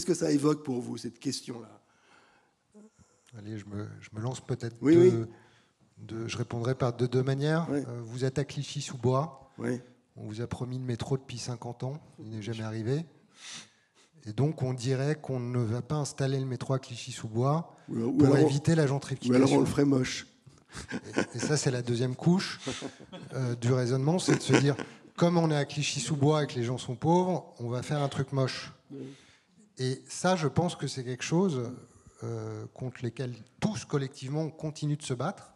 que ça évoque pour vous, cette question-là? Allez, je me lance peut-être. Oui. Je répondrai de deux manières. Oui. Vous êtes à Clichy-sous-Bois. Oui. On vous a promis le métro depuis 50 ans. Il n'est jamais arrivé. Et donc, on dirait qu'on ne va pas installer le métro à Clichy-sous-Bois pour éviter la gentrification. Ou alors on le ferait moche. Et ça, c'est la deuxième couche du raisonnement, c'est de se dire, comme on est à Clichy-sous-Bois et que les gens sont pauvres, on va faire un truc moche. Et ça, je pense que c'est quelque chose contre lesquels tous, collectivement, on continue de se battre,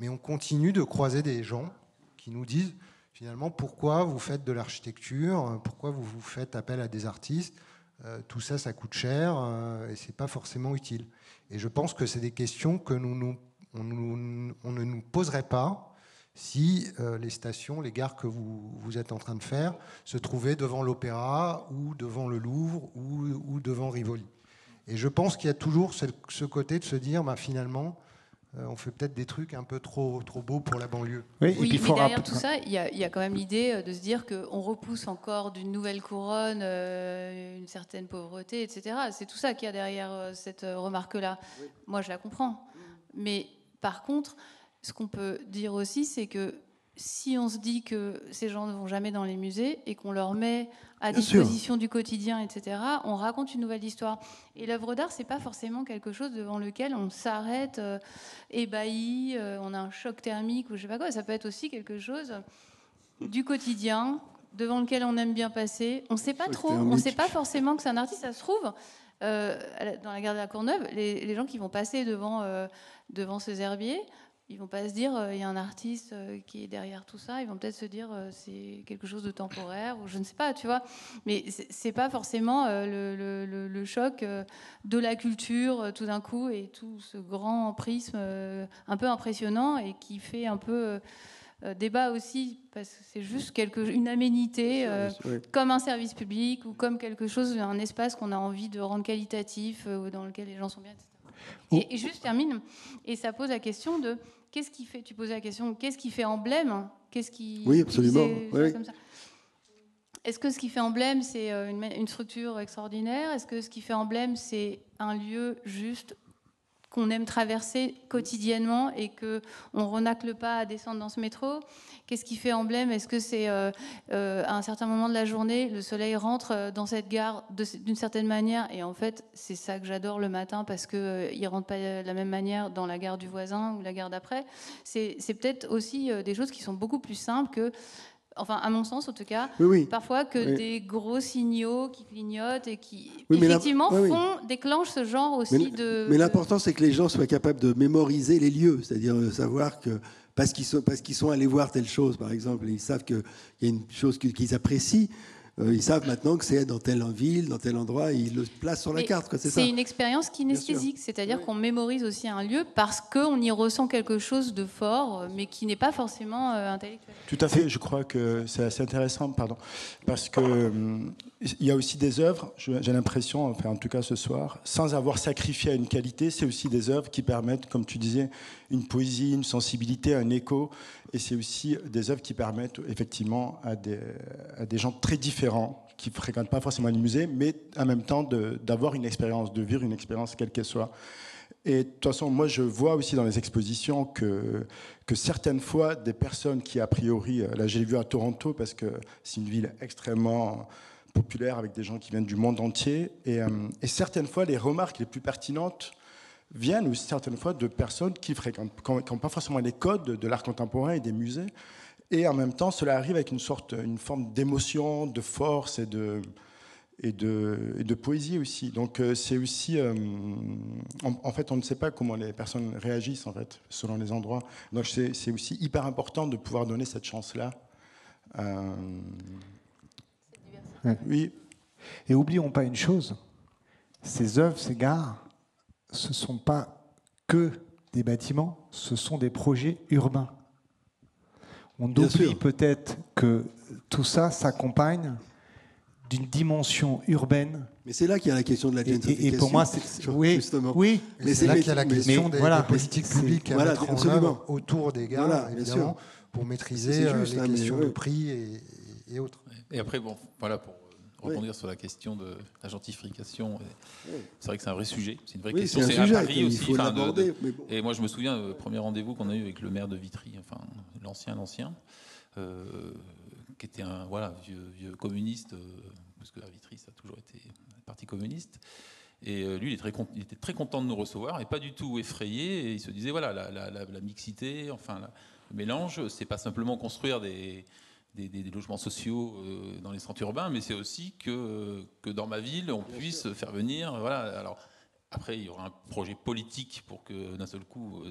mais on continue de croiser des gens qui nous disent, finalement, pourquoi vous faites de l'architecture, pourquoi vous faites appel à des artistes, tout ça, ça coûte cher et c'est pas forcément utile. Et je pense que c'est des questions que on ne nous poserait pas si les stations, les gares que vous êtes en train de faire se trouvaient devant l'Opéra ou devant le Louvre ou devant Rivoli. Et je pense qu'il y a toujours ce côté de se dire, finalement, on fait peut-être des trucs un peu trop beaux pour la banlieue. Oui, mais derrière tout ça, il y a quand même l'idée de se dire qu'on repousse encore d'une nouvelle couronne une certaine pauvreté, etc. C'est tout ça qu'il y a derrière cette remarque-là. Oui. Moi, je la comprends. Mais par contre, ce qu'on peut dire aussi, c'est que si on se dit que ces gens ne vont jamais dans les musées et qu'on leur met à disposition du quotidien, etc., on raconte une nouvelle histoire. Et l'œuvre d'art, c'est pas forcément quelque chose devant lequel on s'arrête ébahi, on a un choc thermique ou je sais pas quoi. Ça peut être aussi quelque chose du quotidien devant lequel on aime bien passer. On sait pas trop, on sait pas forcément que c'est un artiste. Ça se trouve, dans la gare de la Courneuve, les gens qui vont passer devant ces herbiers, ils vont pas se dire il y a un artiste qui est derrière tout ça. Ils vont peut-être se dire c'est quelque chose de temporaire ou je ne sais pas, tu vois. Mais c'est pas forcément le choc de la culture tout d'un coup et tout ce grand prisme un peu impressionnant et qui fait un peu débat aussi parce que c'est juste une aménité comme un service public ou comme quelque chose, un espace qu'on a envie de rendre qualitatif dans lequel les gens sont bien, etc. Et juste je termine et ça pose la question de qu'est-ce qui fait, tu posais la question, qu'est-ce qui fait emblème, qu'est-ce qui... Oui, absolument. Oui. Comme ça. Est-ce que ce qui fait emblème, c'est une structure extraordinaire? Est-ce que ce qui fait emblème, c'est un lieu juste qu'on aime traverser quotidiennement et qu'on ne renacle pas à descendre dans ce métro? Qu'est-ce qui fait emblème? Est-ce que c'est à un certain moment de la journée, le soleil rentre dans cette gare d'une certaine manière et en fait, c'est ça que j'adore le matin parce qu'il ne rentre pas de la même manière dans la gare du voisin ou la gare d'après. C'est peut-être aussi des choses qui sont beaucoup plus simples que... Enfin, à mon sens, en tout cas, parfois que des gros signaux qui clignotent et qui, effectivement, déclenchent ce genre aussi de... Mais l'important, c'est que les gens soient capables de mémoriser les lieux, c'est-à-dire de savoir que, parce qu'ils sont allés voir telle chose, par exemple, ils savent qu'il y a une chose qu'ils apprécient, ils savent maintenant que c'est dans telle ville, dans tel endroit, et ils le placent sur la carte. C'est ça. C'est une expérience kinesthésique, c'est-à-dire qu'on mémorise aussi un lieu parce qu'on y ressent quelque chose de fort, mais qui n'est pas forcément intellectuel. Tout à fait, je crois que c'est assez intéressant, parce que il y a aussi des œuvres, j'ai l'impression, enfin, en tout cas ce soir, sans avoir sacrifié à une qualité, c'est aussi des œuvres qui permettent, comme tu disais, une poésie, une sensibilité, un écho, et c'est aussi des œuvres qui permettent effectivement à des gens très différents, qui ne fréquentent pas forcément les musées, mais en même temps d'avoir une expérience, de vivre une expérience quelle qu'elle soit. Et de toute façon, moi je vois aussi dans les expositions que certaines fois, des personnes qui a priori, là j'ai vu à Toronto, parce que c'est une ville extrêmement populaire avec des gens qui viennent du monde entier, et certaines fois les remarques les plus pertinentes viennent aussi certaines fois de personnes qui n'ont pas forcément les codes de l'art contemporain et des musées, et en même temps cela arrive avec une forme d'émotion, de force et de poésie aussi. Donc c'est aussi, en fait on ne sait pas comment les personnes réagissent en fait selon les endroits, donc c'est aussi hyper important de pouvoir donner cette chance-là. Oui. Et oublions pas une chose, ces œuvres, ces gares, ce ne sont pas que des bâtiments, ce sont des projets urbains. On oublie peut-être que tout ça s'accompagne d'une dimension urbaine. Mais c'est là qu'il y a la question de la gentrification. Et pour moi, oui. Mais c'est là qu'il y a la question des politiques publiques à mettre en œuvre autour des gares, évidemment, pour maîtriser les questions de prix et autres. Et après, bon, voilà, pour rebondir sur la question de la gentrification, c'est vrai que c'est un vrai sujet, c'est une vraie question. C'est à Paris aussi. Il faut l'aborder. Et moi, je me souviens, le premier rendez-vous qu'on a eu avec le maire de Vitry, enfin l'ancien, qui était un vieux communiste, parce que à Vitry, ça a toujours été un parti communiste. Et lui, il était très content de nous recevoir et pas du tout effrayé. Et il se disait, voilà, la mixité, enfin, le mélange, c'est pas simplement construire des logements sociaux dans les centres urbains, mais c'est aussi que dans ma ville, on puisse faire venir. Voilà. Alors, après, il y aura un projet politique pour que d'un seul coup,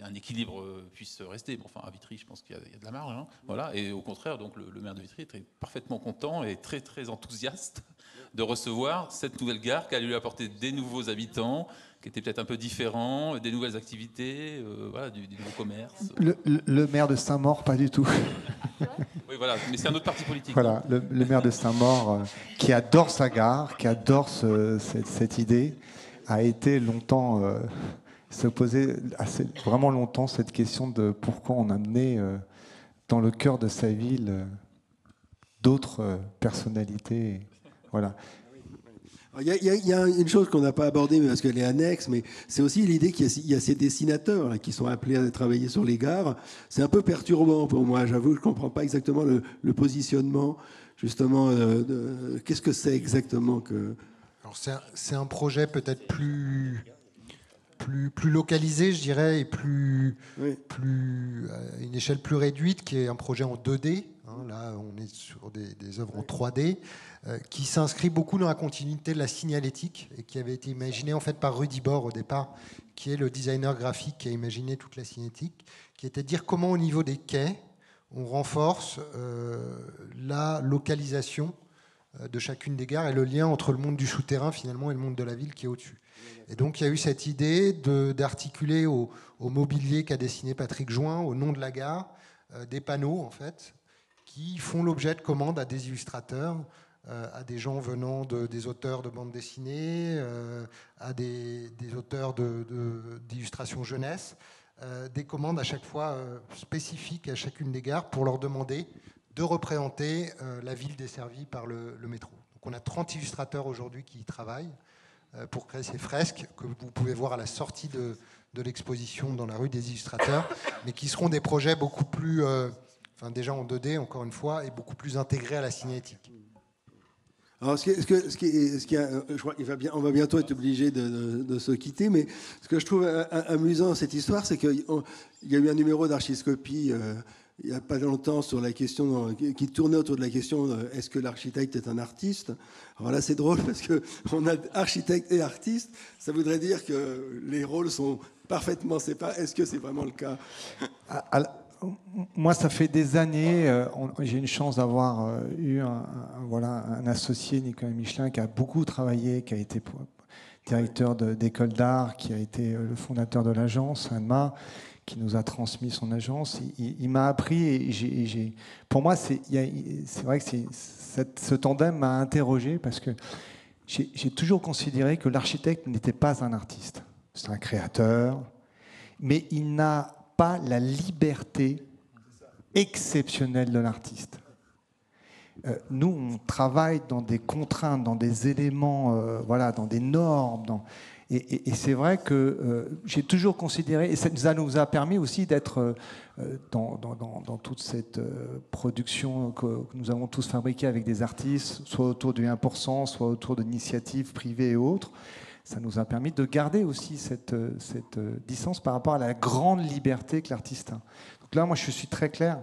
un équilibre puisse rester. Bon, enfin, à Vitry, je pense qu'il y a de la marge. Hein. Voilà. Et au contraire, donc, le maire de Vitry était parfaitement content et très, très enthousiaste de recevoir cette nouvelle gare qui allait lui apporter des nouveaux habitants, qui étaient peut-être un peu différents, des nouvelles activités, du nouveau commerce. Le maire de Saint-Maur, pas du tout. Oui, voilà, mais c'est un autre parti politique. Voilà, le maire de Saint-Maur, qui adore sa gare, qui adore cette idée, a été longtemps, se posait vraiment longtemps cette question de pourquoi on amenait dans le cœur de sa ville d'autres personnalités. Voilà. Il y a une chose qu'on n'a pas abordée, mais parce qu'elle est annexe, mais c'est aussi l'idée qu'il y a ces dessinateurs là, qui sont appelés à travailler sur les gares. C'est un peu perturbant pour moi, j'avoue, je ne comprends pas exactement le positionnement, justement, qu'est-ce que c'est exactement que... Alors c'est un projet peut-être plus localisé, je dirais, et plus à une échelle plus réduite, qui est un projet en 2D. Hein, là, on est sur des œuvres en 3D, qui s'inscrit beaucoup dans la continuité de la signalétique et qui avait été imaginé en fait par Rudy Bor au départ, qui est le designer graphique qui a imaginé toute la signalétique, qui était de dire comment au niveau des quais on renforce la localisation de chacune des gares et le lien entre le monde du souterrain finalement et le monde de la ville qui est au-dessus. Et donc il y a eu cette idée d'articuler au mobilier qu'a dessiné Patrick Join, au nom de la gare, des panneaux en fait, qui font l'objet de commandes à des illustrateurs, à des gens venant des auteurs de bandes dessinées, à des auteurs d'illustrations jeunesse, des commandes à chaque fois spécifiques à chacune des gares pour leur demander de représenter la ville desservie par le métro. Donc on a 30 illustrateurs aujourd'hui qui y travaillent pour créer ces fresques que vous pouvez voir à la sortie de l'exposition dans la rue des illustrateurs, mais qui seront des projets beaucoup plus, déjà en 2D encore une fois, et beaucoup plus intégrés à la signalétique. Alors, je crois on va bientôt être obligé de se quitter, mais ce que je trouve amusant dans cette histoire, c'est qu'il y a eu un numéro d'Archiscopie il n'y a pas longtemps sur la question qui tournait autour de la question est-ce que l'architecte est un artiste. Alors là, c'est drôle parce qu'on a architecte et artiste. Ça voudrait dire que les rôles sont parfaitement séparés. Est-ce que c'est vraiment le cas? Moi, ça fait des années, j'ai une chance d'avoir eu un associé, Nicolas Michelin, qui a beaucoup travaillé, qui a été directeur d'école d'art, qui a été le fondateur de l'agence, ANMA, qui nous a transmis son agence. Il m'a appris, et pour moi, c'est vrai que ce tandem m'a interrogé, parce que j'ai toujours considéré que l'architecte n'était pas un artiste. C'est un créateur, mais il n'a pas la liberté exceptionnelle de l'artiste. Nous, on travaille dans des contraintes, dans des éléments, dans des normes. Et c'est vrai que j'ai toujours considéré, et ça nous a permis aussi d'être dans toute cette production que nous avons tous fabriquée avec des artistes, soit autour du 1%, soit autour d'initiatives privées et autres. Ça nous a permis de garder aussi cette distance par rapport à la grande liberté que l'artiste a. Donc là, moi, je suis très clair.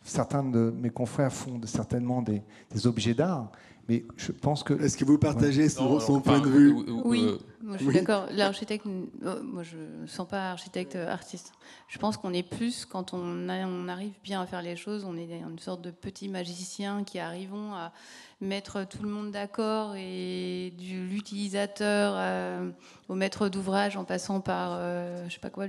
Certains de mes confrères font certainement des objets d'art, mais je pense que... Est-ce que vous partagez son point de vue? Oui, moi, je suis d'accord. L'architecte, moi, je ne sens pas architecte artiste. Je pense qu'on est plus, quand on arrive bien à faire les choses, on est une sorte de petits magiciens qui arrivons à mettre tout le monde d'accord, et de l'utilisateur au maître d'ouvrage en passant par, je sais pas quoi,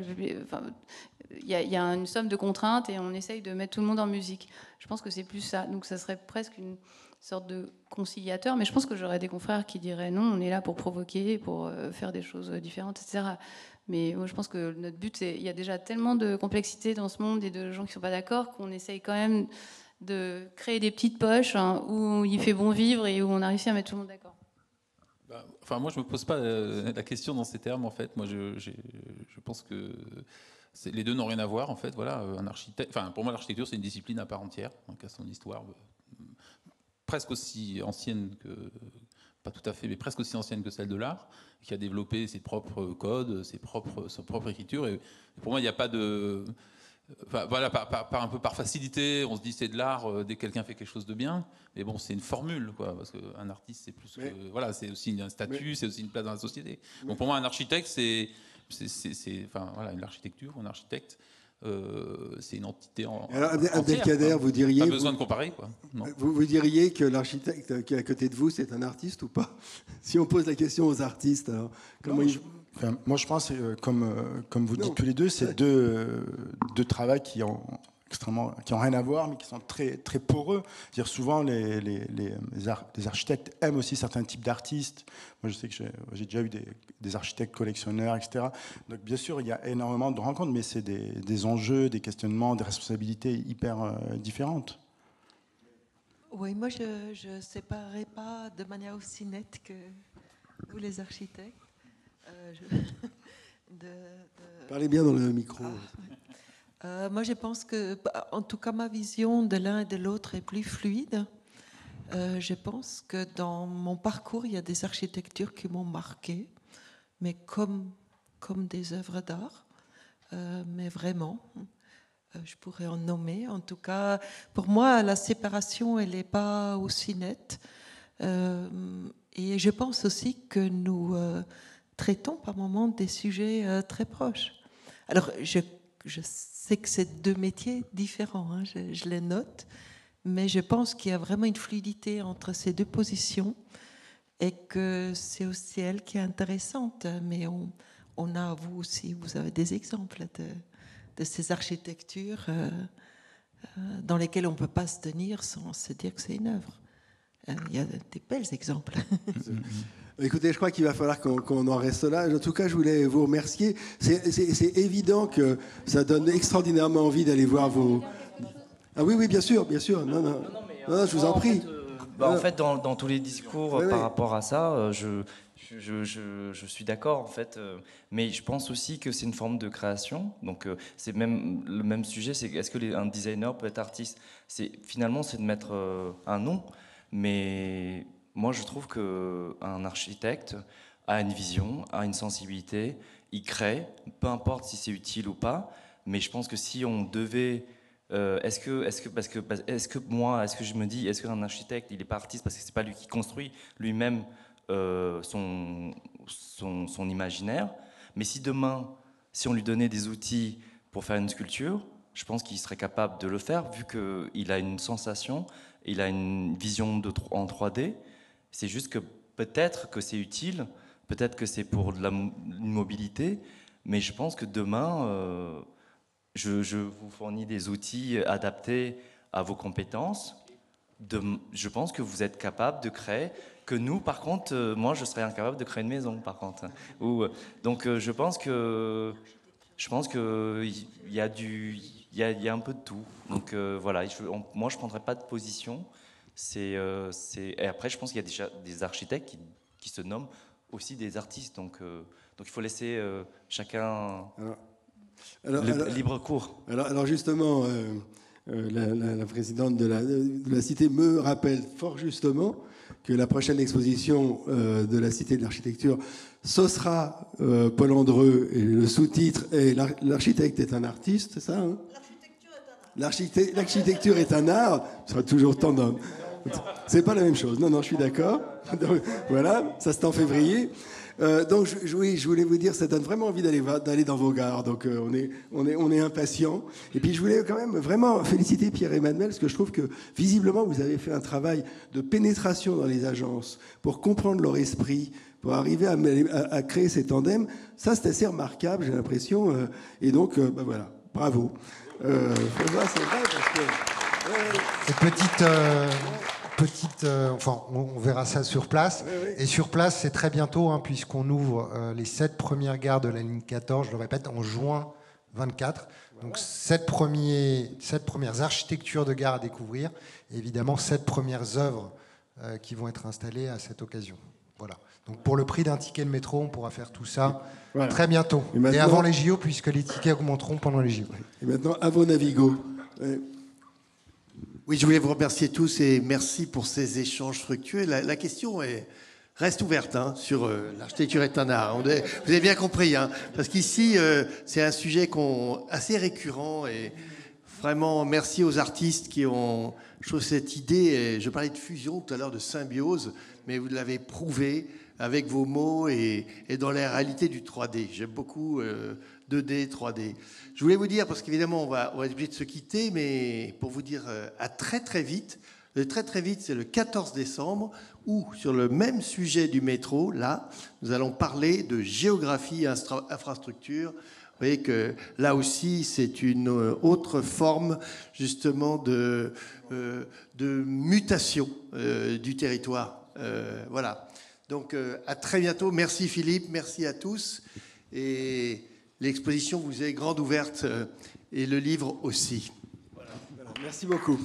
il y a une somme de contraintes et on essaye de mettre tout le monde en musique. Je pense que c'est plus ça. Donc ça serait presque une sorte de conciliateur, mais je pense que j'aurais des confrères qui diraient non, on est là pour provoquer, pour faire des choses différentes, etc. Mais moi, je pense que notre but, c'est, il y a déjà tellement de complexité dans ce monde et de gens qui ne sont pas d'accord qu'on essaye quand même de créer des petites poches où il fait bon vivre et où on a réussi à mettre tout le monde d'accord. Enfin, moi, je ne me pose pas la question dans ces termes, en fait. Moi, je pense que les deux n'ont rien à voir, en fait. Voilà, un architecte. Enfin, pour moi, l'architecture, c'est une discipline à part entière, donc à son histoire presque aussi ancienne que, pas tout à fait, mais presque aussi ancienne que celle de l'art, qui a développé ses propres codes, sa propre écriture. Et pour moi, il n'y a pas de... Enfin, voilà, un peu par facilité, on se dit c'est de l'art dès que quelqu'un fait quelque chose de bien, mais bon, c'est une formule, quoi, parce qu'un artiste, c'est plus que... Voilà, c'est aussi un statut, c'est aussi une place dans la société. Donc pour moi, un architecte, enfin, voilà, l'architecture, un architecte, c'est une entité entière. Alors, Abdelkader, vous diriez... Pas besoin de comparer, quoi. Non. Vous diriez que l'architecte qui est à côté de vous, c'est un artiste ou pas? Si on pose la question aux artistes, alors, comment Enfin, moi, je pense, comme vous dites tous les deux, c'est deux travaux qui ont rien à voir, mais qui sont très, très poreux. C'est-à-dire, souvent, les architectes aiment aussi certains types d'artistes. Moi, je sais que j'ai déjà eu des architectes collectionneurs, etc. Donc, bien sûr, il y a énormément de rencontres, mais c'est des enjeux, des questionnements, des responsabilités hyper différentes. Oui, moi, je ne séparerai pas de manière aussi nette que vous, les architectes. Parlez bien dans le micro. Moi, je pense que, en tout cas, ma vision de l'un et de l'autre est plus fluide. Je pense que dans mon parcours, il y a des architectures qui m'ont marqué, mais comme des œuvres d'art. Mais vraiment, je pourrais en nommer. En tout cas, pour moi, la séparation, elle n'est pas aussi nette. Et je pense aussi que nous traitons par moments des sujets très proches. Alors, je sais que c'est deux métiers différents, hein, je les note, mais je pense qu'il y a vraiment une fluidité entre ces deux positions et que c'est aussi elle qui est intéressante. Mais on a, vous aussi, vous avez des exemples de ces architectures dans lesquelles on ne peut pas se tenir sans se dire que c'est une œuvre. Il y a des bels exemples. Écoutez, je crois qu'il va falloir qu'on en reste là. En tout cas, je voulais vous remercier. C'est évident que ça donne extraordinairement envie d'aller voir vos... Ah oui, bien sûr. Non, je vous en prie. En fait, dans tous les discours par rapport à ça, je suis d'accord, en fait. Mais je pense aussi que c'est une forme de création. Donc, c'est même le même sujet, c'est est-ce que un designer peut être artiste? Finalement, c'est de mettre un nom. Mais moi, je trouve qu'un architecte a une vision, a une sensibilité, il crée, peu importe si c'est utile ou pas. Mais je pense que si on devait... est-ce que je me dis, est-ce qu'un architecte, il n'est pas artiste parce que c'est pas lui qui construit lui-même son imaginaire? Mais si demain, si on lui donnait des outils pour faire une sculpture, je pense qu'il serait capable de le faire, vu qu'il a une sensation, il a une vision en 3D. C'est juste que peut-être que c'est utile, peut-être que c'est pour de la mobilité, mais je pense que demain, je vous fournis des outils adaptés à vos compétences. Je pense que vous êtes capable de créer, que nous, par contre, moi, je serais incapable de créer une maison, par contre. Donc, je pense que il y a un peu de tout. Donc voilà, moi je ne prendrais pas de position. Et après, je pense qu'il y a déjà des architectes qui se nomment aussi des artistes. Donc il faut laisser chacun libre cours. Alors justement, la présidente de la Cité me rappelle fort justement que la prochaine exposition de la Cité de l'Architecture, ce sera Paul Andreu, et le sous-titre est l'architecte est un artiste, c'est ça, hein? L'architecture est un art, ce sera toujours temps d'un... C'est pas la même chose, non, je suis d'accord. Voilà, ça c'est en février. Donc je voulais vous dire, ça donne vraiment envie d'aller dans vos gares, donc on est impatients. Et puis je voulais quand même vraiment féliciter Pierre-Emmanuel, parce que je trouve que visiblement vous avez fait un travail de pénétration dans les agences pour comprendre leur esprit, pour arriver à créer ces tandems. Ça c'est assez remarquable, j'ai l'impression. Et donc voilà. Bravo. C'est vrai parce que... Et enfin, on verra ça sur place. Oui. Et sur place, c'est très bientôt, hein, puisqu'on ouvre les 7 premières gares de la ligne 14, je le répète, en juin 24. Donc 7 premières architectures de gares à découvrir, et évidemment 7 premières œuvres qui vont être installées à cette occasion. Voilà. Donc pour le prix d'un ticket de métro, on pourra faire tout ça très bientôt. Et avant les JO, puisque les tickets augmenteront pendant les JO. Et maintenant, à vos navigos. Oui, je voulais vous remercier tous et merci pour ces échanges fructueux. La question reste ouverte sur l'architecture est un art. Vous avez bien compris, parce qu'ici, c'est un sujet assez récurrent et vraiment merci aux artistes qui ont choisi cette idée. Et je parlais de fusion tout à l'heure, de symbiose, mais vous l'avez prouvé avec vos mots et dans la réalité du 3D. J'aime beaucoup 2D, 3D. Je voulais vous dire, parce qu'évidemment, on va être obligé de se quitter, mais pour vous dire à très très vite. Très très vite, c'est le 14 décembre, où sur le même sujet du métro, là, nous allons parler de géographie et infrastructure. Vous voyez que là aussi, c'est une autre forme justement de mutation du territoire. Voilà. Donc à très bientôt. Merci Philippe, merci à tous. Et l'exposition vous est grande ouverte et le livre aussi. Voilà. Merci beaucoup.